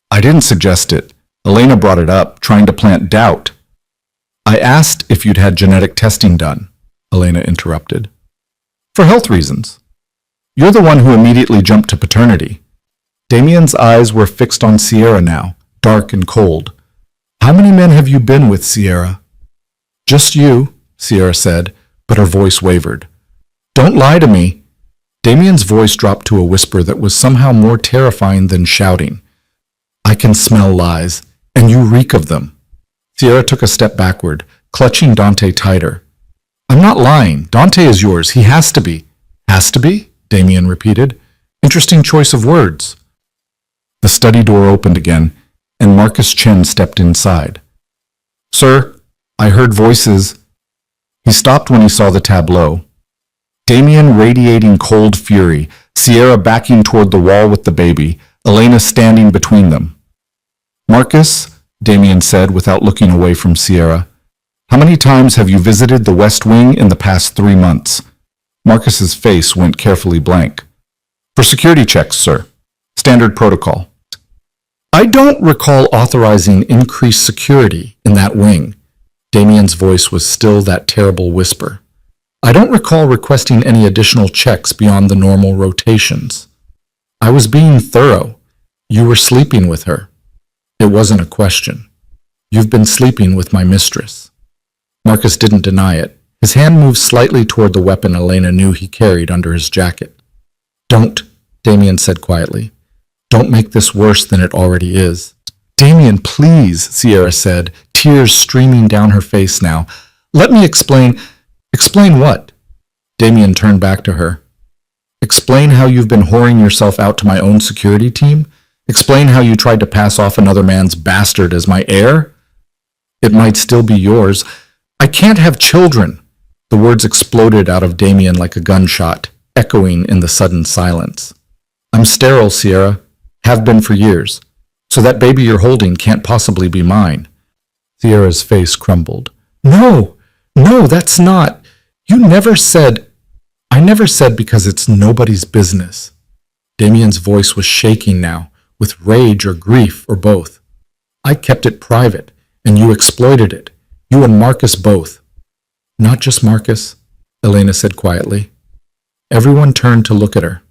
"I didn't suggest it. Elena brought it up, trying to plant doubt." "I asked if you'd had genetic testing done," Elena interrupted. "For health reasons. You're the one who immediately jumped to paternity." Damien's eyes were fixed on Sierra now, dark and cold. "How many men have you been with, Sierra?" "Just you," Sierra said, but her voice wavered. "Don't lie to me." Damien's voice dropped to a whisper that was somehow more terrifying than shouting. "I can smell lies, and you reek of them." Sierra took a step backward, clutching Dante tighter. "I'm not lying. Dante is yours. He has to be." "Has to be?" Damien repeated. Interesting choice of words. The study door opened again, and Marcus Chen stepped inside. "Sir, I heard voices." He stopped when he saw the tableau. Damien radiating cold fury, Sierra backing toward the wall with the baby, Elena standing between them. "Marcus," Damien said without looking away from Sierra, "how many times have you visited the West Wing in the past 3 months?" Marcus's face went carefully blank. "For security checks, sir. Standard protocol." "I don't recall authorizing increased security in that wing." Damien's voice was still that terrible whisper. "I don't recall requesting any additional checks beyond the normal rotations. I was being thorough. You were sleeping with her. It wasn't a question. You've been sleeping with my mistress." Marcus didn't deny it. His hand moved slightly toward the weapon Elena knew he carried under his jacket. "Don't," Damien said quietly. "Don't make this worse than it already is." "Damien, please," Sierra said, tears streaming down her face now. "Let me explain." "Explain what?" Damien turned back to her. "Explain how you've been whoring yourself out to my own security team? Explain how you tried to pass off another man's bastard as my heir? It might still be yours. I can't have children." The words exploded out of Damien like a gunshot, echoing in the sudden silence. "I'm sterile, Sierra. Have been for years. So that baby you're holding can't possibly be mine." Sierra's face crumbled. "No, no, that's not. You never said—" "I never said because it's nobody's business." Damien's voice was shaking now, with rage or grief or both. "I kept it private, and you exploited it. You and Marcus both." "Not just Marcus," Elena said quietly. Everyone turned to look at her.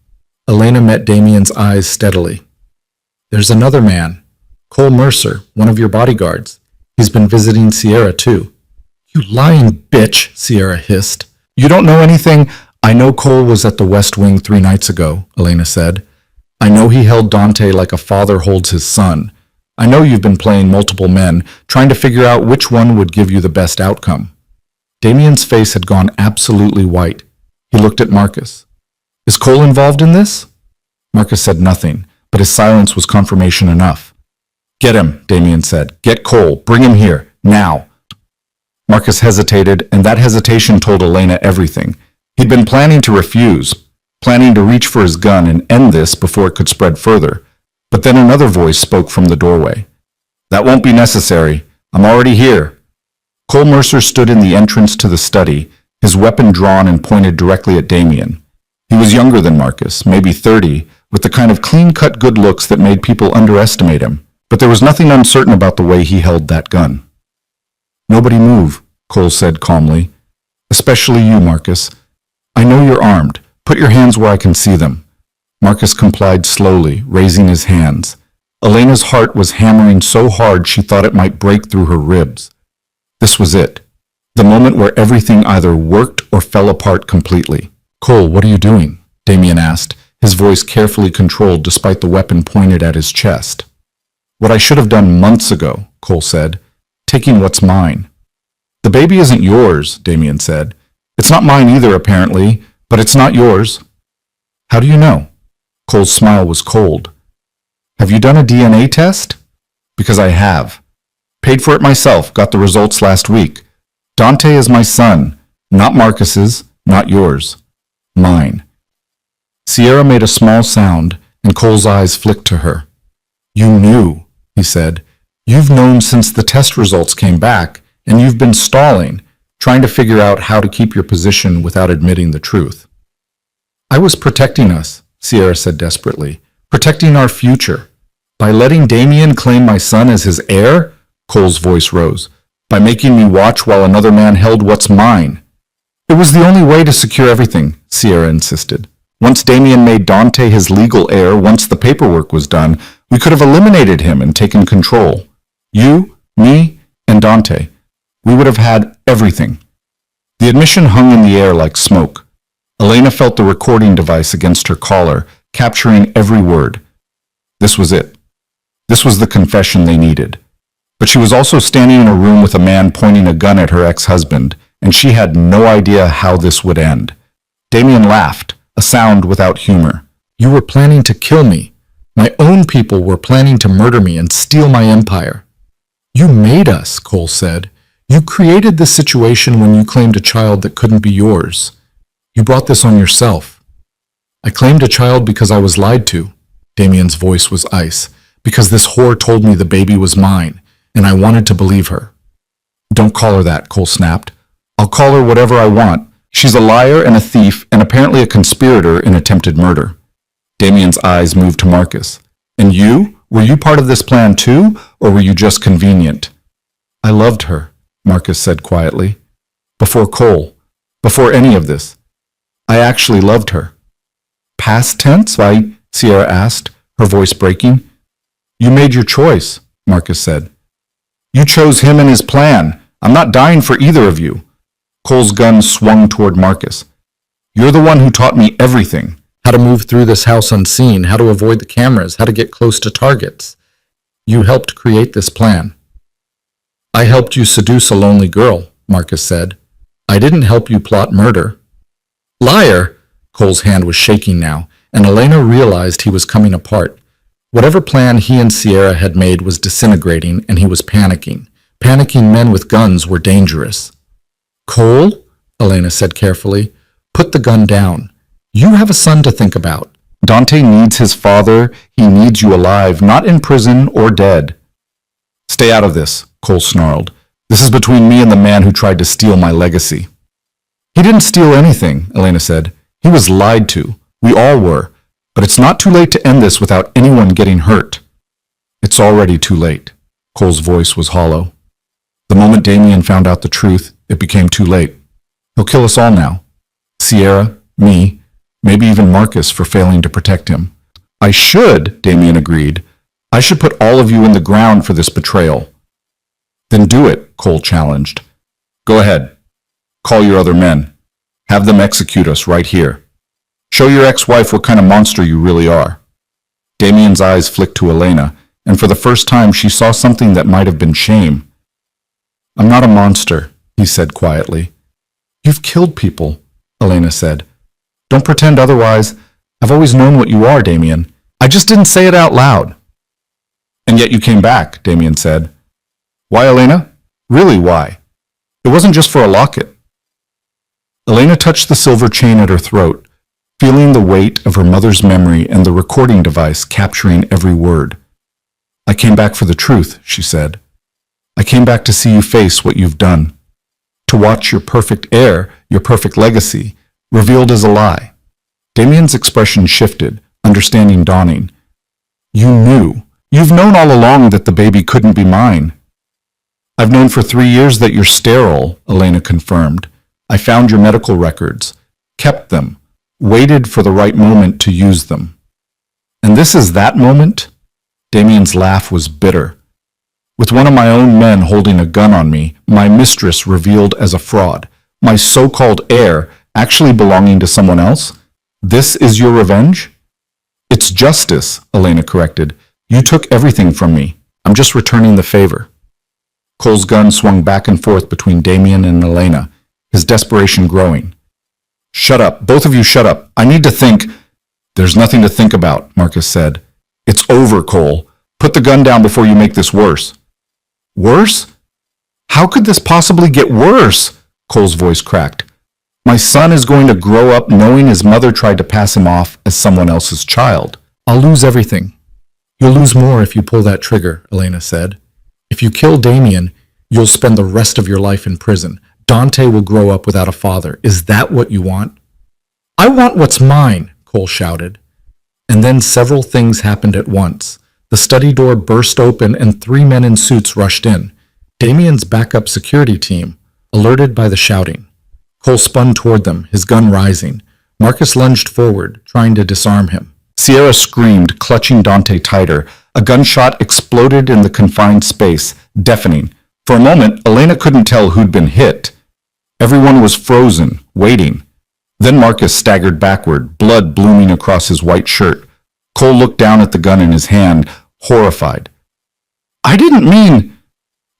Elena met Damien's eyes steadily. "There's another man, Cole Mercer, one of your bodyguards. He's been visiting Sierra, too." "You lying bitch," Sierra hissed. "You don't know anything." "I know Cole was at the West Wing 3 nights ago," Elena said. "I know he held Dante like a father holds his son. I know you've been playing multiple men, trying to figure out which one would give you the best outcome." Damien's face had gone absolutely white. He looked at Marcus. "Is Cole involved in this?" Marcus said nothing, but his silence was confirmation enough. Get him, Damien said. Get Cole. Bring him here. Now. Marcus hesitated, and that hesitation told Elena everything. He'd been planning to refuse, planning to reach for his gun and end this before it could spread further. But then another voice spoke from the doorway. That won't be necessary. I'm already here. Cole Mercer stood in the entrance to the study, his weapon drawn and pointed directly at Damien. He was younger than Marcus, maybe 30, with the kind of clean-cut good looks that made people underestimate him. But there was nothing uncertain about the way he held that gun. Nobody move, Cole said calmly. Especially you, Marcus. I know you're armed. Put your hands where I can see them. Marcus complied slowly, raising his hands. Elena's heart was hammering so hard she thought it might break through her ribs. This was it. The moment where everything either worked or fell apart completely. Cole, what are you doing? Damien asked, his voice carefully controlled despite the weapon pointed at his chest. What I should have done months ago, Cole said. Taking what's mine. The baby isn't yours, Damien said. It's not mine either, apparently, but it's not yours. How do you know? Cole's smile was cold. Have you done a DNA test? Because I have. Paid for it myself, got the results last week. Dante is my son, not Marcus's, not yours. Mine. Sierra made a small sound, and Cole's eyes flicked to her. You knew, he said. You've known since the test results came back, and you've been stalling, trying to figure out how to keep your position without admitting the truth. I was protecting us, Sierra said desperately, protecting our future. By letting Damien claim my son as his heir? Cole's voice rose. By making me watch while another man held what's mine. It was the only way to secure everything, Sierra insisted. Once Damien made Dante his legal heir, once the paperwork was done, we could have eliminated him and taken control. You, me, and Dante. We would have had everything. The admission hung in the air like smoke. Elena felt the recording device against her collar, capturing every word. This was it. This was the confession they needed. But she was also standing in a room with a man pointing a gun at her ex-husband, and she had no idea how this would end. Damien laughed, a sound without humor. You were planning to kill me. My own people were planning to murder me and steal my empire. You made us, Cole said. You created this situation when you claimed a child that couldn't be yours. You brought this on yourself. I claimed a child because I was lied to. Damien's voice was ice. Because this whore told me the baby was mine, and I wanted to believe her. Don't call her that, Cole snapped. I'll call her whatever I want. She's a liar and a thief and apparently a conspirator in attempted murder. Damien's eyes moved to Marcus. And you? Were you part of this plan too, or were you just convenient? I loved her, Marcus said quietly. Before Cole. Before any of this. I actually loved her. Past tense? Sierra asked, her voice breaking. You made your choice, Marcus said. You chose him and his plan. I'm not dying for either of you. Cole's gun swung toward Marcus. You're the one who taught me everything. How to move through this house unseen, how to avoid the cameras, how to get close to targets. You helped create this plan. I helped you seduce a lonely girl, Marcus said. I didn't help you plot murder. Liar! Cole's hand was shaking now, and Elena realized he was coming apart. Whatever plan he and Sierra had made was disintegrating, and he was panicking. Panicking men with guns were dangerous. Cole, Elena said carefully, put the gun down. You have a son to think about. Dante needs his father. He needs you alive, not in prison or dead. Stay out of this, Cole snarled. This is between me and the man who tried to steal my legacy. He didn't steal anything, Elena said. He was lied to. We all were. But it's not too late to end this without anyone getting hurt. It's already too late. Cole's voice was hollow. The moment Damien found out the truth, it became too late. He'll kill us all now. Sierra, me, maybe even Marcus for failing to protect him. I should, Damien agreed. I should put all of you in the ground for this betrayal. Then do it, Cole challenged. Go ahead. Call your other men. Have them execute us right here. Show your ex-wife what kind of monster you really are. Damien's eyes flicked to Elena, and for the first time she saw something that might have been shame. I'm not a monster, he said quietly. You've killed people, Elena said. Don't pretend otherwise. I've always known what you are, Damien. I just didn't say it out loud. And yet you came back, Damien said. Why, Elena? Really, why? It wasn't just for a locket. Elena touched the silver chain at her throat, feeling the weight of her mother's memory and the recording device capturing every word. I came back for the truth, she said. I came back to see you face what you've done, to watch your perfect heir, your perfect legacy, revealed as a lie. Damien's expression shifted, understanding dawning. You knew. You've known all along that the baby couldn't be mine. I've known for 3 years that you're sterile, Elena confirmed. I found your medical records, kept them, waited for the right moment to use them. And this is that moment? Damien's laugh was bitter. With one of my own men holding a gun on me, my mistress revealed as a fraud, my so-called heir actually belonging to someone else? This is your revenge? It's justice, Elena corrected. You took everything from me. I'm just returning the favor. Cole's gun swung back and forth between Damien and Elena, his desperation growing. Shut up. Both of you shut up. I need to think. There's nothing to think about, Marcus said. It's over, Cole. Put the gun down before you make this worse. Worse? How could this possibly get worse? Cole's voice cracked. My son is going to grow up knowing his mother tried to pass him off as someone else's child. I'll lose everything. You'll lose more if you pull that trigger, Elena said. If you kill Damien, you'll spend the rest of your life in prison. Dante will grow up without a father. Is that what you want? I want what's mine, Cole shouted. And then several things happened at once. The study door burst open and 3 men in suits rushed in. Damien's backup security team, alerted by the shouting. Cole spun toward them, his gun rising. Marcus lunged forward, trying to disarm him. Sierra screamed, clutching Dante tighter. A gunshot exploded in the confined space, deafening. For a moment, Elena couldn't tell who'd been hit. Everyone was frozen, waiting. Then Marcus staggered backward, blood blooming across his white shirt. Cole looked down at the gun in his hand, horrified. I didn't mean...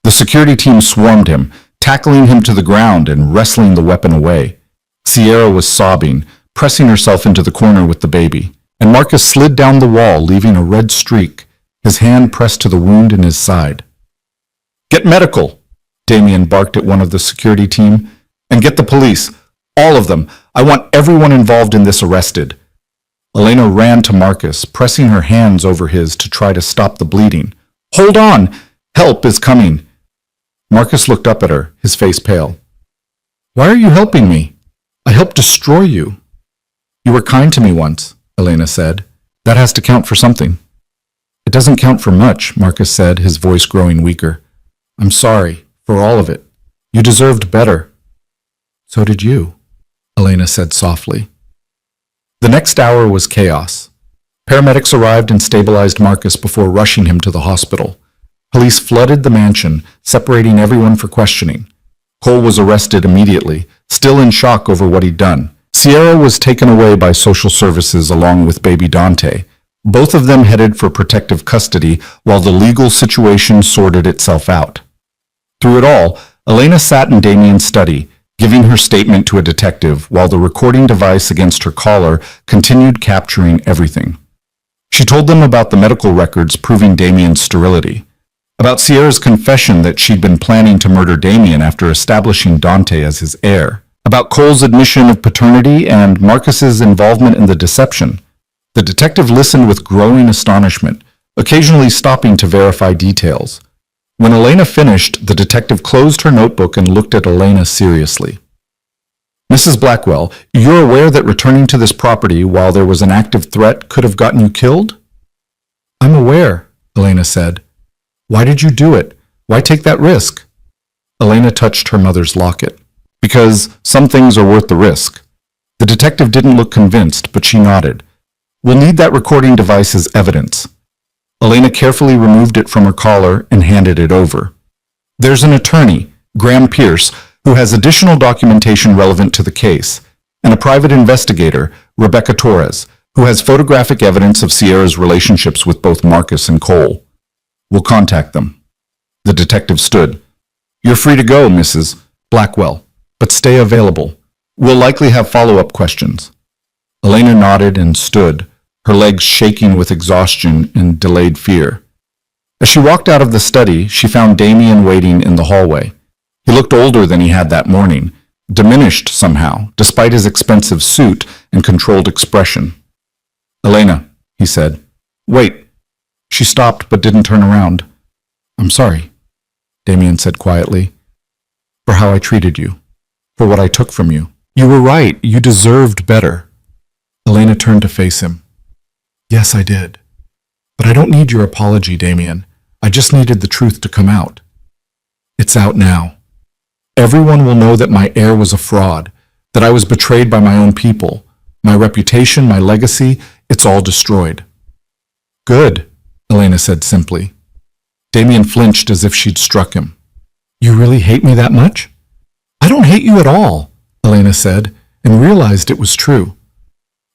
The security team swarmed him, tackling him to the ground and wrestling the weapon away. Sierra was sobbing, pressing herself into the corner with the baby, and Marcus slid down the wall, leaving a red streak, his hand pressed to the wound in his side. Get medical, Damien barked at one of the security team, and get the police, all of them. I want everyone involved in this arrested. Elena ran to Marcus, pressing her hands over his to try to stop the bleeding. Hold on! Help is coming! Marcus looked up at her, his face pale. Why are you helping me? I helped destroy you. You were kind to me once, Elena said. That has to count for something. It doesn't count for much, Marcus said, his voice growing weaker. I'm sorry, for all of it. You deserved better. So did you, Elena said softly. The next hour was chaos. Paramedics arrived and stabilized Marcus before rushing him to the hospital. Police flooded the mansion, separating everyone for questioning. Cole was arrested immediately, still in shock over what he'd done. Sierra was taken away by social services along with baby Dante. Both of them headed for protective custody while the legal situation sorted itself out. Through it all, Elena sat in Damien's study, giving her statement to a detective while the recording device against her collar continued capturing everything. She told them about the medical records proving Damien's sterility, about Sierra's confession that she'd been planning to murder Damien after establishing Dante as his heir, about Cole's admission of paternity and Marcus's involvement in the deception. The detective listened with growing astonishment, occasionally stopping to verify details. When Elena finished, the detective closed her notebook and looked at Elena seriously. Mrs. Blackwell, you're aware that returning to this property while there was an active threat could have gotten you killed? I'm aware, Elena said. Why did you do it? Why take that risk? Elena touched her mother's locket. Because some things are worth the risk. The detective didn't look convinced, but she nodded. We'll need that recording device as evidence. Elena carefully removed it from her collar and handed it over. There's an attorney, Graham Pierce, who has additional documentation relevant to the case, and a private investigator, Rebecca Torres, who has photographic evidence of Sierra's relationships with both Marcus and Cole. We'll contact them. The detective stood. You're free to go, Mrs. Blackwell, but stay available. We'll likely have follow-up questions. Elena nodded and stood, her legs shaking with exhaustion and delayed fear. As she walked out of the study, she found Damien waiting in the hallway. He looked older than he had that morning, diminished somehow, despite his expensive suit and controlled expression. "Elena," he said. "Wait." She stopped but didn't turn around. "I'm sorry," Damien said quietly, "for how I treated you, for what I took from you. You were right, you deserved better." Elena turned to face him. "Yes, I did. But I don't need your apology, Damien. I just needed the truth to come out. It's out now. Everyone will know that my heir was a fraud, that I was betrayed by my own people. My reputation, my legacy, it's all destroyed." "Good," Elena said simply. Damien flinched as if she'd struck him. "You really hate me that much?" "I don't hate you at all," Elena said, and realized it was true.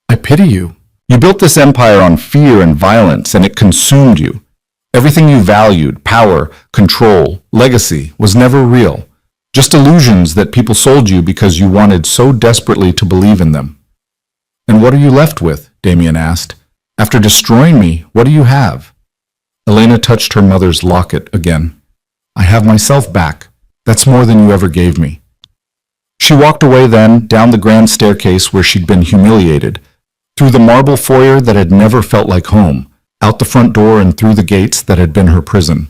"I pity you. You built this empire on fear and violence, and it consumed you. Everything you valued, power, control, legacy, was never real. Just illusions that people sold you because you wanted so desperately to believe in them." "And what are you left with?" Damien asked. "After destroying me, what do you have?" Elena touched her mother's locket again. "I have myself back. That's more than you ever gave me." She walked away then, down the grand staircase where she'd been humiliated, through the marble foyer that had never felt like home, out the front door and through the gates that had been her prison.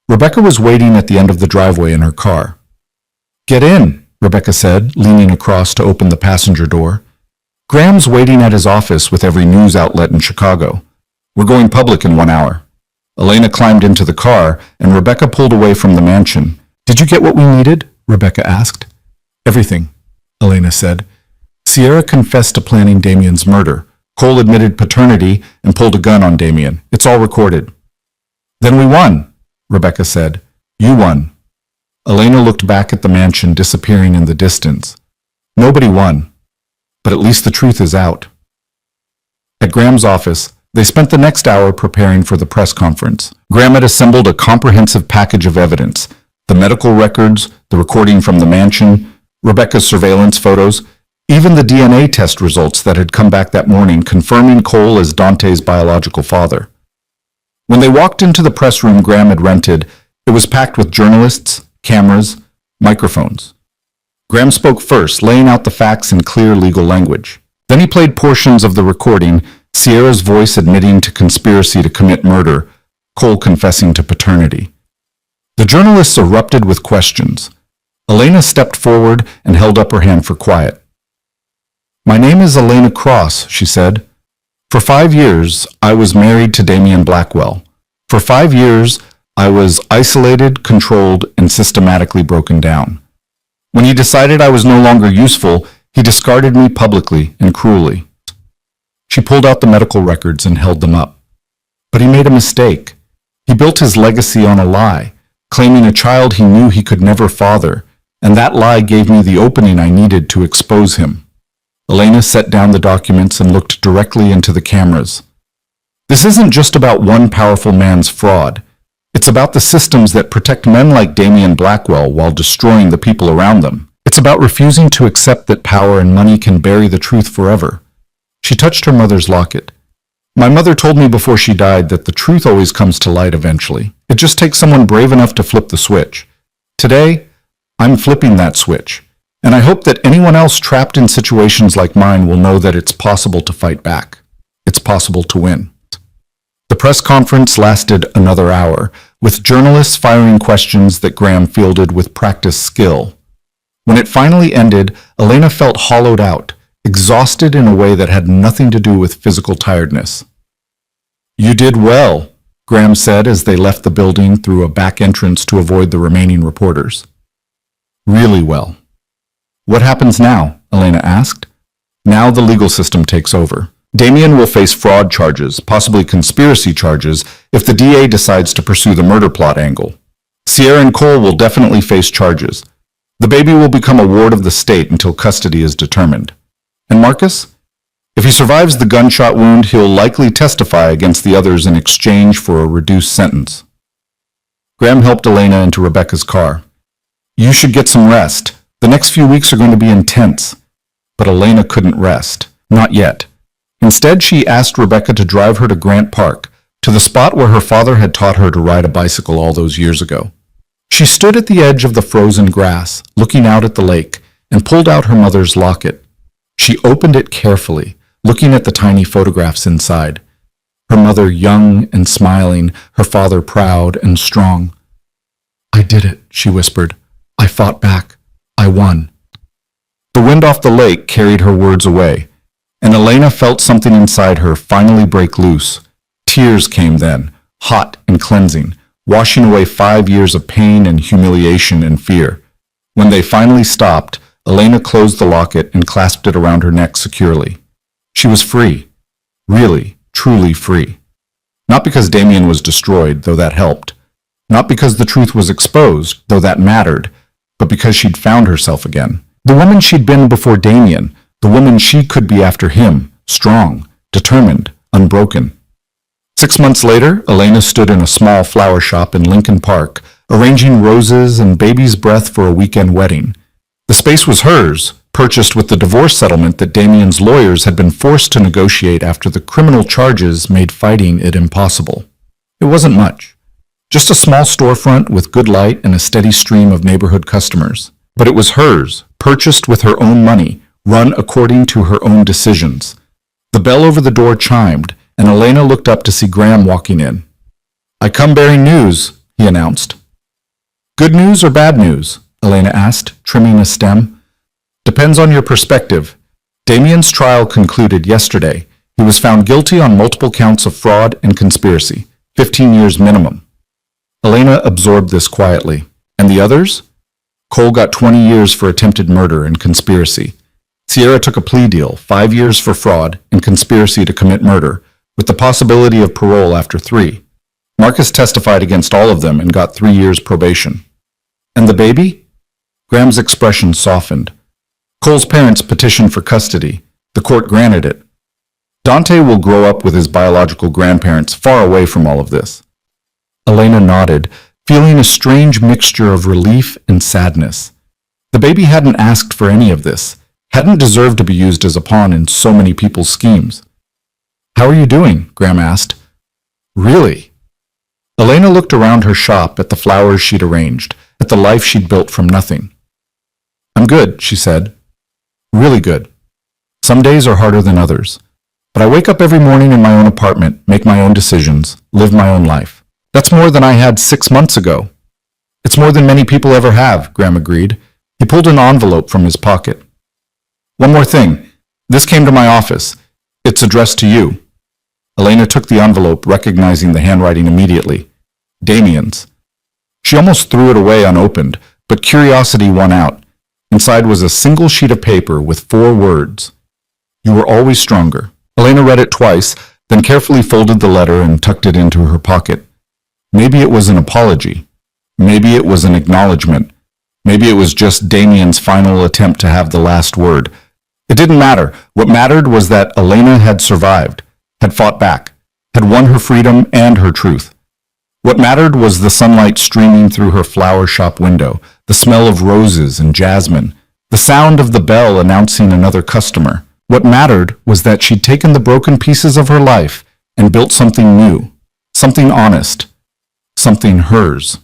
Rebecca was waiting at the end of the driveway in her car. "Get in," Rebecca said, leaning across to open the passenger door. "Graham's waiting at his office with every news outlet in Chicago. We're going public in 1 hour." Elena climbed into the car, and Rebecca pulled away from the mansion. "Did you get what we needed?" Rebecca asked. "Everything," Elena said. Sierra confessed to planning Damien's murder. Cole admitted paternity and pulled a gun on Damien. It's all recorded. "Then we won," Rebecca said. "You won." Elena looked back at the mansion disappearing in the distance. Nobody won, but at least the truth is out. At Graham's office, they spent the next hour preparing for the press conference. Graham had assembled a comprehensive package of evidence: the medical records, the recording from the mansion, Rebecca's surveillance photos, even the DNA test results that had come back that morning confirming Cole as Dante's biological father. When they walked into the press room Graham had rented, it was packed with journalists, cameras, microphones. Graham spoke first, laying out the facts in clear legal language. Then he played portions of the recording, Sierra's voice admitting to conspiracy to commit murder, Cole confessing to paternity. The journalists erupted with questions. Elena stepped forward and held up her hand for quiet. "My name is Elena Cross," she said. "For 5 years, I was married to Damien Blackwell. For 5 years, I was isolated, controlled, and systematically broken down. When he decided I was no longer useful, he discarded me publicly and cruelly." She pulled out the medical records and held them up. But he made a mistake. He built his legacy on a lie, claiming a child he knew he could never father, and that lie gave me the opening I needed to expose him. Elena set down the documents and looked directly into the cameras. "This isn't just about one powerful man's fraud. It's about the systems that protect men like Damien Blackwell while destroying the people around them. It's about refusing to accept that power and money can bury the truth forever." She touched her mother's locket. "My mother told me before she died that the truth always comes to light eventually. It just takes someone brave enough to flip the switch. Today, I'm flipping that switch, and I hope that anyone else trapped in situations like mine will know that it's possible to fight back. It's possible to win." The press conference lasted another hour, with journalists firing questions that Graham fielded with practiced skill. When it finally ended, Elena felt hollowed out, exhausted in a way that had nothing to do with physical tiredness. "You did well," Graham said as they left the building through a back entrance to avoid the remaining reporters. "Really well." "What happens now?" Elena asked. "Now the legal system takes over. Damien will face fraud charges, possibly conspiracy charges, if the DA decides to pursue the murder plot angle. Sierra and Cole will definitely face charges. The baby will become a ward of the state until custody is determined. And Marcus? If he survives the gunshot wound, he'll likely testify against the others in exchange for a reduced sentence." Graham helped Elena into Rebecca's car. "You should get some rest. The next few weeks are going to be intense." But Elena couldn't rest. Not yet. Instead, she asked Rebecca to drive her to Grant Park, to the spot where her father had taught her to ride a bicycle all those years ago. She stood at the edge of the frozen grass, looking out at the lake, and pulled out her mother's locket. She opened it carefully, looking at the tiny photographs inside. Her mother young and smiling, her father proud and strong. "I did it," she whispered. "I fought back. I won." The wind off the lake carried her words away, and Elena felt something inside her finally break loose. Tears came then, hot and cleansing, washing away 5 years of pain and humiliation and fear. When they finally stopped, Elena closed the locket and clasped it around her neck securely. She was free. Really, truly free. Not because Damien was destroyed, though that helped. Not because the truth was exposed, though that mattered, but because she'd found herself again. The woman she'd been before Damien, the woman she could be after him, strong, determined, unbroken. 6 months later, Elena stood in a small flower shop in Lincoln Park, arranging roses and baby's breath for a weekend wedding. The space was hers, purchased with the divorce settlement that Damien's lawyers had been forced to negotiate after the criminal charges made fighting it impossible. It wasn't much. Just a small storefront with good light and a steady stream of neighborhood customers. But it was hers, purchased with her own money, run according to her own decisions. The bell over the door chimed, and Elena looked up to see Graham walking in. "I come bearing news," he announced. "Good news or bad news?" Elena asked, trimming a stem. "Depends on your perspective. Damien's trial concluded yesterday. He was found guilty on multiple counts of fraud and conspiracy, 15 years minimum." Elena absorbed this quietly. "And the others?" "Cole got 20 years for attempted murder and conspiracy. Sierra took a plea deal, 5 years for fraud and conspiracy to commit murder, with the possibility of parole after 3. Marcus testified against all of them and got 3 years probation." "And the baby?" Graham's expression softened. "Cole's parents petitioned for custody. The court granted it. Dante will grow up with his biological grandparents far away from all of this." Elena nodded, feeling a strange mixture of relief and sadness. The baby hadn't asked for any of this, hadn't deserved to be used as a pawn in so many people's schemes. "How are you doing?" Graham asked. "Really?" Elena looked around her shop at the flowers she'd arranged, at the life she'd built from nothing. "I'm good," she said. "Really good. Some days are harder than others. But I wake up every morning in my own apartment, make my own decisions, live my own life. That's more than I had 6 months ago." "It's more than many people ever have," Graham agreed. He pulled an envelope from his pocket. "One more thing. This came to my office. It's addressed to you." Elena took the envelope, recognizing the handwriting immediately. Damien's. She almost threw it away unopened, but curiosity won out. Inside was a single sheet of paper with 4 words. "You were always stronger." Elena read it twice, then carefully folded the letter and tucked it into her pocket. Maybe it was an apology. Maybe it was an acknowledgement. Maybe it was just Damien's final attempt to have the last word. It didn't matter. What mattered was that Elena had survived, had fought back, had won her freedom and her truth. What mattered was the sunlight streaming through her flower shop window, the smell of roses and jasmine, the sound of the bell announcing another customer. What mattered was that she'd taken the broken pieces of her life and built something new, something honest, something hers.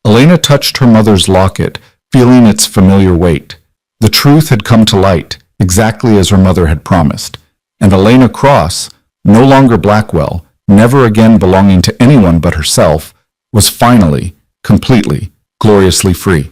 Elena touched her mother's locket, feeling its familiar weight. The truth had come to light, exactly as her mother had promised. And Elena Cross, no longer Blackwell, never again belonging to anyone but herself, was finally, completely, gloriously free.